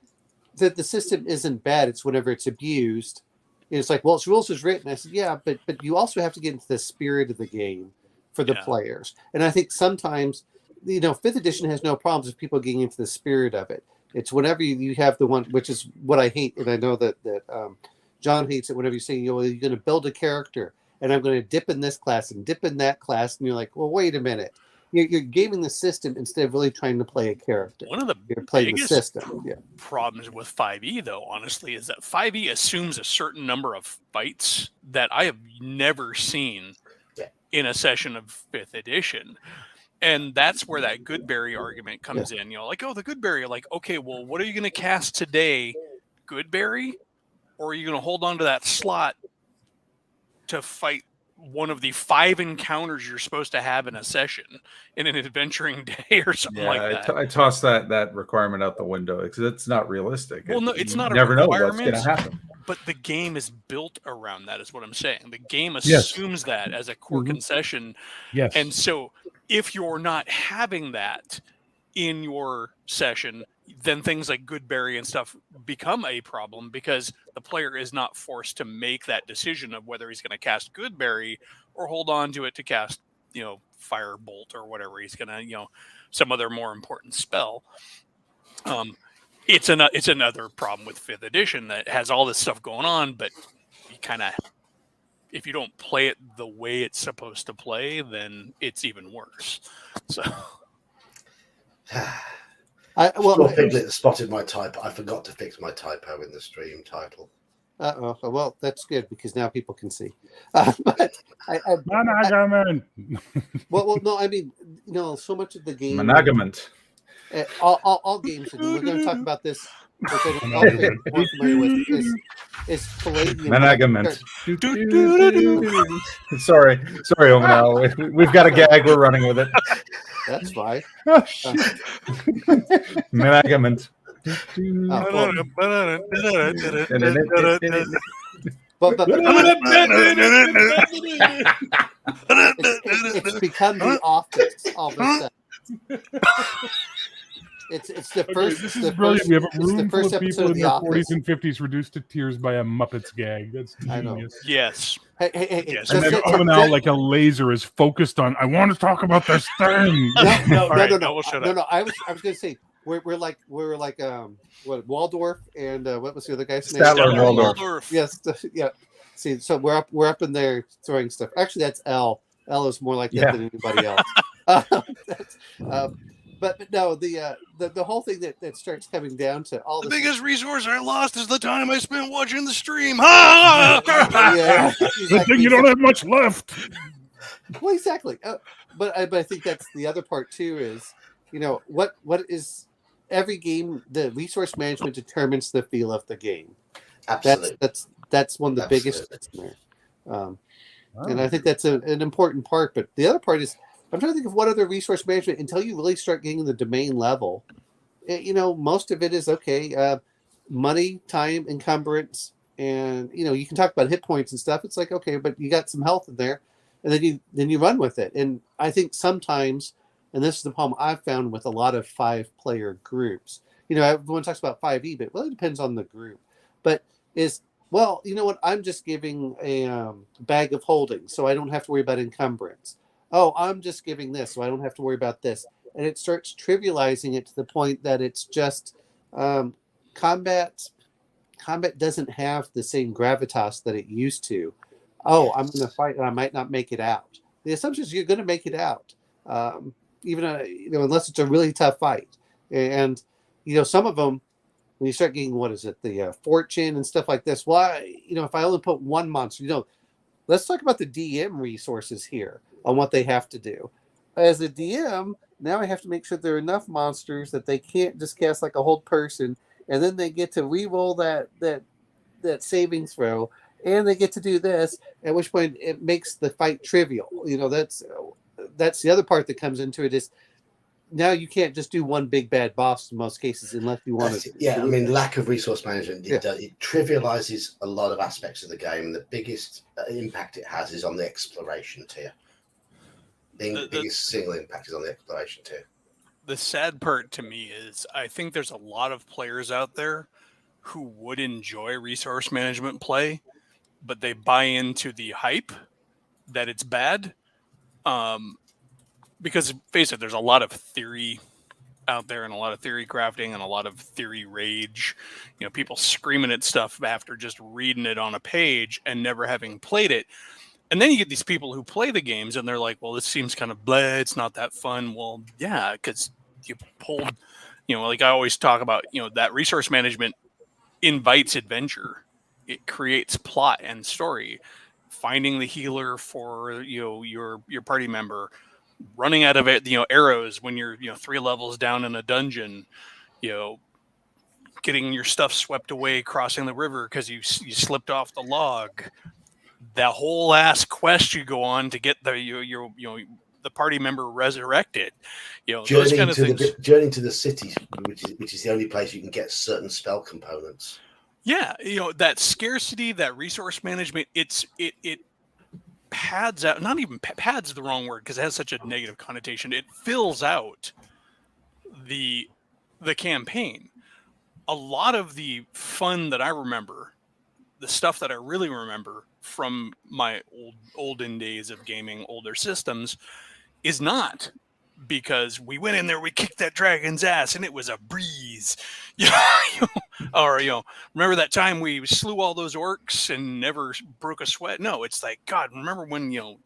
That the system isn't bad. It's whenever it's abused. It's like, well, it's rules as written. I said, yeah, but you also have to get into the spirit of the game for the players. And I think sometimes, 5th edition has no problems with people getting into the spirit of it. It's whenever you have the one, which is what I hate, and I know that John hates it. Whenever you say, you're going to build a character, and I'm going to dip in this class and dip in that class, and you're like, well, wait a minute. You're gaming the system instead of really trying to play a character. One of the You're playing the biggest system. problems with 5e, though, honestly, is that 5e assumes a certain number of fights that I have never seen in a session of 5th edition. And that's where that Goodberry argument comes in. You know, like, oh, the Goodberry, like, okay, well, what are you going to cast today? Goodberry? Or are you going to hold on to that slot to fight one of the 5 encounters you're supposed to have in a session in an adventuring day or something like that? I tossed that requirement out the window because it's not realistic. Well, no, it's not you never a know what's requirement. going to happen. But the game is built around that, is what I'm saying. The game assumes that as a core concession. Yes. And so if you're not having that in your session, then things like Goodberry and stuff become a problem because the player is not forced to make that decision of whether he's going to cast Goodberry or hold on to it to cast, Firebolt or whatever he's going to, some other more important spell. It's another problem with 5th edition that has all this stuff going on, but you kind of, if you don't play it the way it's supposed to play, then it's even worse. So, Piglet spotted my typo. I forgot to fix my typo in the stream title. Well, that's good because now people can see. But well, no, I mean, so much of the game. Monogament. All games, and we're going to talk about this, which I'm more familiar with, is Palladium. Monogament. Sorry, Omanel. We've got a gag. We're running with it. That's fine. Monogament. It's become the Office all of a sudden. It's the first. This is brilliant. We have a room full of people in their 40s Office. and 50s reduced to tears by a Muppets gag. That's genius. I know. Yes. Hey, Yes. And then now, like a laser, is focused on. I want to talk about this thing. No. We'll shut up. No. I was going to say we're like what, Waldorf and what was the other guy's name? Statler and Waldorf. Yes. Yeah. See, so we're up in there throwing stuff. Actually, that's L. L is more like that than anybody else. But no, the whole thing that starts coming down to all the this. biggest resource I lost is the time I spent watching the stream. Yeah, Good thing you don't have much left. Well, exactly. But I think that's the other part too. Is what is every game? The resource management determines the feel of the game. Absolutely. That's one of the biggest things there. And I think that's an important part. But the other part is, I'm trying to think of what other resource management until you really start getting the domain level. Most of it is okay. Money, time, encumbrance, and you can talk about hit points and stuff. It's like okay, but you got some health in there, and then you run with it. And I think sometimes, and this is the problem I've found with a lot of 5-player groups. Everyone talks about 5e, but it really depends on the group. But well, you know what? I'm just giving a bag of holding, so I don't have to worry about encumbrance. Oh, I'm just giving this, so I don't have to worry about this. And it starts trivializing it to the point that it's just combat doesn't have the same gravitas that it used to. Oh, I'm going to fight and I might not make it out. The assumption is you're going to make it out, even unless it's a really tough fight. And some of them, when you start getting the fortune and stuff like this. Why, if I only put one monster, let's talk about the DM resources here on what they have to do. As a DM, now I have to make sure there are enough monsters that they can't just cast like a whole person, and then they get to re-roll that savings throw, and they get to do this. At which point, it makes the fight trivial. That's the other part that comes into it is now you can't just do one big bad boss in most cases unless you want to. Yeah, I mean, lack of resource management, it trivializes a lot of aspects of the game. And the biggest impact it has is on the exploration tier. The biggest single impact is on the exploration tier. The sad part to me is I think there's a lot of players out there who would enjoy resource management play, but they buy into the hype that it's bad. Because face it, there's a lot of theory out there, and a lot of theory crafting and a lot of theory rage. You know, people screaming at stuff after just reading it on a page and never having played it. And then you get these people who play the games and they're like, well, this seems kind of blah, it's not that fun. Well, yeah, because you pulled, you know, like I always talk about, you know, that resource management invites adventure. It creates plot and story. Finding the healer for, you know, your party member, running out of it, you know, arrows when you're, you know, 3 levels down in a dungeon, you know, getting your stuff swept away crossing the river because you slipped off the log. That whole ass quest you go on to get the you know the party member resurrected. You know, those kind of things. Journey to the city, which is the only place you can get certain spell components. Yeah, you know, that scarcity, that resource management, it pads out, not even pads the wrong word because it has such a negative connotation. It fills out the campaign. A lot of the fun that I remember, the stuff that I really remember from my olden days of gaming older systems, is not because we went in there, we kicked that dragon's ass, and it was a breeze. You know, or, you know, remember that time we slew all those orcs and never broke a sweat? No, it's like, God, remember when, you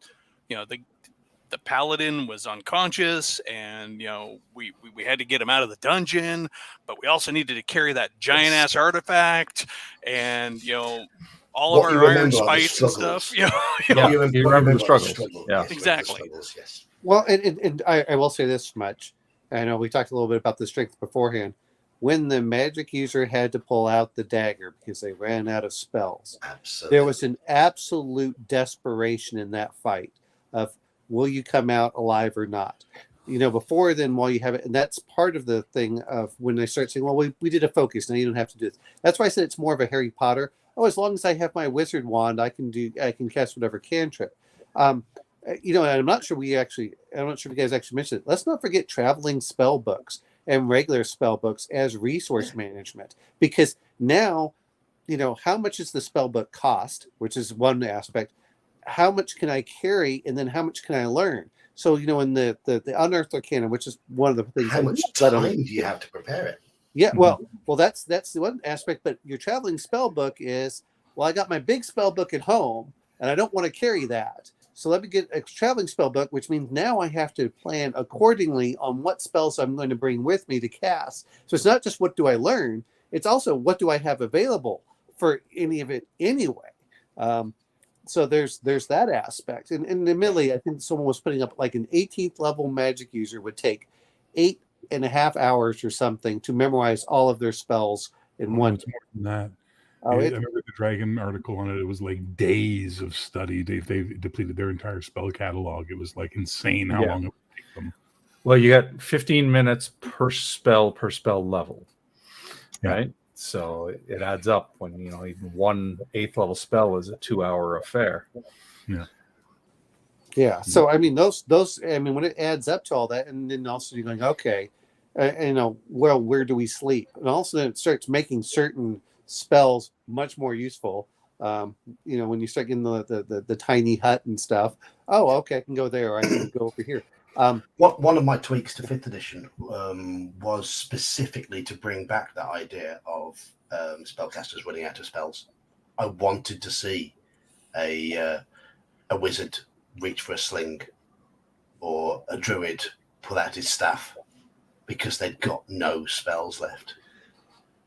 know, the paladin was unconscious and, you know, we had to get him out of the dungeon, but we also needed to carry that giant ass artifact and, you know, all of our iron spites and stuff. You remember the struggles. Yeah, exactly. Yes. Well, and I will say this much. I know we talked a little bit about the strength beforehand. When the magic user had to pull out the dagger because they ran out of spells, absolutely, there was an absolute desperation in that fight of, will you come out alive or not? You know, before then, while you have it, and that's part of the thing of when they start saying, well, we did a focus, now you don't have to do this. That's why I said it's more of a Harry Potter. Oh, as long as I have my wizard wand, I can cast whatever cantrip. You know, and I'm not sure if you guys actually mentioned it. Let's not forget traveling spell books and regular spell books as resource management, because now, you know, how much does the spell book cost, which is one aspect. How much can I carry, and then how much can I learn? So, you know, in the Unearthed Arcana, which is one of the things. How much time do you have to prepare it? Yeah, well, that's the one aspect. But your traveling spell book is, well, I got my big spell book at home, and I don't want to carry that. So let me get a traveling spell book, which means now I have to plan accordingly on what spells I'm going to bring with me to cast. So it's not just what do I learn; it's also what do I have available for any of it anyway. So there's that aspect. And admittedly, I think someone was putting up like an 18th level magic user would take 8.5 hours or something to memorize all of their spells in one. It's more than that. Oh, I remember the Dragon article on it. It was like days of study. They depleted their entire spell catalog. It was like insane how long it would take them. Well, you got 15 minutes per spell level, right? So it adds up when, you know, even 1 8th level spell is a 2-hour affair. Yeah. Yeah. So, I mean, those, I mean, when it adds up to all that, and then also you're going, okay, you know, well, where do we sleep? And also it starts making certain spells much more useful. You know, when you start getting the tiny hut and stuff, oh, okay, I can go there, or I can go over here. One of my tweaks to 5th edition was specifically to bring back that idea of spellcasters running out of spells. I wanted to see a wizard reach for a sling or a druid pull out his staff because they'd got no spells left.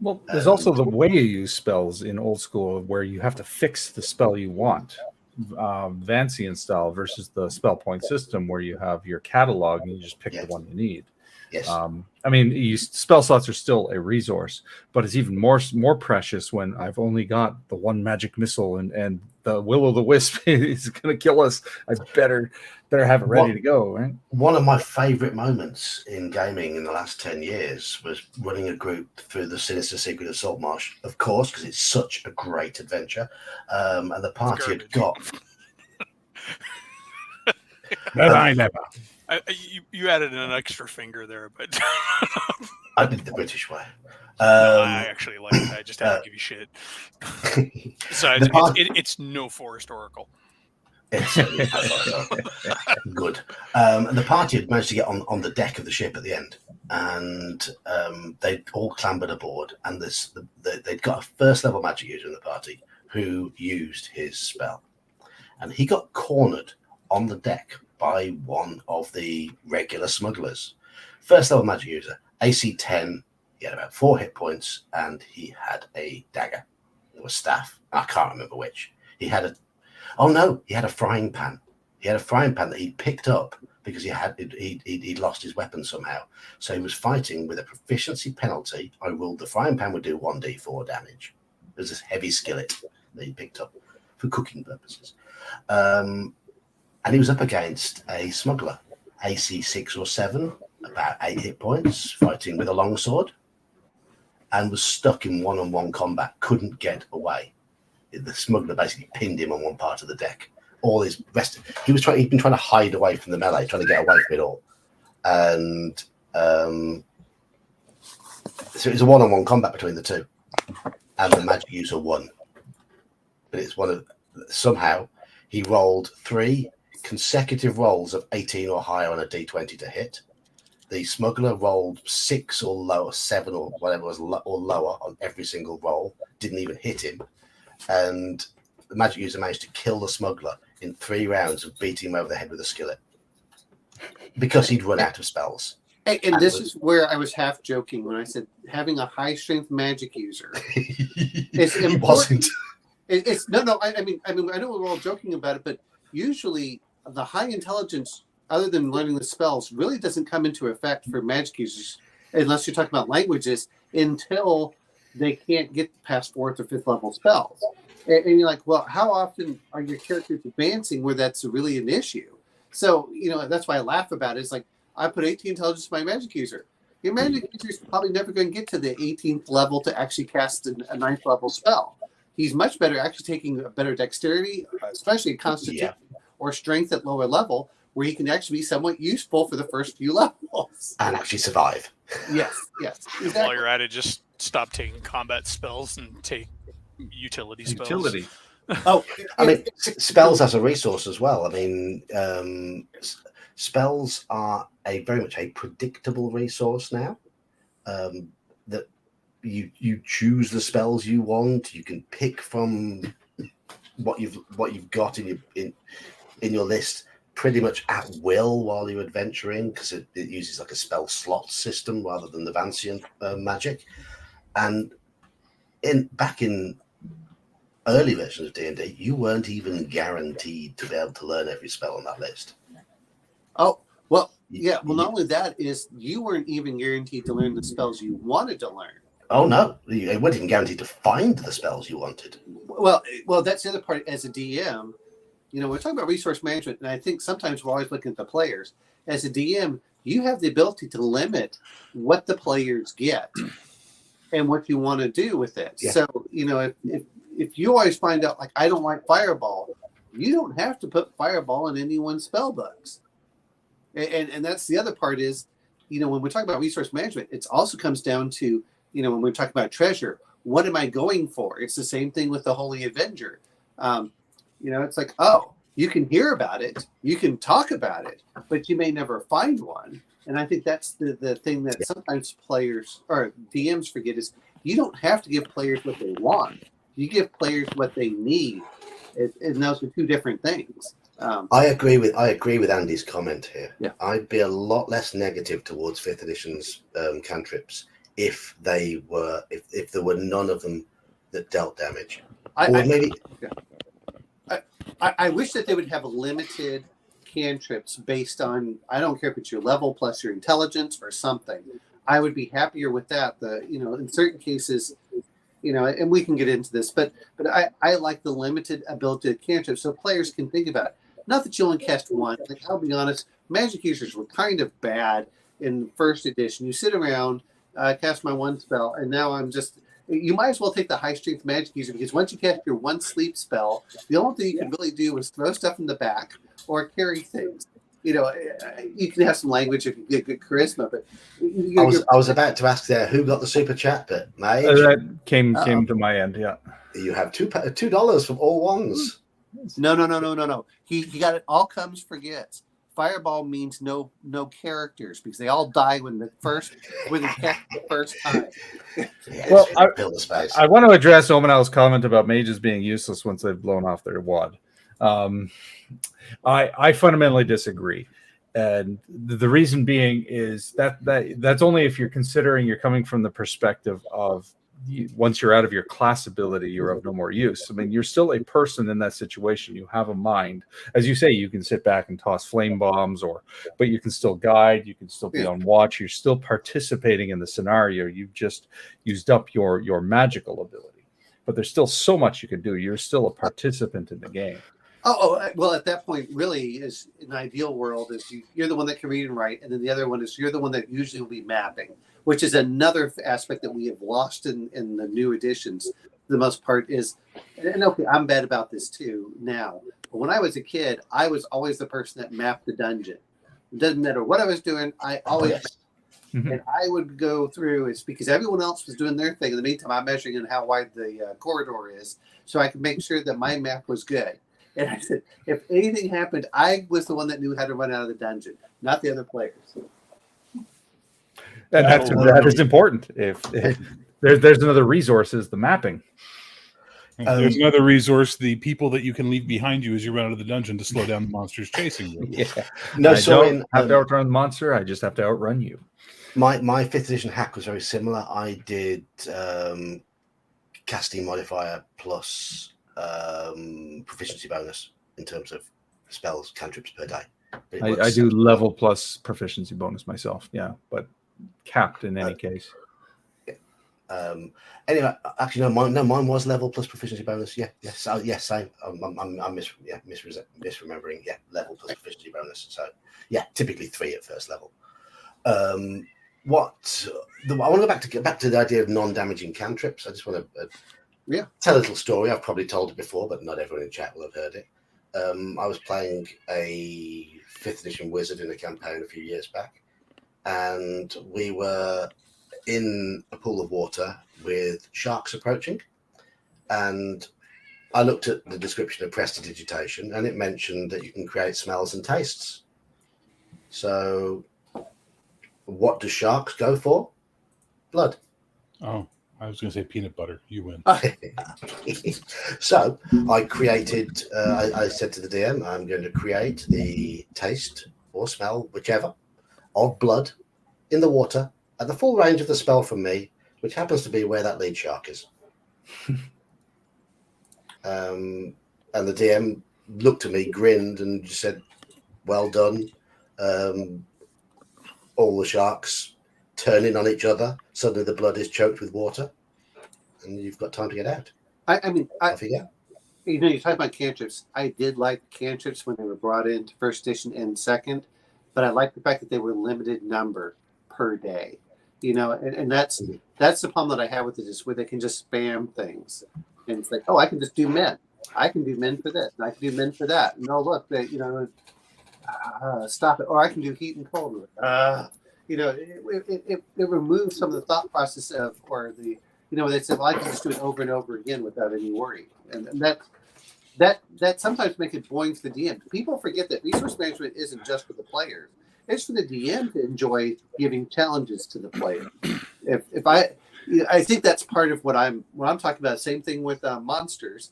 Well, there's also the way you use spells in old school where you have to fix the spell you want. Vancian style versus the spell point system where you have your catalog and you just pick the one you need. Yes. I mean, spell slots are still a resource, but it's even more precious when I've only got the one magic missile and the will-o'-the-wisp is going to kill us. I better have it ready to go, right? One of my favorite moments in gaming in the last 10 years was running a group through the Sinister Secret of Saltmarsh, of course, because it's such a great adventure. And the party had got... That I never. You added an extra finger there, but I did the British way. No, I actually like it. I just had to give you shit. Besides, it's no Forest Oracle. It's good. And the party had managed to get on the deck of the ship at the end, and they all clambered aboard. And they'd got a first level magic user in the party who used his spell, and he got cornered on the deck by one of the regular smugglers. First level magic user, AC 10. He had about 4 hit points, and he had a dagger or a staff. I can't remember which. He had a frying pan. He had a frying pan that he picked up because he'd lost his weapon somehow. So he was fighting with a proficiency penalty. I ruled the frying pan would do 1d4 damage. It was this heavy skillet that he picked up for cooking purposes. And he was up against a smuggler, AC 6 or 7, about 8 hit points, fighting with a longsword, and was stuck in one-on-one combat, couldn't get away. The smuggler basically pinned him on one part of the deck. All his rest, he'd been trying to hide away from the melee, trying to get away from it all. And so it was a one-on-one combat between the two, and the magic user won. But somehow he rolled 3 consecutive rolls of 18 or higher on a d20 to hit. The smuggler rolled 6 or lower, 7 or whatever was or lower on every single roll. Didn't even hit him. And the magic user managed to kill the smuggler in 3 rounds of beating him over the head with a skillet because he'd run out of spells. And this is where I was half joking when I said having a high strength magic user is important. Wasn't. It's no. I mean, I know we're all joking about it, but usually the high intelligence, other than learning the spells, really doesn't come into effect for magic users unless you're talking about languages until they can't get past 4th or 5th level spells. And you're like, well, how often are your characters advancing where that's really an issue? So, that's why I laugh about it. It's like, I put 18 intelligence to my magic user. Your magic user is probably never going to get to the 18th level to actually cast a 9th level spell. He's much better actually taking a better dexterity, especially constitution or strength at lower level, where he can actually be somewhat useful for the first few levels. And actually survive. Yes, exactly. While you're at it, just stop taking combat spells and take utility spells. Utility. Oh, I mean, spells as a resource as well. I mean, spells are very much a predictable resource now. That you choose the spells you want. You can pick from what you've got in your list pretty much at will while you're adventuring, because it uses like a spell slot system rather than the Vancian magic. And back in early versions of D&D, you weren't even guaranteed to be able to learn every spell on that list. Oh, well, yeah. Well, not only that is you weren't even guaranteed to learn the spells you wanted to learn. Oh no, you weren't even guaranteed to find the spells you wanted. Well, that's the other part. As a DM, we're talking about resource management, and I think sometimes we're always looking at the players. As a DM, you have the ability to limit what the players get and what you want to do with it. Yeah. So, if you always find out, like, I don't like Fireball, you don't have to put Fireball in anyone's spell books. And that's the other part is, when we talk about resource management, it also comes down to, when we talk about treasure, what am I going for? It's the same thing with the Holy Avenger. It's like, oh, you can hear about it, you can talk about it, but you may never find one. And I think that's the thing that sometimes players or DMs forget is you don't have to give players what they want. You give players what they need. And those are 2 different things. I agree with Andy's comment here. Yeah. I'd be a lot less negative towards 5th edition's cantrips if there were none of them that dealt damage. I wish that they would have a limited cantrips based on, I don't care if it's your level plus your intelligence or something. I would be happier with that. In certain cases, and we can get into this, but I like the limited ability of cantrips so players can think about it. Not that you only cast one. Like, I'll be honest, magic users were kind of bad in 1st edition. You sit around, cast my 1 spell, and now you might as well take the high strength magic user, because once you cast your 1 sleep spell, the only thing you can really do is throw stuff in the back or carry things. You can have some language if you get good charisma, but I was about to ask there who got the super chat bit, mate. That came to my end. Yeah, you have $2 from all ones. No. He got it. All comes forgets. Fireball means no characters because they all die when they cast the first time. Well, build a space. I want to address Omanel's comment about mages being useless once they've blown off their wad. I fundamentally disagree, and the reason being is that's only if you're considering you're coming from the perspective of once you're out of your class ability, you're of no more use. I mean, you're still a person in that situation. You have a mind, as you say. You can sit back and toss flame bombs, but you can still guide. You can still be on watch. You're still participating in the scenario. You've just used up your magical ability, but there's still so much you can do. You're still a participant in the game. Well, at that point, really, is in an ideal world, is you're the one that can read and write, and then the other one is you're the one that usually will be mapping, which is another aspect that we have lost in the new editions. For the most part is, and okay, I'm bad about this too now, but when I was a kid, I was always the person that mapped the dungeon. It doesn't matter what I was doing, I always and I would go through. It's because everyone else was doing their thing. In the meantime, I'm measuring in how wide the corridor is, so I could make sure that my map was good. And I said, if anything happened, I was the one that knew how to run out of the dungeon, not the other players. And that is important. If there's another resource, is the mapping. There's another resource: the people that you can leave behind you as you run out of the dungeon to slow down the monsters chasing you. Yeah, I don't have to outrun the monster. I just have to outrun you. My 5th edition hack was very similar. I did casting modifier plus proficiency bonus in terms of spells, cantrips per day. I do level plus proficiency bonus myself, but capped in any case. Anyway, actually, mine was level plus proficiency bonus. Same. I'm misremembering. Yeah, level plus proficiency bonus. So, typically 3 at first level. I want to go back to the idea of non-damaging cantrips. I just want to tell a little story. I've probably told it before, but not everyone in chat will have heard it. I was playing a 5th edition wizard in a campaign a few years back, and we were in a pool of water with sharks approaching, and I looked at the description of prestidigitation, and it mentioned that you can create smells and tastes. So what do sharks go for? Blood. Oh, I was going to say peanut butter. You win. So I created, I said to the DM, I'm going to create the taste or smell, whichever, of blood in the water at the full range of the spell from me, which happens to be where that lead shark is. And the DM looked at me, grinned, and just said, well done. All the sharks turning on each other. Suddenly the blood is choked with water, and you've got time to get out. Off you go. You talk about cantrips. I did like cantrips when they were brought into 1st edition and 2nd, but I like the fact that they were limited number per day. And that's the problem that I have with it, is where they can just spam things, and it's like, oh, I can just do men. I can do men for this, and I can do men for that. No, look, stop it. Or I can do heat and cold. It removes some of the thought process of, or the, they said, well, I can just do it over and over again without any worry. And that sometimes makes it boring for the DM. People forget that resource management isn't just for the players. It's for the DM to enjoy giving challenges to the player. I think that's part of what I'm talking about. Same thing with monsters.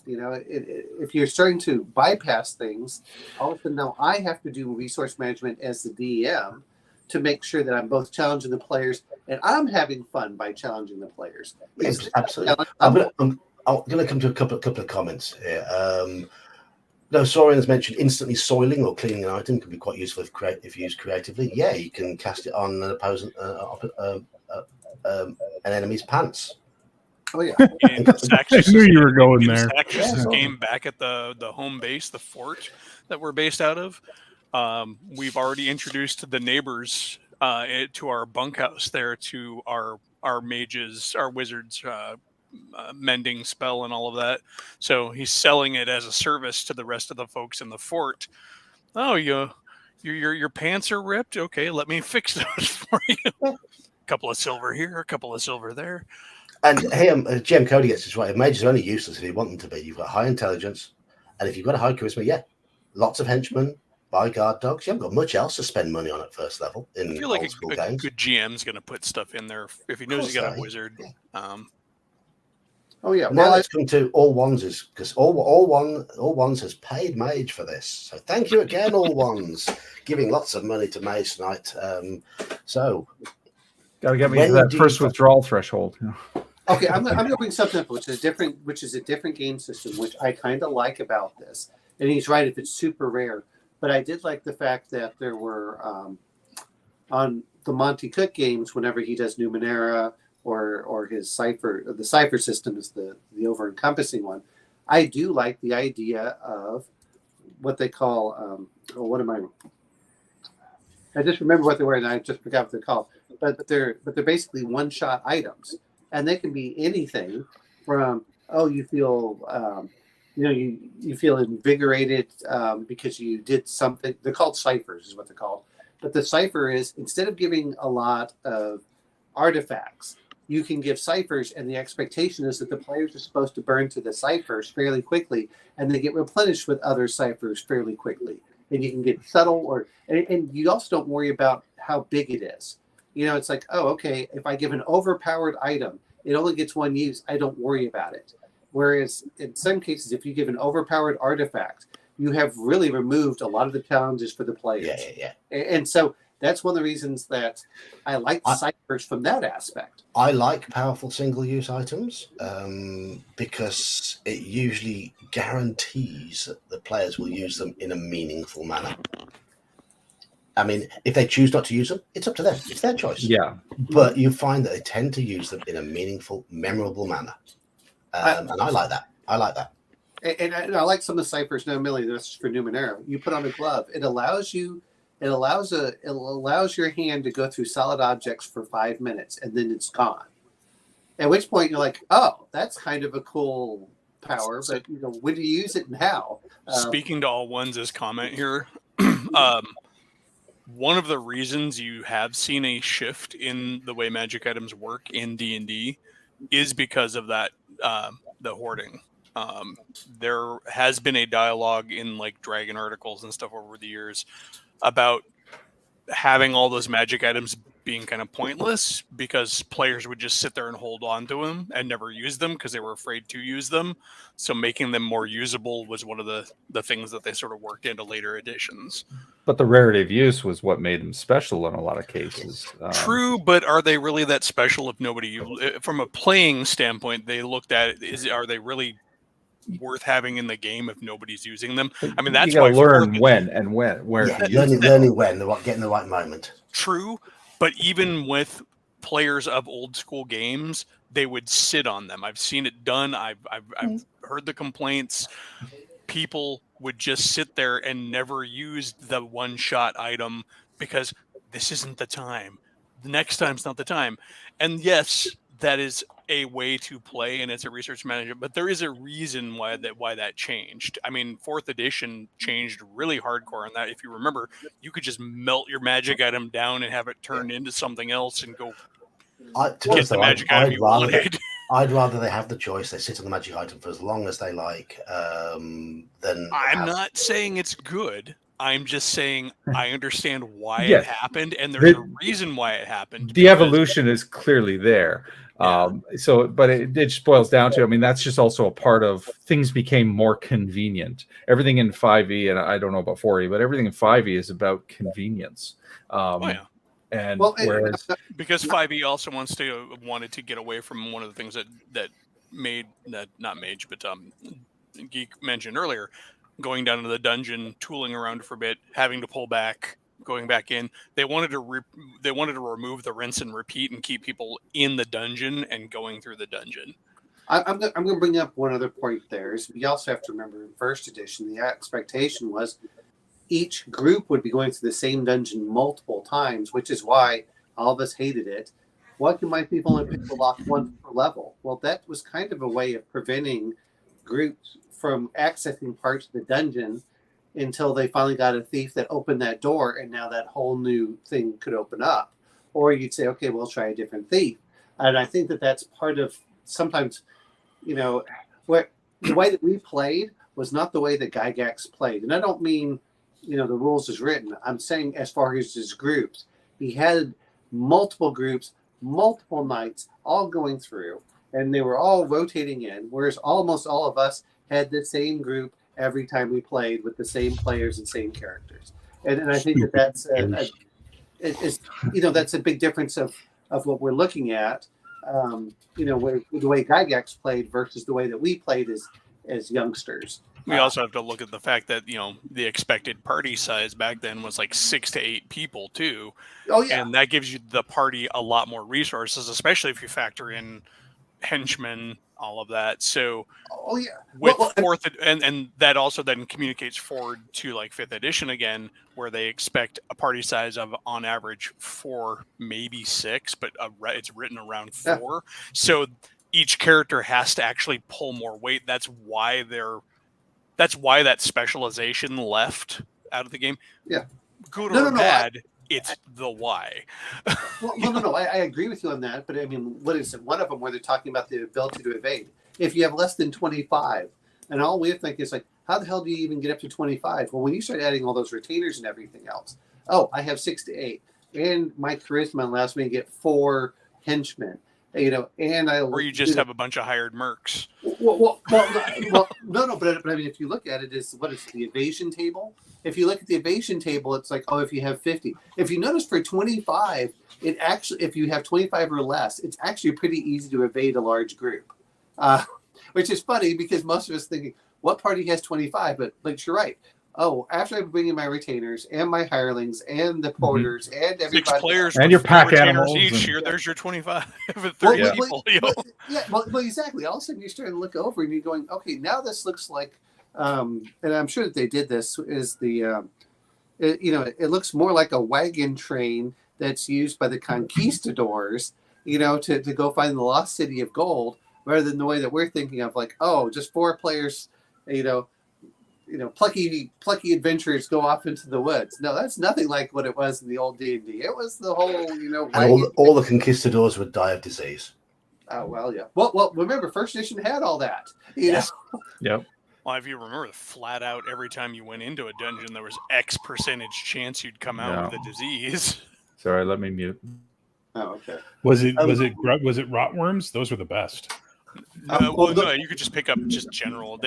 If you're starting to bypass things, all of a sudden now I have to do resource management as the DM to make sure that I'm both challenging the players and I'm having fun by challenging the players. Absolutely. I'm going to come to a couple of comments here. Soren's mentioned instantly soiling or cleaning an item can be quite useful if used creatively. Yeah, you can cast it on an opposing an enemy's pants. Oh yeah, I knew you were going there. This game back at the home base, the fort that we're based out of. We've already introduced the neighbors to our bunkhouse there, to our mages, our wizards, mending spell and all of that. So he's selling it as a service to the rest of the folks in the fort. Oh, your pants are ripped. Okay, let me fix those for you. A couple of silver here, a couple of silver there. And hey, GM Cody gets this right. Mages are only useless if you want them to be. You've got high intelligence, And if you've got a high charisma, yeah, lots of henchmen, buy guard dogs. You haven't got much else to spend money on at first level in I feel like old school a games. good GM's going to put stuff in there if he knows he's got a wizard. Yeah. Oh yeah. Now Well, let's come to All Ones, because all Ones has paid Mage for this. So thank you again, All Ones, giving lots of money to Mage tonight. So Gotta get me when to that do first you- withdrawal threshold. okay, I'm gonna bring something up, which is a different game system, which I kind of like about this. And he's right if it's super rare, but I did like the fact that there were on the Monty Cook games, whenever he does Numenera or his cipher, the cipher system is the over encompassing one. I do like the idea of what they call I just remember what they were and I just forgot what they're called. But they're basically one shot items, and they can be anything from you feel you feel invigorated because you did something. They're called ciphers, is what they're called. But the cipher is, instead of giving a lot of artifacts, you can give ciphers, and the expectation is that the players are supposed to burn through the ciphers fairly quickly, and they get replenished with other ciphers fairly quickly. And you can get subtle, and you also don't worry about how big it is. It's like, oh, okay, if I give an overpowered item, it only gets one use. I don't worry about it. Whereas in some cases, if you give an overpowered artifact, you have really removed a lot of the challenges for the players. Yeah. And so that's one of the reasons that I like ciphers from that aspect. I like powerful single-use items because it usually guarantees that the players will use them in a meaningful manner. I mean, if they choose not to use them, it's up to them. It's their choice. Yeah. But you find that they tend to use them in a meaningful, memorable manner. And I like that. And I like some of the ciphers. Now, Millie, this is for Numenera. You put on a glove. It allows your hand to go through solid objects for 5 minutes, and then it's gone. At which point you're like, oh, that's kind of a cool power, but when do you use it and how? Speaking to All Ones' comment here, one of the reasons you have seen a shift in the way magic items work in D&D is because of that, the hoarding. There has been a dialogue in like Dragon articles and stuff over the years about having all those magic items being kind of pointless because players would just sit there and hold on to them and never use them because they were afraid to use them. So making them more usable was one of the things that they sort of worked into later editions. But the rarity of use was what made them special in a lot of cases. True, but are they really that special if nobody, from a playing standpoint, they looked at it, are they really worth having in the game if nobody's using them? I mean, that's you why gotta learn where to use them. Learning when, getting the right moment. True, but even with players of old school games, they would sit on them. I've seen it done. I've heard the complaints. People would just sit there and never use the one-shot item because this isn't the time. The next time's not the time. And yes, that is a way to play, and it's a research management, but there is a reason why that changed. I mean, 4th edition changed really hardcore on that. If you remember, you could just melt your magic item down and have it turned into something else and go get the magic item you wanted. I'd rather they have the choice. They sit on the magic item for as long as they like. I'm not saying it's good. I'm just saying I understand why it happened, and there's a reason why it happened. The evolution is clearly there. But it just boils down to, I mean, that's just also a part of things became more convenient. Everything in 5e, and I don't know about 4e, but everything in 5e is about convenience. And whereas because 5e also wanted to get away from one of the things that not Mage, but Geek mentioned earlier, going down to the dungeon, tooling around for a bit, having to pull back, going back in. They wanted to remove the rinse and repeat and keep people in the dungeon and going through the dungeon. I'm going to bring up one other point there. Is we also have to remember in 1st edition, the expectation was each group would be going through the same dungeon multiple times, which is why all of us hated it. Why can my people only pick the lock once per level? Well, that was kind of a way of preventing groups from accessing parts of the dungeon until they finally got a thief that opened that door, and now that whole new thing could open up. Or you'd say, okay, we'll try a different thief. And I think that that's part of sometimes, where the way that we played was not the way that Gygax played. And I don't mean, the rules as written. I'm saying as far as his groups. He had multiple groups, multiple nights, all going through, and they were all rotating in, whereas almost all of us had the same group every time we played with the same players and same characters. And I think that's that's a big difference of what we're looking at. Where the way Gygax played versus the way that we played as youngsters. We also have to look at the fact that, the expected party size back then was like 6 to 8 people too. Oh yeah. And that gives you the party a lot more resources, especially if you factor in henchmen, all of that. So with fourth and that also then communicates forward to like 5th edition again, where they expect a party size of on average 4, maybe 6, but it's written around 4. Yeah. So each character has to actually pull more weight. That's why that specialization left out of the game. Yeah. Good or bad, it's the why. No. I agree with you on that. But I mean, what is it? One of them where they're talking about the ability to evade. If you have less than 25, and all we think is like, how the hell do you even get up to 25? Well, when you start adding all those retainers and everything else, I have 6 to 8. And my charisma allows me to get 4 henchmen. And or you just have a bunch of hired mercs. No. But I mean, if you look at it, what is the evasion table? If you look at the evasion table, it's like, if you have 50. If you notice for 25, if you have 25 or less, it's actually pretty easy to evade a large group, which is funny because most of us thinking, what party has 25? But you're right. After I bring in my retainers and my hirelings and the porters and everybody, 6 players and your pack animals each year, there's your 25 with 30 people. Well, exactly. All of a sudden, you're starting to look over and you're going, okay, now this looks like, and I'm sure that they did this. Is the, it looks more like a wagon train that's used by the conquistadors, to go find the lost city of gold, rather than the way that we're thinking of, like, just 4 players, plucky adventurers go off into the woods. No, that's nothing like what it was in the old D&D. It was the whole, and all the conquistadors would die of disease. Oh, well, yeah. Well, remember, first edition had all that. Yep. Well, if you remember, flat out, every time you went into a dungeon, there was X percentage chance you'd come out with a disease. Sorry, let me mute. Oh, okay. Was it rotworms? Those were the best. No, you could just pick up just general.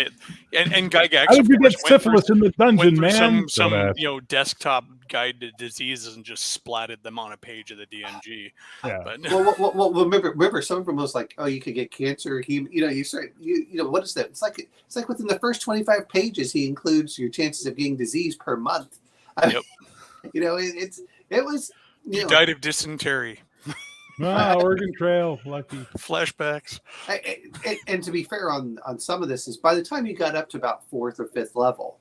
And Gygax. How did you get syphilis in the dungeon, man? Some desktop guide to diseases and just splatted them on a page of the DMG. Yeah. But, well, remember, some of them was like, you could get cancer. You start, what is that? It's like within the first 25 pages, he includes your chances of getting disease per month. Yep. It was. You died of dysentery. Oregon Trail, lucky. Flashbacks. And to be fair on some of this is by the time you got up to about 4th or 5th level,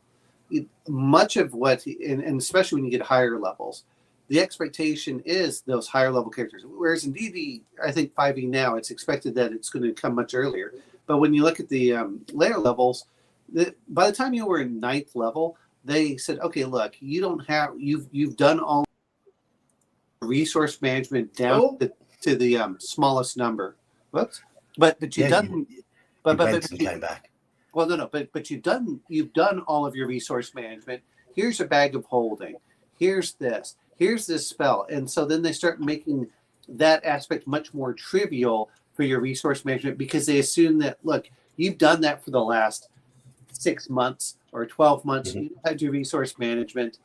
much of what, and especially when you get higher levels, the expectation is those higher level characters. Whereas in D&D, I think 5e now, it's expected that it's going to come much earlier. But when you look at the later levels, by the time you were in 9th level, they said, okay, look, you've done all resource management down to the smallest number. Whoops. But you've done. But came back. Well, no. But you've done all of your resource management. Here's a bag of holding. Here's this. Here's this spell. And so then they start making that aspect much more trivial for your resource management because they assume that, look, you've done that for the last 6 months or 12 months. Mm-hmm. You've had your resource management.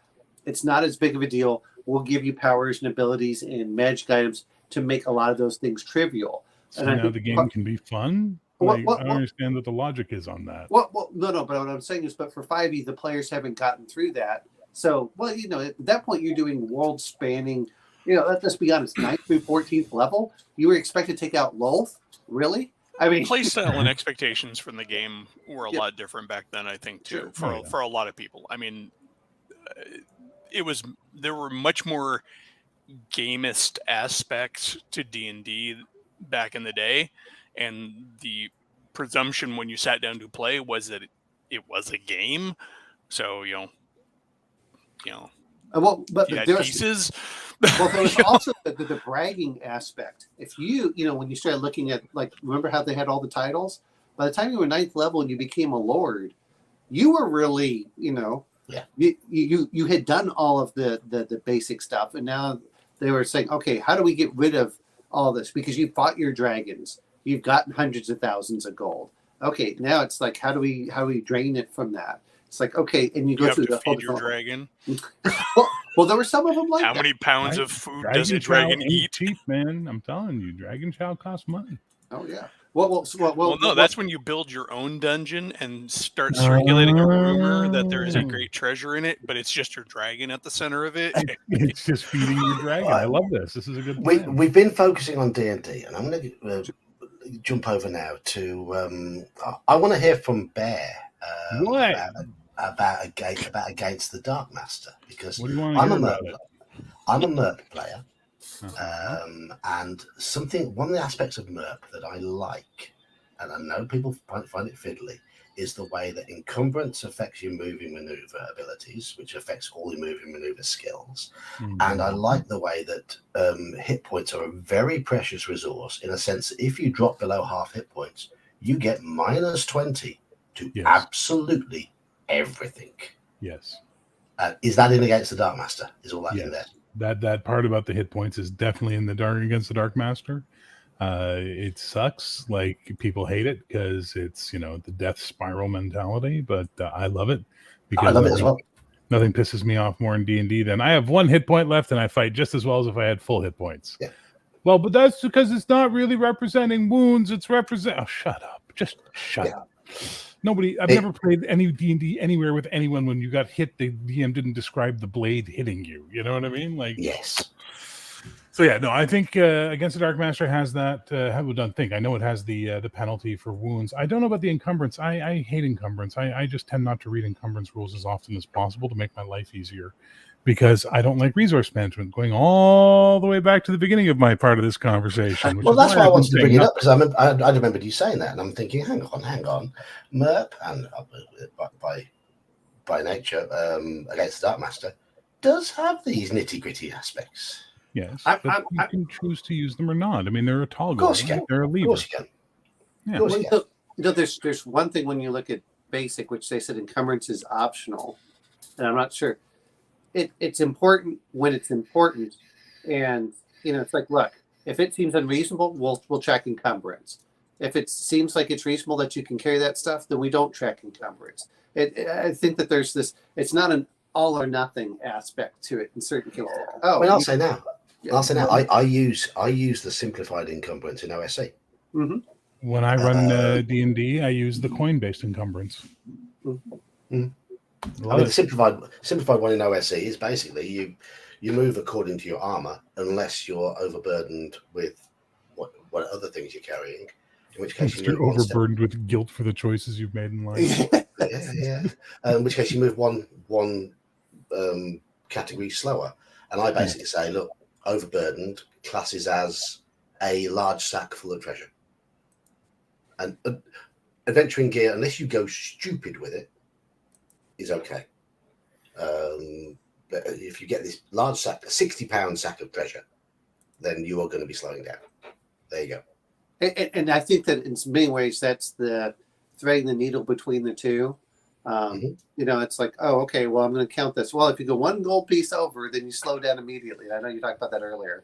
It's not as big of a deal. We'll give you powers and abilities and magic items to make a lot of those things trivial. So now the game can be fun? I don't understand what the logic is on that. No. But what I'm saying is, but for 5e, the players haven't gotten through that. So, at that point, you're doing world-spanning, let's be honest, 9th through 14th level, you were expected to take out Lolth? Really? I mean, playstyle and expectations from the game were a lot different back then, I think, too, for a lot of people. I mean, there were much more gamist aspects to D&D back in the day, and the presumption when you sat down to play was that it was a game. So but you had there pieces. There was also the bragging aspect. If when you started looking at, like, remember how they had all the titles? By the time you were 9th level and you became a lord, you were really, Yeah. you had done all of the basic stuff, and now they were saying, okay, how do we get rid of all this? Because you fought your dragons, you've gotten hundreds of thousands of gold. Okay, now it's like, how do we drain it from that? It's like, okay, and you go have through to the whole feed your dragon. well, there were some of them like How that. many pounds of food does a dragon ain't eat? cheap, man. I'm telling you, dragon chow costs money. Oh yeah. Well, no, that's when you build your own dungeon and start circulating a rumor that there is a great treasure in it, but it's just your dragon at the center of it. It's just feeding your dragon. I love this. This is a good plan. We've been focusing on D&D, and I'm going to jump over now to. I want to hear from Bear What? about Against the Dark Master, because What do you want to I'm hear a about merc. it? I'm a merc player. Uh-huh. And one of the aspects of merc that I like, and I know people find it fiddly, is the way that encumbrance affects your moving maneuver abilities, which affects all your moving maneuver skills. Mhm. And I like the way that hit points are a very precious resource, in a sense that if you drop below half hit points, you get -20 to Yes. absolutely everything. Yes. Is that in Against the Dark Master? Is all that Yes. in there? That part about the hit points is definitely in the Against the Dark Master. It sucks. Like, people hate it because it's, the death spiral mentality, but I love it because I love it as well. Nothing pisses me off more in D&D than I have 1 hit point left and I fight just as well as if I had full hit points. Yeah. Well, but that's because it's not really representing wounds. It's oh, shut up. Just shut up. I've never played any D&D anywhere with anyone when you got hit, the DM didn't describe the blade hitting you. You know what I mean? Like, yes. So yeah, no, I think Against the Dark Master has that. I know it has the penalty for wounds. I don't know about the encumbrance. I hate encumbrance. I just tend not to read encumbrance rules as often as possible to make my life easier, because I don't like resource management. Going all the way back to the beginning of my part of this conversation. Well, that's why I wanted to bring it up, because I remembered you saying that, and I'm thinking, hang on, Merp, and by nature, Against the Dark Master does have these nitty gritty aspects. Yes, but you can choose to use them or not. I mean, they're a toggle. Of course you can. They're a lever. Of course you can. Yeah. Of course you can. There's one thing when you look at basic, which they said encumbrance is optional, and I'm not sure. It's important when it's important, and it's like, look, if it seems unreasonable, we'll check encumbrance. If it seems like it's reasonable that you can carry that stuff, then we don't track encumbrance. I think that there's this. It's not an all or nothing aspect to it in certain cases. I'll say now. I use the simplified encumbrance in OSC. Mm-hmm. When I run D&D, I use the coin-based encumbrance. Mm-hmm. The simplified one in OSC is basically you move according to your armor, unless you're overburdened with what other things you're carrying. In which case you're overburdened with guilt for the choices you've made in life. yeah. In which case you move one category slower. And I basically say, look, overburdened classes as a large sack full of treasure. And adventuring gear, unless you go stupid with it, is okay. But if you get this large sack, a 60-pound sack of treasure, then you are going to be slowing down. There you go. And I think that in many ways that's the threading the needle between the two. It's like, oh, okay, well, I'm going to count this. Well, if you go 1 gold piece over, then you slow down immediately. I know you talked about that earlier.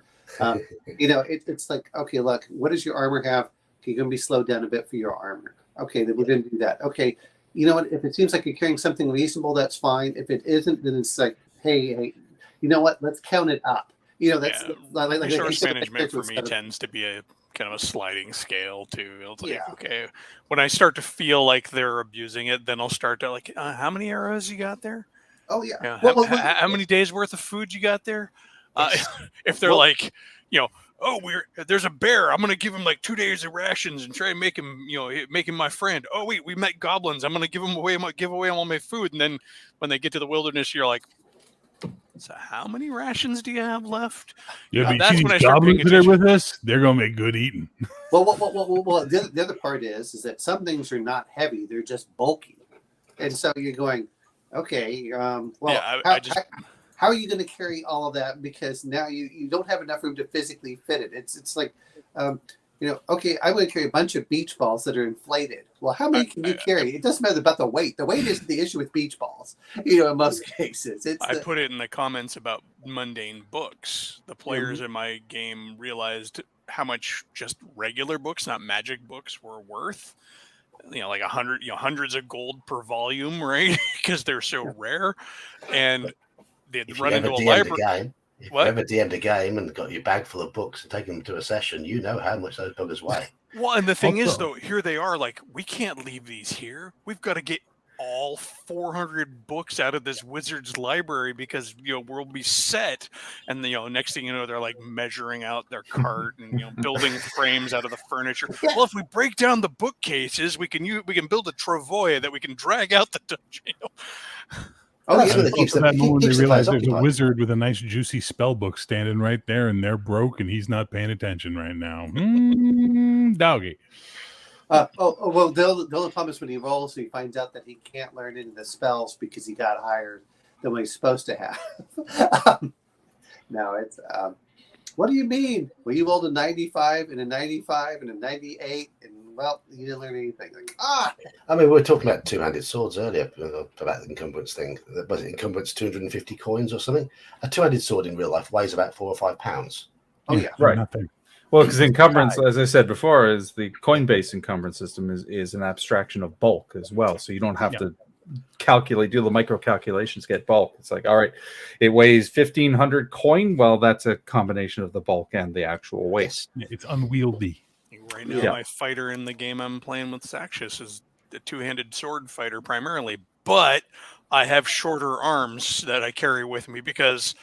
It's like, okay, look, what does your armor have? Okay, you're going to be slowed down a bit for your armor. Okay, then we're going to do that. Okay, you know what? If it seems like you're carrying something reasonable, that's fine. If it isn't, then it's like, hey, you know what? Let's count it up. That's like resource management for me tends to be a kind of a sliding scale too. It's like, okay, when I start to feel like they're abusing it, then I'll start to like, how many arrows you got there? Oh yeah. How many days worth of food you got there? If they're like, there's a bear, I'm gonna give him like 2 days of rations and try and make him, make him my friend. Oh wait, we met goblins. I'm gonna give away all my food. And then when they get to the wilderness, you're like, so how many rations do you have left? That's when I start paying attention. That are with us, they're gonna make good eating. Well, the other part is that some things are not heavy; they're just bulky, and so you're going, okay, how are you going to carry all of that? Because now you don't have enough room to physically fit it. It's like Okay, I'm going to carry a bunch of beach balls that are inflated. Well, how many can you carry? It doesn't matter about the weight. The weight isn't the issue with beach balls, in most cases. I put it in the comments about mundane books. The players in my game realized how much just regular books, not magic books, were worth. Like 100, hundreds of gold per volume, right? Because they're so rare. And they'd run into a library. If you ever DM'd a game and got your bag full of books and taken them to a session, you know how much those buggers weigh. Well, and the thing is, though, here they are, like, we can't leave these here. We've got to get all 400 books out of this wizard's library because, we'll be set. And, next thing you know, they're, like, measuring out their cart and, building frames out of the furniture. Yeah. Well, if we break down the bookcases, we can build a travois that we can drag out the dungeon. Oh, yeah. That moment they realize there's a wizard with a nice juicy spell book standing right there, and they're broke, and he's not paying attention right now. Doggy. Well, the only problem is when he rolls, he finds out that he can't learn any of the spells because he got higher than what he's supposed to have. No, it's what do you mean? Well, you rolled a 95 and a 95 and a 98, and well, you didn't learn anything. I mean, we were talking about two-handed swords earlier about the encumbrance thing. Was it encumbrance 250 coins or something? A two-handed sword in real life weighs about 4 or 5 pounds. Oh yeah, right. Nothing. Well, because encumbrance, as I said before, is the coin-based encumbrance system is an abstraction of bulk as well. So you don't have to do the micro calculations, get bulk. It's like, all right, it weighs 1,500 coin. Well, that's a combination of the bulk and the actual weight. Yeah, it's unwieldy. Right now, my fighter in the game I'm playing with Saxius is a two-handed sword fighter primarily, but I have shorter arms that I carry with me because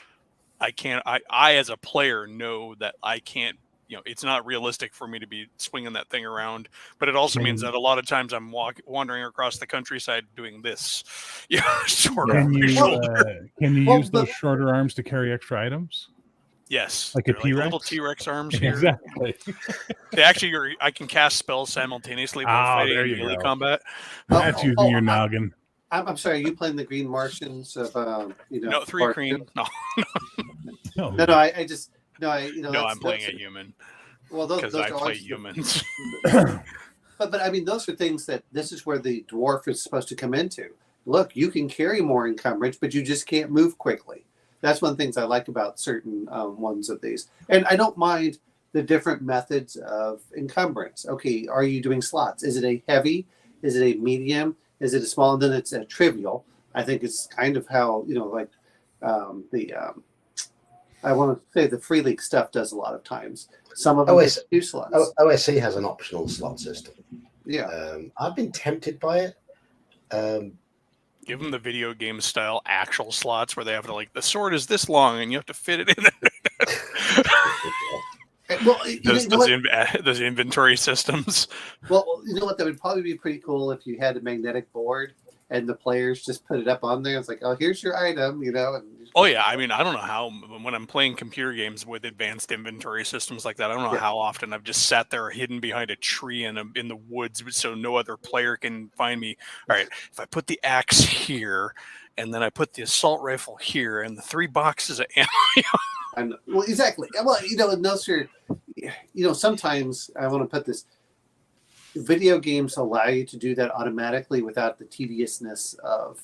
I can't. I as a player know that I can't. It's not realistic for me to be swinging that thing around. But it also means that a lot of times I'm wandering across the countryside doing this. Sort of. Can you use those shorter arms to carry extra items? Yes, like a T-Rex? Like little T-Rex arms here. Exactly. I can cast spells simultaneously while fighting in melee combat. That's using your noggin. I'm sorry. Are you playing the Green Martians of No, 3 green. No. I just I'm playing a human. Well, those I play humans. But I mean, those are things that this is where the dwarf is supposed to come into. Look, you can carry more encumbrance, but you just can't move quickly. That's one of the things I like about certain ones of these. And I don't mind the different methods of encumbrance. Okay, are you doing slots? Is it a heavy? Is it a medium? Is it a small? And then it's a trivial. I think it's kind of how, I want to say the Free League stuff does a lot of times. Some of them get 2 slots. OSC has an optional slot system. Yeah. I've been tempted by it. Give them the video game style actual slots where they have to the sword is this long and you have to fit it in there. Well, those inventory systems. Well, you know what? That would probably be pretty cool if you had a magnetic board and the players just put it up on there. It's like, oh, here's your item, Oh yeah, I mean, I don't know how when I'm playing computer games with advanced inventory systems like that. I don't know how often I've just sat there hidden behind a tree in the woods, so no other player can find me. All right, if I put the axe here, and then I put the assault rifle here, and the 3 boxes of ammo. Well, exactly. Well, and those are, sometimes I want to put this. Video games allow you to do that automatically without the tediousness of,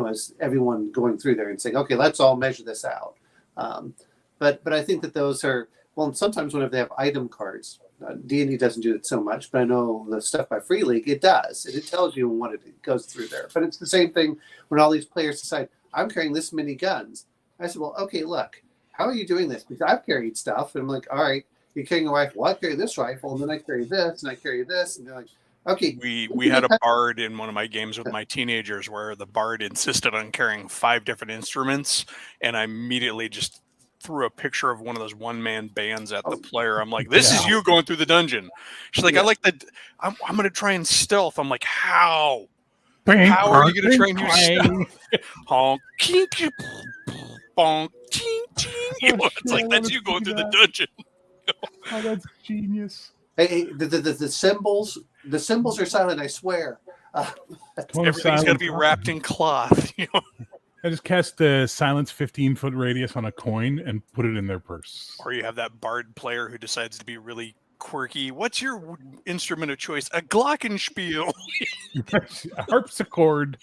as everyone going through there and saying, okay, let's all measure this out. But I think that those are, well, sometimes whenever they have item cards, D&D doesn't do it so much, but I know the stuff by Free League, it does. It tells you what it goes through there. But it's the same thing when all these players decide, I'm carrying this many guns. I said, well, okay, look, how are you doing this? Because I've carried stuff. And I'm like, all right, you're carrying a rifle. Well, I carry this rifle, and then I carry this, and I carry this. And they're like, okay. We had a bard in one of my games with my teenagers where the bard insisted on carrying 5 different instruments, and I immediately just threw a picture of one of those one-man bands at the player. I'm like, this is you going through the dungeon. She's like, I'm going to try and stealth. I'm like, how? How are you going to try and use stealth? Honk, kink, bonk, ting, ting. It's like, that's you going through the dungeon. Oh, that's genius. Hey, the symbols are silent, I swear. Everything's got to be wrapped in cloth. I just cast the silence 15-foot radius on a coin and put it in their purse. Or you have that bard player who decides to be really quirky. What's your instrument of choice? A glockenspiel, A harpsichord.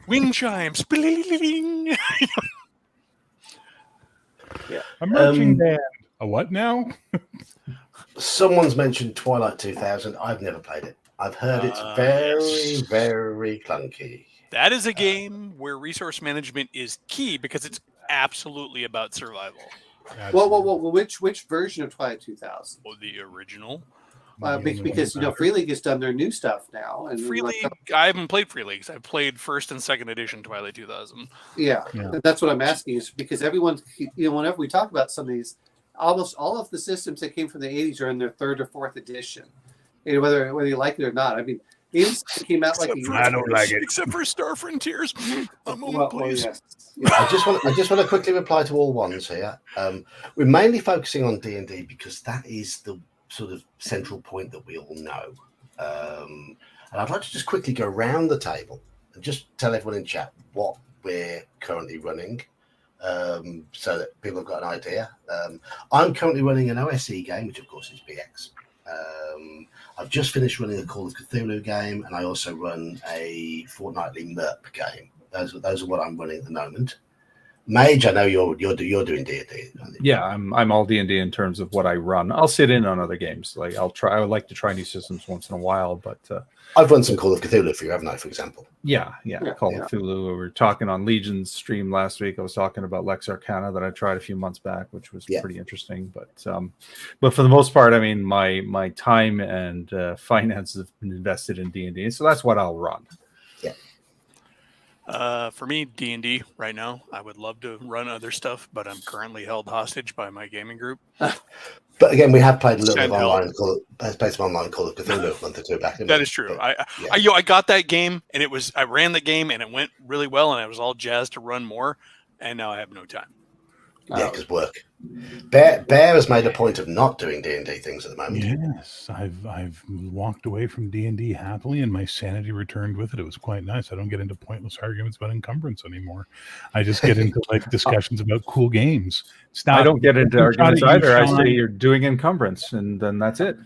wind chimes, bling. A marching band. A what now? Someone's mentioned Twilight 2000. I've never played it. I've heard it's very, Yes. very clunky. That is a game where resource management is key because it's absolutely about survival. Well, which version of Twilight 2000? Well, the original. Because Free League has done their new stuff now, and Free League. I haven't played Free Leagues. I've played first and second edition Twilight 2000. Yeah, that's what I'm asking. Is because everyone, whenever we talk about some of these, almost all of the systems that came from the 80s are in their third or fourth edition. Whether you like it or not. I mean, even it came out like I don't like it, except for Star Frontiers. A moment, please. Yes. I just want to quickly reply to all ones here. We're mainly focusing on D&D because that is the sort of central point that we all know. And I'd like to just quickly go around the table and just tell everyone in chat what we're currently running, so that people have got an idea. I'm currently running an OSE game, which of course is BX. I've just finished running a Call of Cthulhu game, and I also run a fortnightly MERP game. Those are what I'm running at the moment. Mage, I know you're doing D&D. Yeah, I'm all D&D in terms of what I run. I'll sit in on other games. Like I would like to try new systems once in a while, but I've run some Call of Cthulhu for you, haven't I? For example. Yeah. Call of Cthulhu. We were talking on Legion's stream last week. I was talking about Lex Arcana that I tried a few months back, which was pretty interesting. But for the most part, I mean, my time and finances have been invested in D&D, so that's what I'll run. For me, D&D right now. I would love to run other stuff, but I'm currently held hostage by my gaming group. But again, we have played a little bit of online Call of Cthulhu a month or two back. That is true. I got that game, and I ran the game, and it went really well, and I was all jazzed to run more, and now I have no time. Yeah, because work. Bear has made a point of not doing D&D things at the moment. Yes, I've walked away from D&D happily, and my sanity returned with it. It was quite nice. I don't get into pointless arguments about encumbrance anymore. I just get into like discussions about cool games. I don't get into arguments either. I say you're doing encumbrance, and then that's it.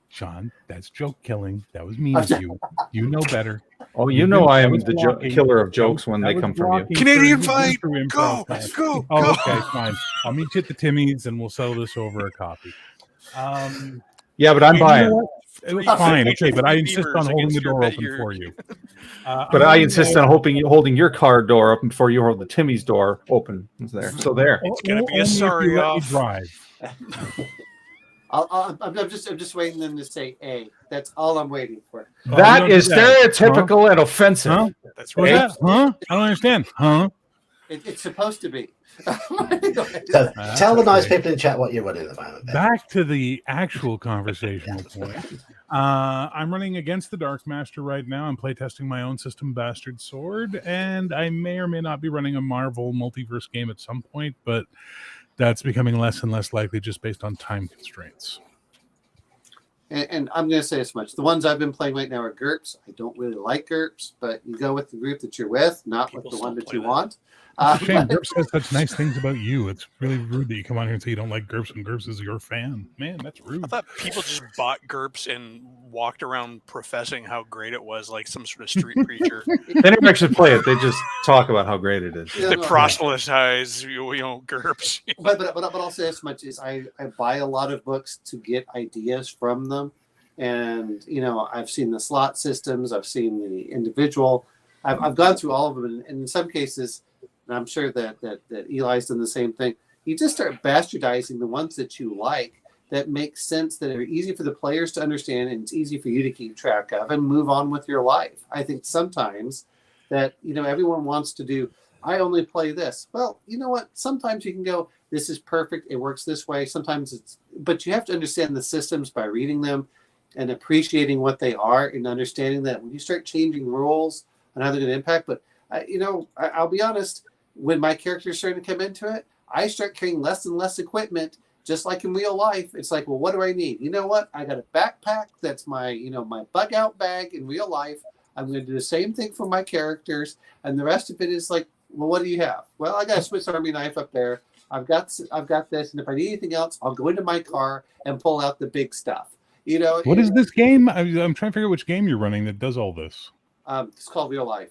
Sean, that's joke killing. That was mean of you. You know better. Oh, you know I am the killer of jokes when they come from you. Canadian fight! Go! Oh, okay, fine. I'll meet you at the Timmy's and we'll settle this over a coffee. Yeah, but I'm buying. Fine, okay, but I insist on holding the door open for you. But I insist on holding your car door open before you hold the Timmy's door open. So there. It's going to be a sorry off. Drive. I'm just waiting them to say A. That's all I'm waiting for. That is stereotypical and offensive. Huh? That's right. Huh? I don't understand. Huh? It's supposed to be. So, tell the nice people in chat what you're running at the moment. Back to the actual conversational point. I'm running Against the Dark Master right now. I'm playtesting my own system, Bastard Sword, and I may or may not be running a Marvel multiverse game at some point, but that's becoming less and less likely just based on time constraints. And I'm going to say as much. The ones I've been playing right now are GURPS. I don't really like GURPS, but you go with the group that you're with, not with the one that you want. Shame, GURPS says such nice things about you. It's really rude that you come on here and say you don't like GURPS when GURPS is your fan. Man, that's rude. I thought people just bought GURPS and walked around professing how great it was, like some sort of street preacher. They never actually play it. They just talk about how great it is. They proselytize, GURPS. But I'll say as much as I buy a lot of books to get ideas from them. And, I've seen the slot systems. I've seen the individual. I've gone through all of them. And in some cases, and I'm sure that Eli's done the same thing, you just start bastardizing the ones that you like that make sense, that are easy for the players to understand, and it's easy for you to keep track of and move on with your life. I think sometimes that, everyone wants to do, I only play this. Well, you know what? Sometimes you can go, this is perfect. It works this way. Sometimes but you have to understand the systems by reading them and appreciating what they are and understanding that when you start changing rules and how they're going to impact. But, I'll be honest, when my characters starting to come into it, I start carrying less and less equipment, just like in real life. It's like, well, what do I need? You know what? I got a backpack. That's my, my bug out bag in real life. I'm going to do the same thing for my characters. And the rest of it is like, well, what do you have? Well, I got a Swiss Army knife up there. I've got this, and if I need anything else, I'll go into my car and pull out the big stuff. You know, What is this game? I'm trying to figure out which game you're running that does all this. It's called Real Life.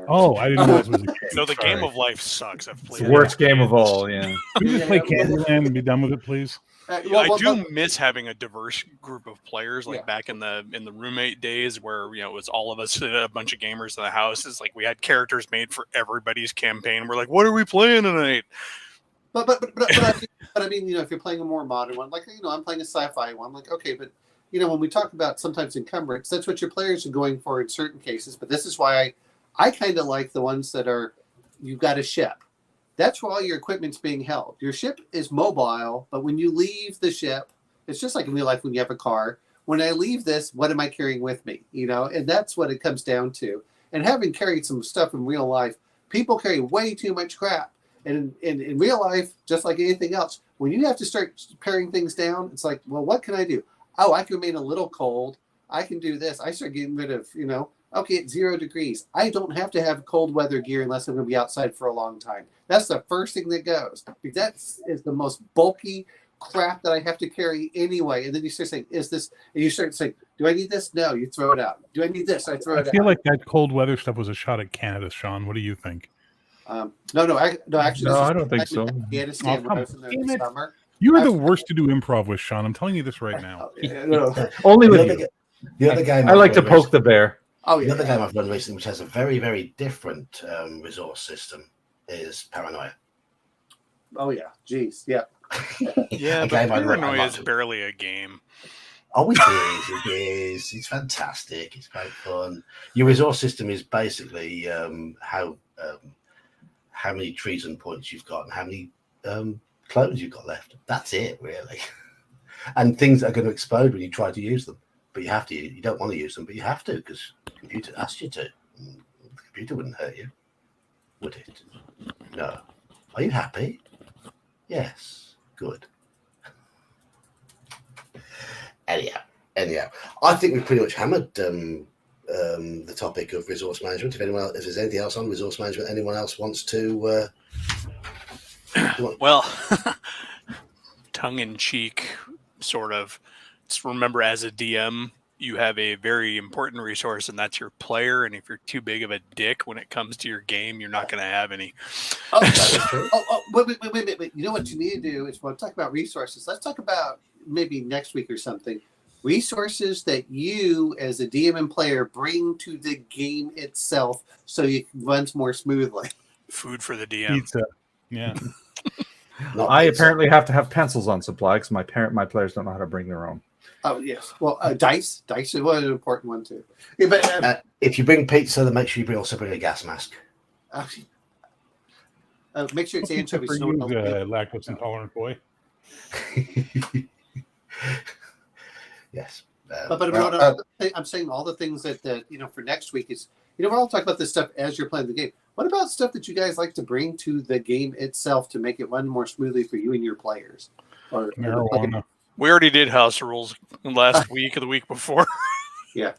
Oh, I didn't know this was a game. No, the Sorry. game of life sucks. I've It's played the it. worst game of all. Yeah. Can you just play Candyland and be done with it, please? I do miss having a diverse group of players, like Yeah. back in the roommate days, where it was all of us, a bunch of gamers in the house. It's like we had characters made for everybody's campaign. We're like, what are we playing tonight? But I mean, if you're playing a more modern one, like I'm playing a sci-fi one, like okay, but when we talk about sometimes encumbrance, that's what your players are going for in certain cases. But this is why I kind of like the ones that are you've got a ship. That's where all your equipment's being held. Your ship is mobile, but when you leave the ship, it's just like in real life when you have a car. When I leave this, what am I carrying with me? And that's what it comes down to. And having carried some stuff in real life, people carry way too much crap. And in real life, just like anything else, when you have to start paring things down, it's like, well, what can I do? Oh, I can remain a little cold. I can do this. I start getting rid of, okay, it's 0 degrees. I don't have to have cold weather gear unless I'm going to be outside for a long time. That's the first thing that goes. That is the most bulky crap that I have to carry anyway. And then you start saying, is this, and you start saying, do I need this? No, you throw it out. Do I need this? I throw it out. I feel like that cold weather stuff was a shot at Canada, Sean. What do you think? No, actually. No, I don't think so. Afghanistan when I was in there in the summer. You are the worst to do improv with, Sean. I'm telling you this right now. Only with you. The other game I like to poke the bear. Oh, yeah. The other game I've run recently, which has a very, very different resource system, is Paranoia. Oh, yeah. Jeez. Yeah. Yeah, but Paranoia is barely a game. Oh, it is. It's fantastic. It's great fun. Your resource system is basically how many treason points you've got and how many clones you've got left. That's it, really. And things are going to explode when you try to use them. But you have to. You don't want to use them, but you have to because the computer asks you to. The computer wouldn't hurt you, would it? No. Are you happy? Yes. Good. Anyhow, I think we've pretty much hammered the topic of resource management. If there's anything else on resource management, anyone else wants to? Well, tongue in cheek, sort of. Just remember, as a DM, you have a very important resource, and that's your player. And if you're too big of a dick when it comes to your game, you're not going to have any. Wait. You know what you need to do is when we talk about resources, let's talk about maybe next week or something. Resources that you, as a DM and player, bring to the game itself so it runs more smoothly. Food for the DM. Pizza. Yeah. I apparently have to have pencils on supply because my players don't know how to bring their own. Oh, yes. Well, dice. Dice is one important one, too. Yeah, but, if you bring pizza, then make sure you also bring a gas mask. Make sure it's anchovies. For you, lactose intolerant boy. Yes. I'm saying all the things that for next week is, we're all talking about this stuff as you're playing the game. What about stuff that you guys like to bring to the game itself to make it run more smoothly for you and your players? Or marijuana. We already did house rules last week or the week before. Yeah.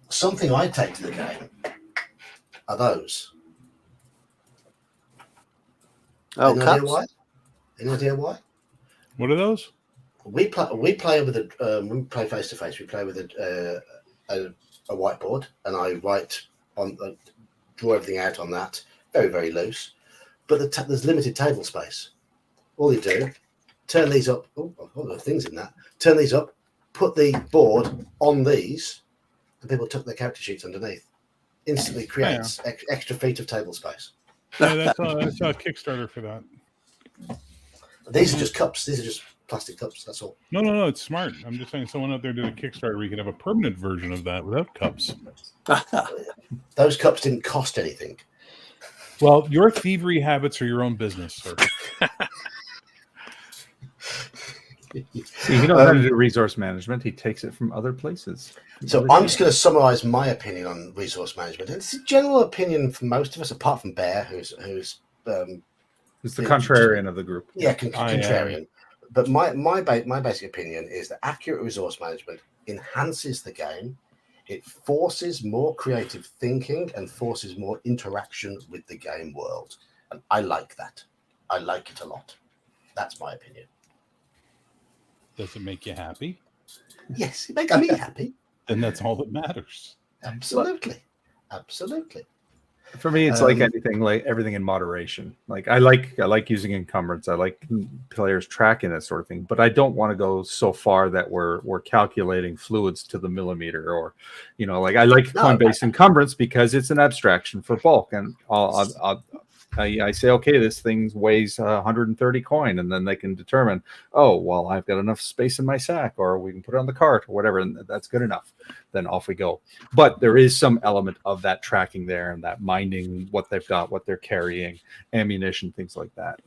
Something I take to the game are those. Oh, Any idea why? Any idea why? What are those? We play with when we play face to face. We play with a whiteboard, and I write on, draw everything out on that, very very loose. But there's limited table space. All you do, turn these up. Oh, there are things in that. Turn these up, put the board on these, and people tuck their character sheets underneath. Instantly creates extra feet of table space. Yeah, that's a Kickstarter for that. These are just cups. These are just plastic cups. That's all. No, it's smart. I'm just saying someone out there did a Kickstarter where you could have a permanent version of that without cups. Those cups didn't cost anything. Well, your thievery habits are your own business, sir. See, he knows how to do resource management. He takes it from other places. So I'm just going to summarize my opinion on resource management. It's a general opinion for most of us, apart from Bear, who's the contrarian of the group. Yeah, contrarian. But my basic opinion is that accurate resource management enhances the game. It forces more creative thinking and forces more interaction with the game world. And I like that. I like it a lot. That's my opinion. Does it make you happy? Yes, it makes me happy. Then that's all that matters. Absolutely. For me, it's like anything, like everything in moderation. Like I like using encumbrance. I like players tracking that sort of thing, but I don't want to go so far that we're calculating fluids to the millimeter, or, like I like coin-based encumbrance because it's an abstraction for bulk, and I say, okay, this thing weighs 130 coin, and then they can determine, oh, well, I've got enough space in my sack, or we can put it on the cart, or whatever, and that's good enough. Then off we go. But there is some element of that tracking there, and that minding what they've got, what they're carrying, ammunition, things like that.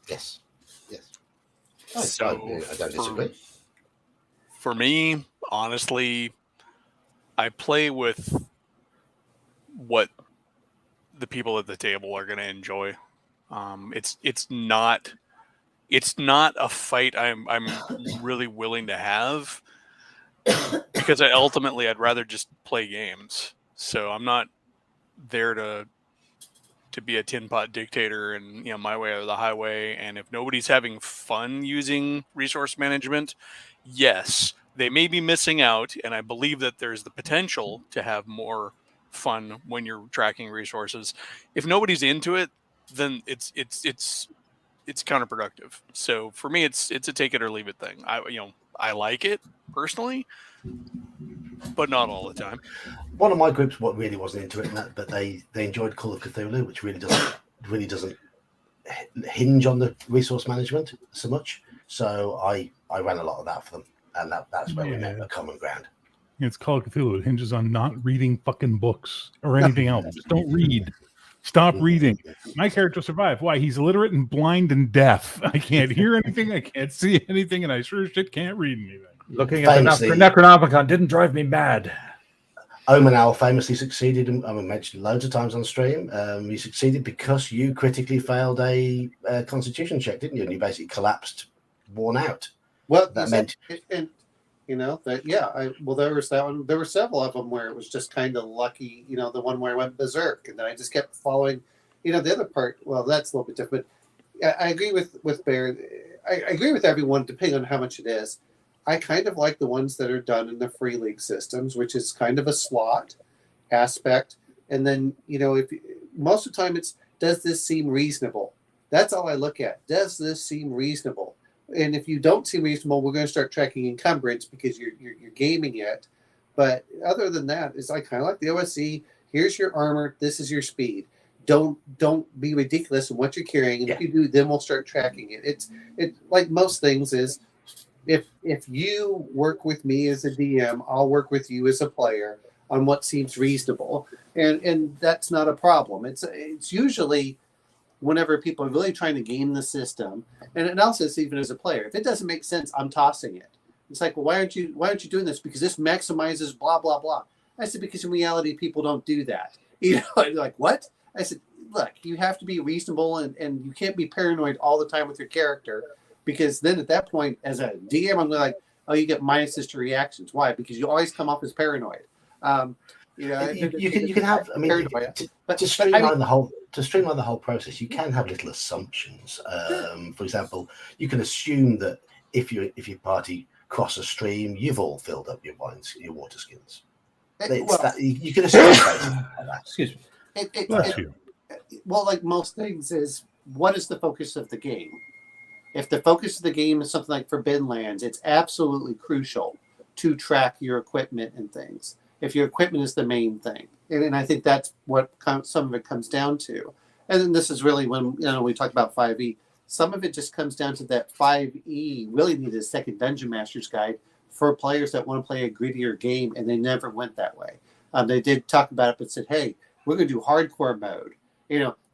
Yes. So I don't disagree. For me, honestly, I play with what the people at the table are going to enjoy. It's not a fight I'm really willing to have, because I'd rather just play games. So I'm not there to be a tin pot dictator and my way or the highway. And if nobody's having fun using resource management, yes, they may be missing out. And I believe that there's the potential to have more fun when you're tracking resources. If nobody's into it, then it's counterproductive. So for me, it's a take it or leave it thing. I like it personally, but not all the time. One of my groups really wasn't into it, but they enjoyed Call of Cthulhu, which really doesn't hinge on the resource management so much. So I ran a lot of that for them, and that's where we met a common ground. It's Call of Cthulhu. It hinges on not reading fucking books or anything else. Just don't read. Stop reading. My character survived. Why? He's illiterate and blind and deaf. I can't hear anything. I can't see anything, and I sure as shit can't read anything. Looking at the Necronomicon didn't drive me mad. Omanal famously succeeded, and I mentioned loads of times on stream. You succeeded because you critically failed a constitution check, didn't you? And you basically collapsed, worn out. Well, that meant, and there was that one. There were several of them where it was just kind of lucky. The one where I went berserk, and then I just kept following. The other part. Well, that's a little bit different. I agree with Bear. I agree with everyone, depending on how much it is. I kind of like the ones that are done in the free league systems, which is kind of a slot aspect. And then, if most of the time it's, does this seem reasonable? That's all I look at. Does this seem reasonable? And if you don't seem reasonable, we're going to start tracking encumbrance because you're gaming it. But other than that, I kind of like the OSC. Here's your armor. This is your speed. Don't be ridiculous in what you're carrying. And if you do, then we'll start tracking it. It's like most things is, if you work with me as a DM, I'll work with you as a player on what seems reasonable, and that's not a problem. It's usually whenever people are really trying to game the system, and also it's even as a player, if it doesn't make sense, I'm tossing it. It's like, well, why aren't you doing this? Because this maximizes blah blah blah. I said, because in reality, people don't do that. Like what? I said, look, you have to be reasonable, and you can't be paranoid all the time with your character. Because then at that point, as a DM, I'm like, oh, you get minuses to reactions. Why? Because you always come off as paranoid. You can have. I mean, to streamline the whole process, you can have little assumptions. For example, you can assume that if your party cross a stream, you've all filled up your water skins. You can assume that. Excuse me. Well, like most things, is what is the focus of the game? If the focus of the game is something like Forbidden Lands, it's absolutely crucial to track your equipment and things. If your equipment is the main thing. And I think that's what some of it comes down to. And then this is really when we talk about 5e, some of it just comes down to that 5e really needed a second Dungeon Master's Guide for players that want to play a grittier game, and they never went that way. They did talk about it, but said, hey, we're going to do hardcore mode.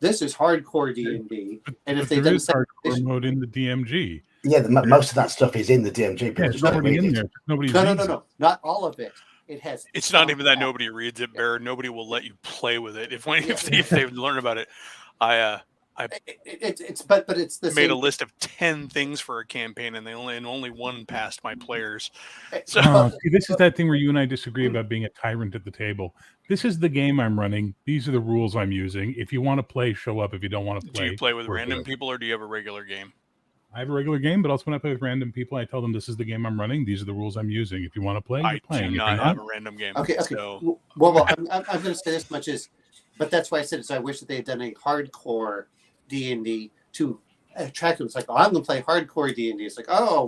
This is hardcore D&D, and if they did hardcore mode in the DMG, most of that stuff is in the DMG. Yeah, it's already in there. No, not all of it. It has. It's not even that nobody reads it, Bear. Nobody will let you play with it if they've learned about it. But it's the I made a same. list of 10 things for a campaign, and only one passed my players. So See, this is that thing where you and I disagree about being a tyrant at the table. This is the game I'm running. These are the rules I'm using. If you want to play, show up. If you don't want to play, do you play with we're random good. people, or do you have a regular game? I have a regular game, but also when I play with random people, I tell them this is the game I'm running. These are the rules I'm using. If you want to play, you're I playing. do If not you're have not, a random game. Okay. So Well, I'm going to say this much is, but that's why I said I wish that they had done a hardcore D&D to attract them. It's like, oh, I'm going to play hardcore D&D. It's like, oh,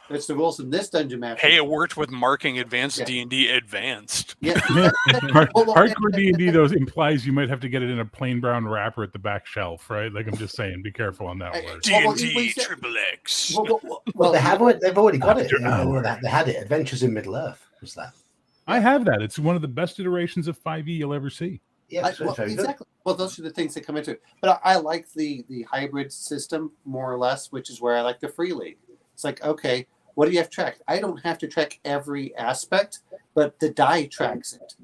what's the rules in this dungeon master? hey, it worked with marking advanced Yeah. D&D advanced. Yeah. hardcore D&D though implies you might have to get it in a plain brown wrapper at the back shelf, right? Like I'm just saying, be careful on that word. D&D triple X. Well, they've already got it. After They had it. Adventures in Middle Earth was that. I have that. It's one of the best iterations of 5e you'll ever see. Yeah, it's very good. exactly. Well, those are the things that come into it. But I like the hybrid system more or less, which is where I like the free league. It's like, okay, what do you have to track? I don't have to track every aspect, but the die tracks it.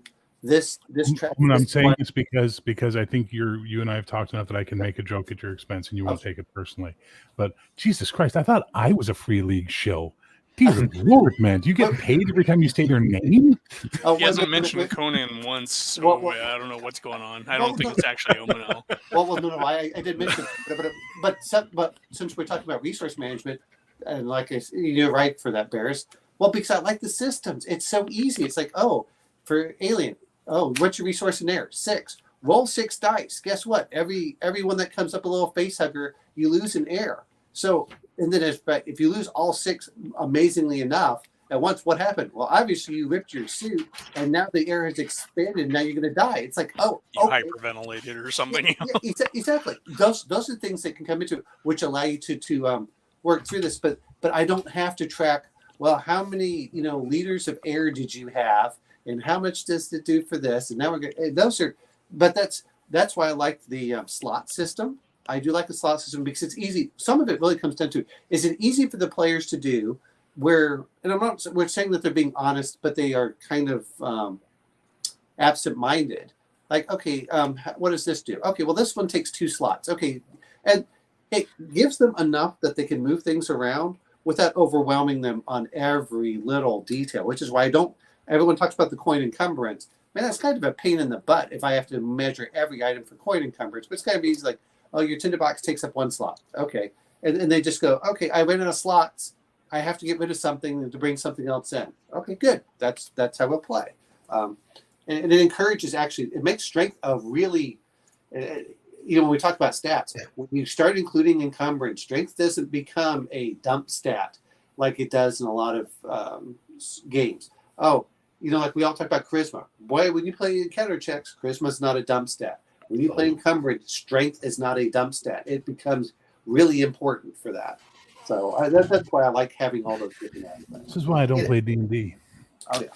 This track. When I'm saying this because I think you and I have talked enough that I can make a joke at your expense and you won't take it personally. But Jesus Christ, I thought I was a free league shill. Dear Lord, man, do you get paid every time you say their name? He hasn't mentioned Conan once, so I don't know what's going on. I don't think it's actually Omanel. No, I did mention, but since we're talking about resource management, and like you're right for that, Bears. Well, because I like the systems. It's so easy. It's like, oh, for Alien, oh, what's your resource in there? 6. Roll 6 dice. Guess what? Everyone that comes up a little face hugger, you lose in air. So, and then if you lose all 6 amazingly enough at once, what happened? Well, obviously you ripped your suit, and now the air has expanded. And now you're going to die. It's like, you hyperventilated or something. Yeah, exactly. Those are things that can come into it, which allow you to work through this. But I don't have to track. Well, how many liters of air did you have, and how much does it do for this? And now we're going. Those are, but that's why I like the slot system. I do like the slot system because it's easy. Some of it really comes down to, is it easy for the players to do and we're saying that they're being honest, but they are kind of absent-minded. Like, okay, what does this do? Okay, well, this one takes 2 slots. Okay, and it gives them enough that they can move things around without overwhelming them on every little detail, which is why everyone talks about the coin encumbrance. Man, that's kind of a pain in the butt if I have to measure every item for coin encumbrance, but it's kind of easy, like, oh, your tinderbox takes up 1 slot. Okay. And they just go, okay, I ran out of slots. I have to get rid of something to bring something else in. Okay, good. That's how we'll play. And it encourages, it makes strength a really, when we talk about stats, when you start including encumbrance, strength doesn't become a dump stat like it does in a lot of games. Oh, like we all talk about charisma. Boy, when you play encounter checks, charisma is not a dump stat. When you play encumbrance, strength is not a dump stat. It becomes really important for that. So that's why I like having all those different aspects. This is why I don't play D&D. Oh, yeah.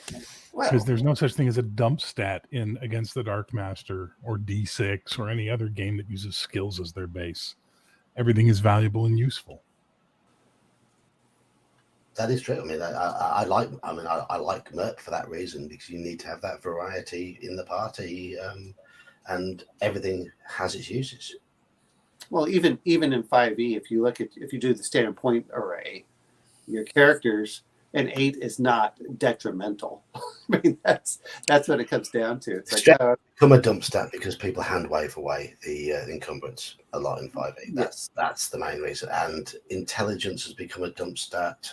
Because there's no such thing as a dump stat in Against the Dark Master or D6 or any other game that uses skills as their base. Everything is valuable and useful. That is true. I mean, I like Merc for that reason, because you need to have that variety in the party. And everything has its uses. Well, even in 5e, if you do the standard point array, your characters, and 8 is not detrimental. I mean, that's what it comes down to. It's like become a dump stat because people hand wave away the encumbrance a lot in 5e. That's the main reason. And intelligence has become a dump stat.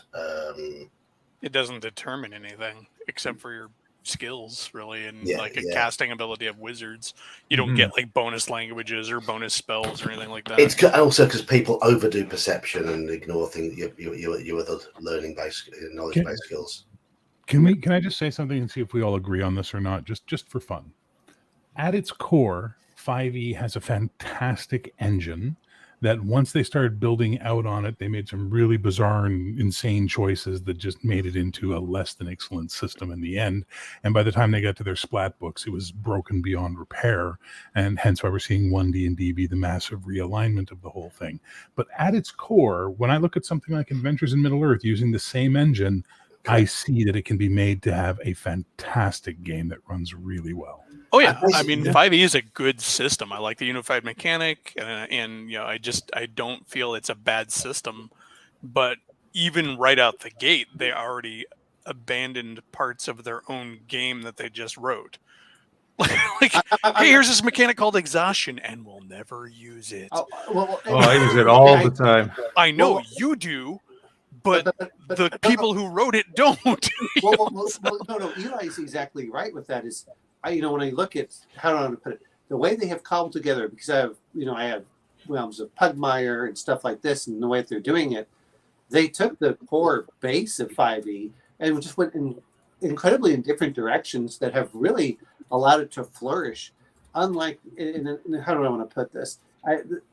It doesn't determine anything except for your skills, really, and casting ability of wizards. You don't get like bonus languages or bonus spells or anything like that. It's also because people overdo perception and ignore things. You other learning based knowledge based skills. Can I just say something and see if we all agree on this or not, just for fun? At its core, 5e has a fantastic engine that once they started building out on it, they made some really bizarre and insane choices that just made it into a less than excellent system in the end. And by the time they got to their splat books, it was broken beyond repair. And hence why we're seeing 1D&D be the massive realignment of the whole thing. But at its core, when I look at something like Adventures in Middle-earth using the same engine, I see that it can be made to have a fantastic game that runs really well. Oh yeah, I mean 5e is a good system. I like the unified mechanic, and I don't feel it's a bad system. But even right out the gate, they already abandoned parts of their own game that they just wrote. Like, hey, here's this mechanic called exhaustion, and we'll never use it. I use it all the time. I know you do, but the people who wrote it don't. No, Eli's exactly right with that. Is when I look at how do I want to put it, the way they have cobbled together, because I have realms of Pugmire and stuff like this, and the way that they're doing it, they took the core base of 5e and just went incredibly in different directions that have really allowed it to flourish. Unlike, how do I want to put this?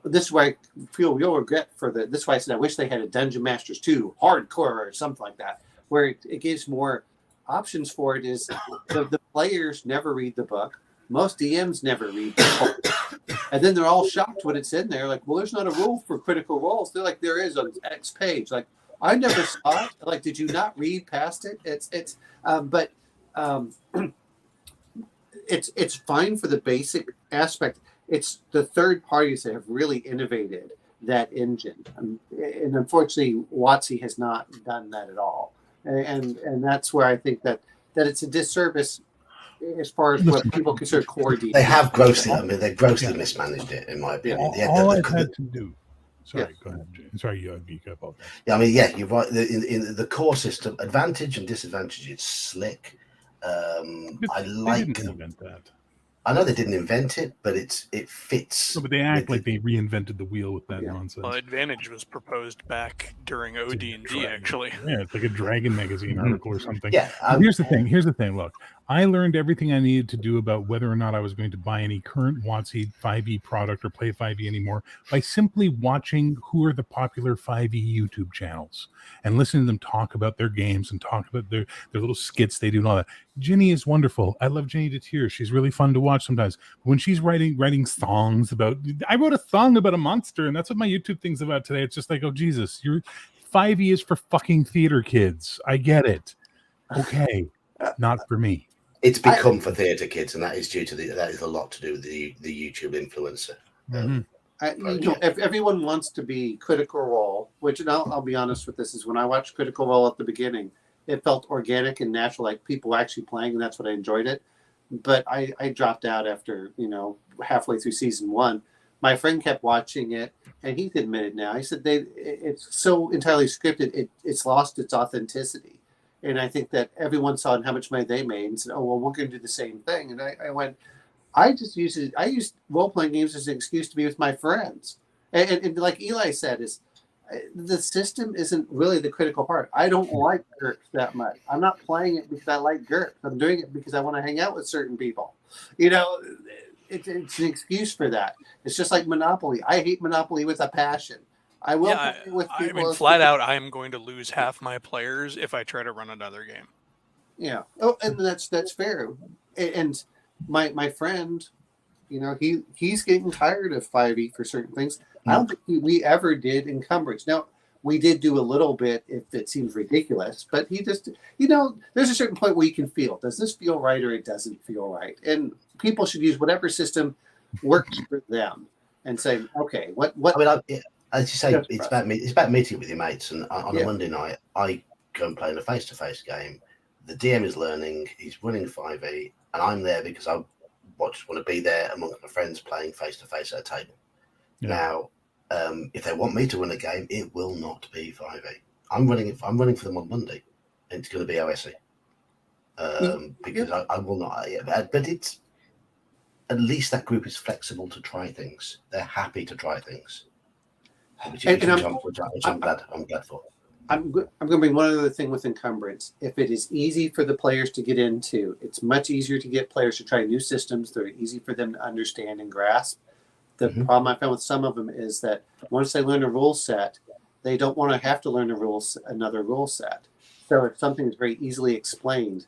This is why I feel real regret for this is why I said I wish they had a Dungeon Masters 2 hardcore or something like that, where it gives more options for it. Is the players never read the book. Most DMs never read the book. And then they're all shocked when it's in there. Like, well, there's not a rule for critical roles. They're like, there is on X page. Like, I never saw it. Like, did you not read past it? It's fine for the basic aspect. It's the third parties that have really innovated that engine, and unfortunately, WotC has not done that at all. And that's where I think that it's a disservice as far as what people consider core D. They have they grossly mismanaged it, in my opinion. All I've had to do. Sorry, go ahead. Sorry, Geek. I apologize. Yeah, you're right. In the core system, advantage and disadvantage, it's slick. I like. They didn't invent that. I know they didn't invent it, but it fits. No, but they act like they reinvented the wheel with that nonsense. Well, Advantage was proposed back during OD&D, actually. Yeah, it's like a Dragon magazine article or something. Yeah. Here's the thing. Look, I learned everything I needed to do about whether or not I was going to buy any current WotC 5e product or play 5e anymore by simply watching who are the popular 5e YouTube channels and listening to them talk about their games and talk about their little skits they do and all that. Ginny is wonderful. I love Ginny to tears. She's really fun to watch sometimes. When she's writing songs about, I wrote a song about a monster, and that's what my YouTube thing's about today. It's just like, oh Jesus, your 5e is for fucking theater kids. I get it. Okay, not for me. It's become for theatre kids, and that is due to that is a lot to do with the YouTube influencer. Everyone wants to be Critical Role, which, and I'll be honest with this, is when I watched Critical Role at the beginning, it felt organic and natural, like people actually playing, and that's what I enjoyed it. But I dropped out after, halfway through season 1. My friend kept watching it, and he's admitted now. He said it's so entirely scripted, it's lost its authenticity. And I think that everyone saw how much money they made and said, oh, well, we're going to do the same thing. And I went, I used role-playing games as an excuse to be with my friends. And like Eli said, is the system isn't really the critical part. I don't like GURPS that much. I'm not playing it because I like GURPS. I'm doing it because I want to hang out with certain people. It's an excuse for that. It's just like Monopoly. I hate Monopoly with a passion. I will play with people. I mean, flat out, I am going to lose half my players if I try to run another game. Yeah. Oh, and that's fair. And my friend, he's getting tired of 5e for certain things. I don't think we ever did encumbrance. Now, we did do a little bit if it seems ridiculous, but he just, there's a certain point where you can feel, does this feel right or it doesn't feel right? And people should use whatever system works for them and say, okay, what? I mean, as you say, it's about meeting with your mates. And on a Monday night, I go and play in a face-to-face game. The DM is learning, he's running 5e, and I'm there because I just want to be there amongst my friends playing face-to-face at a table. Yeah. Now, if they want me to run a game, it will not be 5e. I'm running for them on Monday, and it's going to be OSE. Because I will not. But it's at least that group is flexible to try things. They're happy to try things. Which I'm glad for. I'm going to bring one other thing with encumbrance. If it is easy for the players to get into, it's much easier to get players to try new systems. They're easy for them to understand and grasp. The problem I found with some of them is that once they learn a rule set, they don't want to have to learn another rule set. So if something is very easily explained,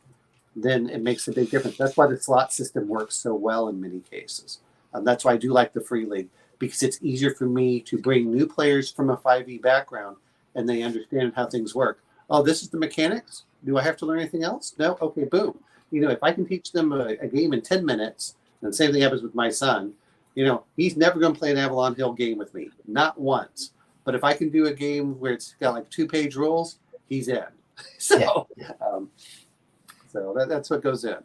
then it makes a big difference. That's why the slot system works so well in many cases. That's why I do like the Free League, because it's easier for me to bring new players from a 5e background and they understand how things work. Oh, this is the mechanics? Do I have to learn anything else? No? Okay, boom. If I can teach them a game in 10 minutes And the same thing happens with my son. You know, he's never going to play an Avalon Hill game with me, not once. But if I can do a game where it's got like 2-page rules, he's in. So, that's what goes in.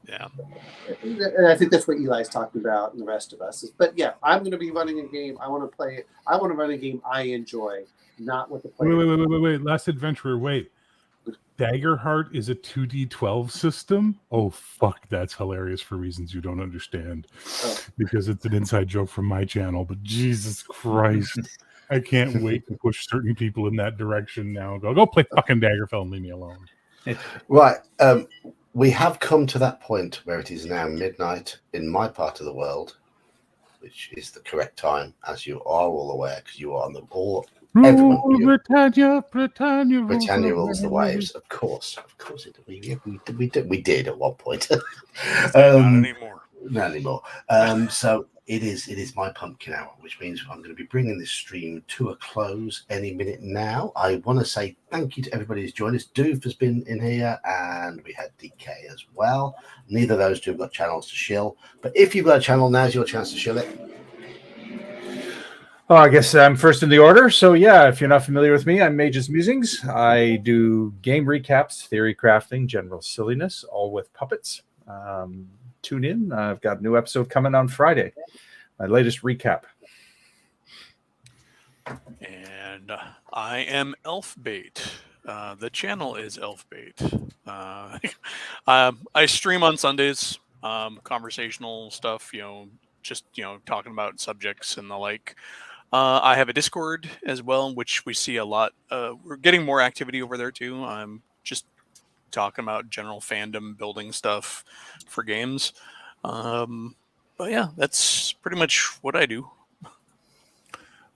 Yeah. And I think that's what Eli's talking about, and the rest of us. But yeah, I'm going to be running a game. I want to play it. I want to run a game I enjoy, not what the player. Wait. Last Adventurer, wait. Daggerheart is a 2D12 system? Oh, fuck, that's hilarious for reasons you don't understand. Because it's an inside joke from my channel, but Jesus Christ. I can't wait to push certain people in that direction now. Go play fucking Daggerfell and leave me alone. Right. We have come to that point where it is now midnight in my part of the world, which is the correct time, as you are all aware, because you are on the ball. Everyone, Britannia rules the waves. Of course, we did at one point. Not anymore. Not anymore. So it is my pumpkin hour, which means I'm going to be bringing this stream to a close any minute now. I want to say thank you to everybody who's joined us. Doof has been in here, and we had DK as well. Neither of those two have got channels to shill, but if you've got a channel, now's your chance to shill it. Oh, I guess I'm first in the order. So yeah, if you're not familiar with me, I'm Mage's Musings. I do game recaps, theory crafting, general silliness, all with puppets. Tune in. I've got a new episode coming on Friday. My latest recap. And I am Elfbait. The channel is Elfbait. I stream on Sundays, conversational stuff, just, talking about subjects and the like. I have a Discord as well, which we see a lot. We're getting more activity over there too. I'm just talking about general fandom building stuff for games. But yeah, that's pretty much what I do.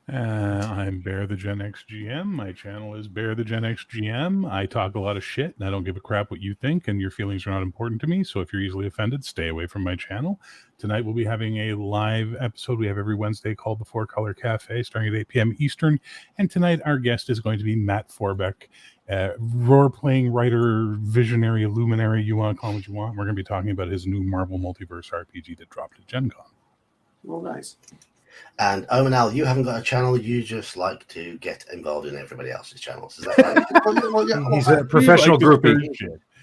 I'm Bear the Gen X GM. My channel is Bear the Gen X GM. I talk a lot of shit, and I don't give a crap what you think, and your feelings are not important to me. So if you're easily offended, stay away from my channel. Tonight we'll be having a live episode we have every Wednesday called The Four Color Cafe, starting at 8 p.m. Eastern. And tonight our guest is going to be Matt Forbeck, role-playing writer, visionary, luminary, you want to call him what you want. We're going to be talking about his new Marvel Multiverse RPG that dropped at Gen Con. Well, nice. And Omanal, you haven't got a channel. You just like to get involved in everybody else's channels. Is that right? He's a professional groupie.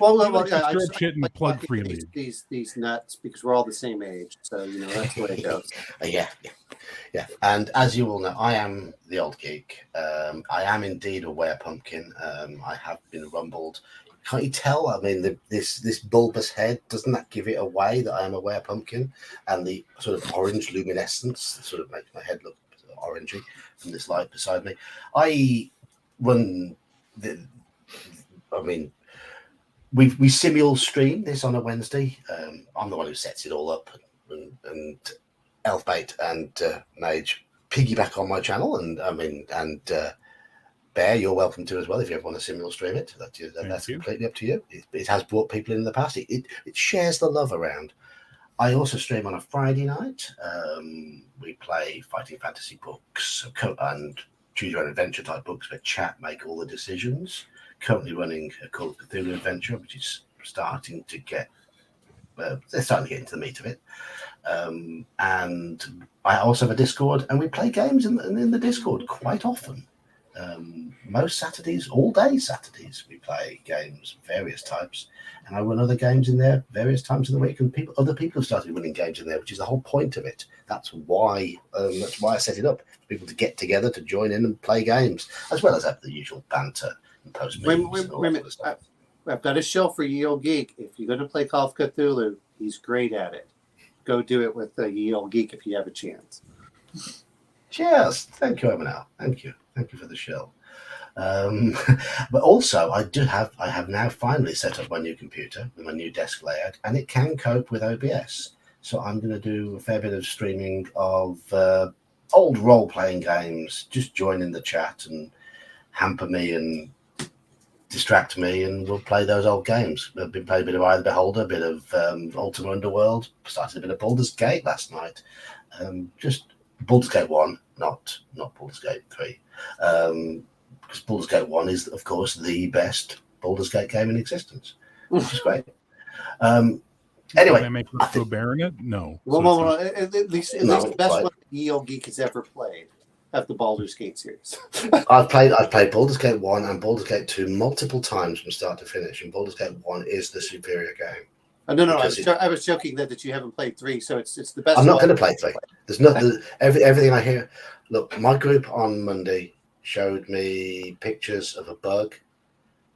I just shit and plug freely. These nuts because we're all the same age, so that's the way it goes. Yeah. And as you all know, I am the old geek. I am indeed a werepumpkin. I have been rumbled. Can't you tell? I mean, this bulbous head, doesn't that give it away that I am a werepumpkin? And the sort of orange luminescence sort of makes my head look orangey from this light beside me. I run we Simulstream this on a Wednesday. I'm the one who sets it all up, and Elfbait and Mage piggyback on my channel, and Bear, you're welcome to as well if you ever want to simul stream it. That's completely up to you. It has brought people in the past. It shares the love around. I also stream on a Friday night. We play fighting fantasy books and choose your own adventure type books where chat make all the decisions. Currently running a Call of Cthulhu adventure, which is starting to get they're starting to get into the meat of it. And I also have a Discord, and we play games in the Discord quite often. Most Saturdays, all day Saturdays, we play games of various types, and I run other games in there various times of the week. And other people have started running games in there, which is the whole point of it. That's why I set it up, for people to get together, to join in and play games, as well as have the usual banter and post meetings. I've got a show for Ye Olde Geek. If you're going to play Call of Cthulhu, he's great at it. Go do it with Ye Olde Geek if you have a chance. Cheers. Thank you, Emanal. Thank you for the show. But also, I have now finally set up my new computer with my new desk layout, and it can cope with OBS. So I'm going to do a fair bit of streaming of old role-playing games. Just join in the chat and hamper me and distract me, and we'll play those old games. I've been playing a bit of Eye of the Beholder, a bit of Ultima Underworld, started a bit of Baldur's Gate last night. Just Baldur's Gate 1, not Baldur's Gate 3. Because Baldur's Gate 1 is, of course, the best Baldur's Gate game in existence, which is great. Anyway, Can I make I us go think- bear in it? No. Well, So it's well, not- at least No, the best right. one EO Geek has ever played of the Baldur's Gate series. I've played Baldur's Gate 1 and Baldur's Gate 2 multiple times from start to finish, and Baldur's Gate 1 is the superior game. No, Because I was joking that you haven't played 3, so it's the best. I'm not of going to all. play 3. There's nothing. Everything I hear. Look, my group on Monday showed me pictures of a bug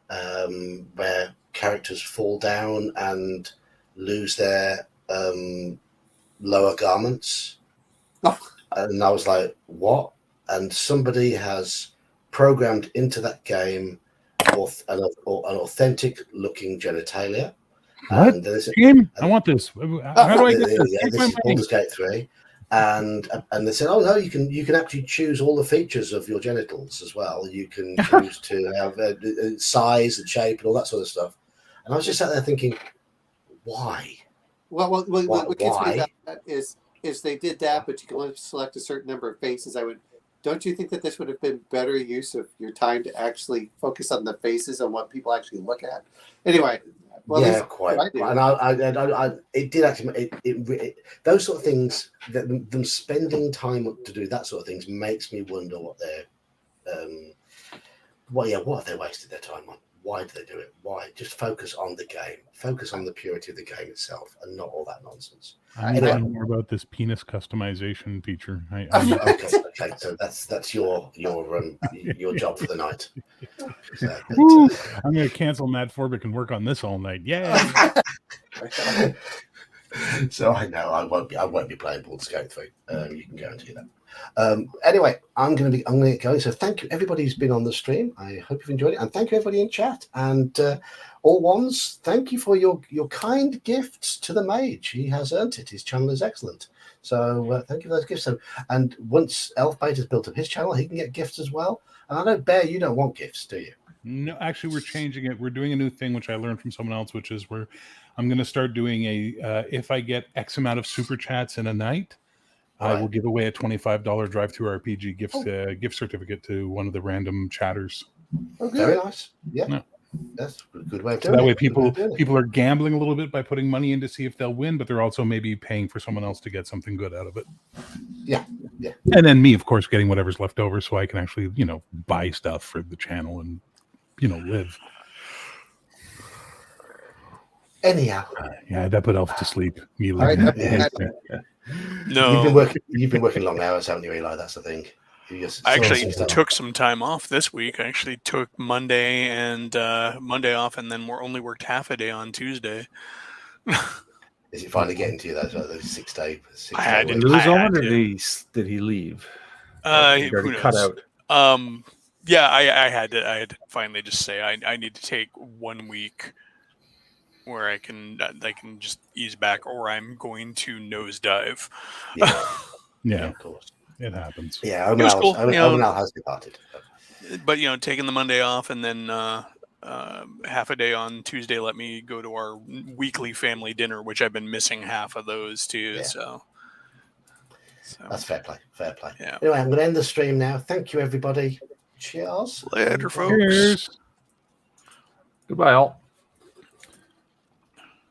where characters fall down and lose their lower garments, and I was like, "What?" And somebody has programmed into that game an authentic-looking genitalia. What? And there's Game? I want this. How do I get this? yeah, Take this my is money. Baldur's Gate 3, and they said, "Oh no, you can actually choose all the features of your genitals as well. You can choose to have size and shape and all that sort of stuff." And I was just sat there thinking, "Why? What gets me Why? that is they did that, but you can only select a certain number of faces. Don't you think that this would have been better use of your time to actually focus on the faces and what people actually look at? Anyway, well, Yeah, at least quite." what I do. And it did actually. Those sort of things, them spending time to do that sort of things, makes me wonder what they're, what have they wasted their time on? Why do they do it? Why? Just focus on the game. Focus on the purity of the game itself, and not all that nonsense. I need to know more about this penis customization feature. Okay. So that's your job for the night. So, Woo! I'm going to cancel Matt Forbick and work on this all night. Yeah. so I know I won't be playing Baldur's Gate 3. You can guarantee that. Anyway, I'm going to get going. So thank you everybody who's been on the stream. I hope you've enjoyed it, and thank you everybody in chat. And all ones, thank you for your kind gifts to the mage. He has earned it. His channel is excellent. So thank you for those gifts. So, and once Elfbait has built up his channel, he can get gifts as well. And I know, Bear, you don't want gifts, do you? No, actually, we're changing it. We're doing a new thing, which I learned from someone else, which is where I'm going to start doing if I get X amount of super chats in a night, I will give away a $25 drive-through RPG gift certificate to one of the random chatters. Very nice. Yeah. No. That's a good way of So doing that way it. people are gambling a little bit by putting money in to see if they'll win, but they're also maybe paying for someone else to get something good out of it. Yeah. And then me, of course, getting whatever's left over so I can actually, buy stuff for the channel and, live. Anyhow. Yeah, that put Elf to sleep. All right, No, You've been working long hours, haven't you, Eli? That's the thing. I actually took some time off this week. I actually took Monday off, and then only worked half a day on Tuesday. Is it finally getting to you those 6 day? I had Did to- he lose I on had it, or to. did he leave? Who Cut knows? out. Yeah, I had to finally just say I need to take 1 week where I can just ease back, or I'm going to nosedive. Yeah, of course. It happens. Yeah, It was cool. Omenal has departed. But taking the Monday off and then half a day on Tuesday let me go to our weekly family dinner, which I've been missing half of those too. Yeah. So That's fair play. Fair play. Yeah. Anyway, I'm going to end the stream now. Thank you, everybody. Cheers. Later, folks. Cheers. Goodbye, all.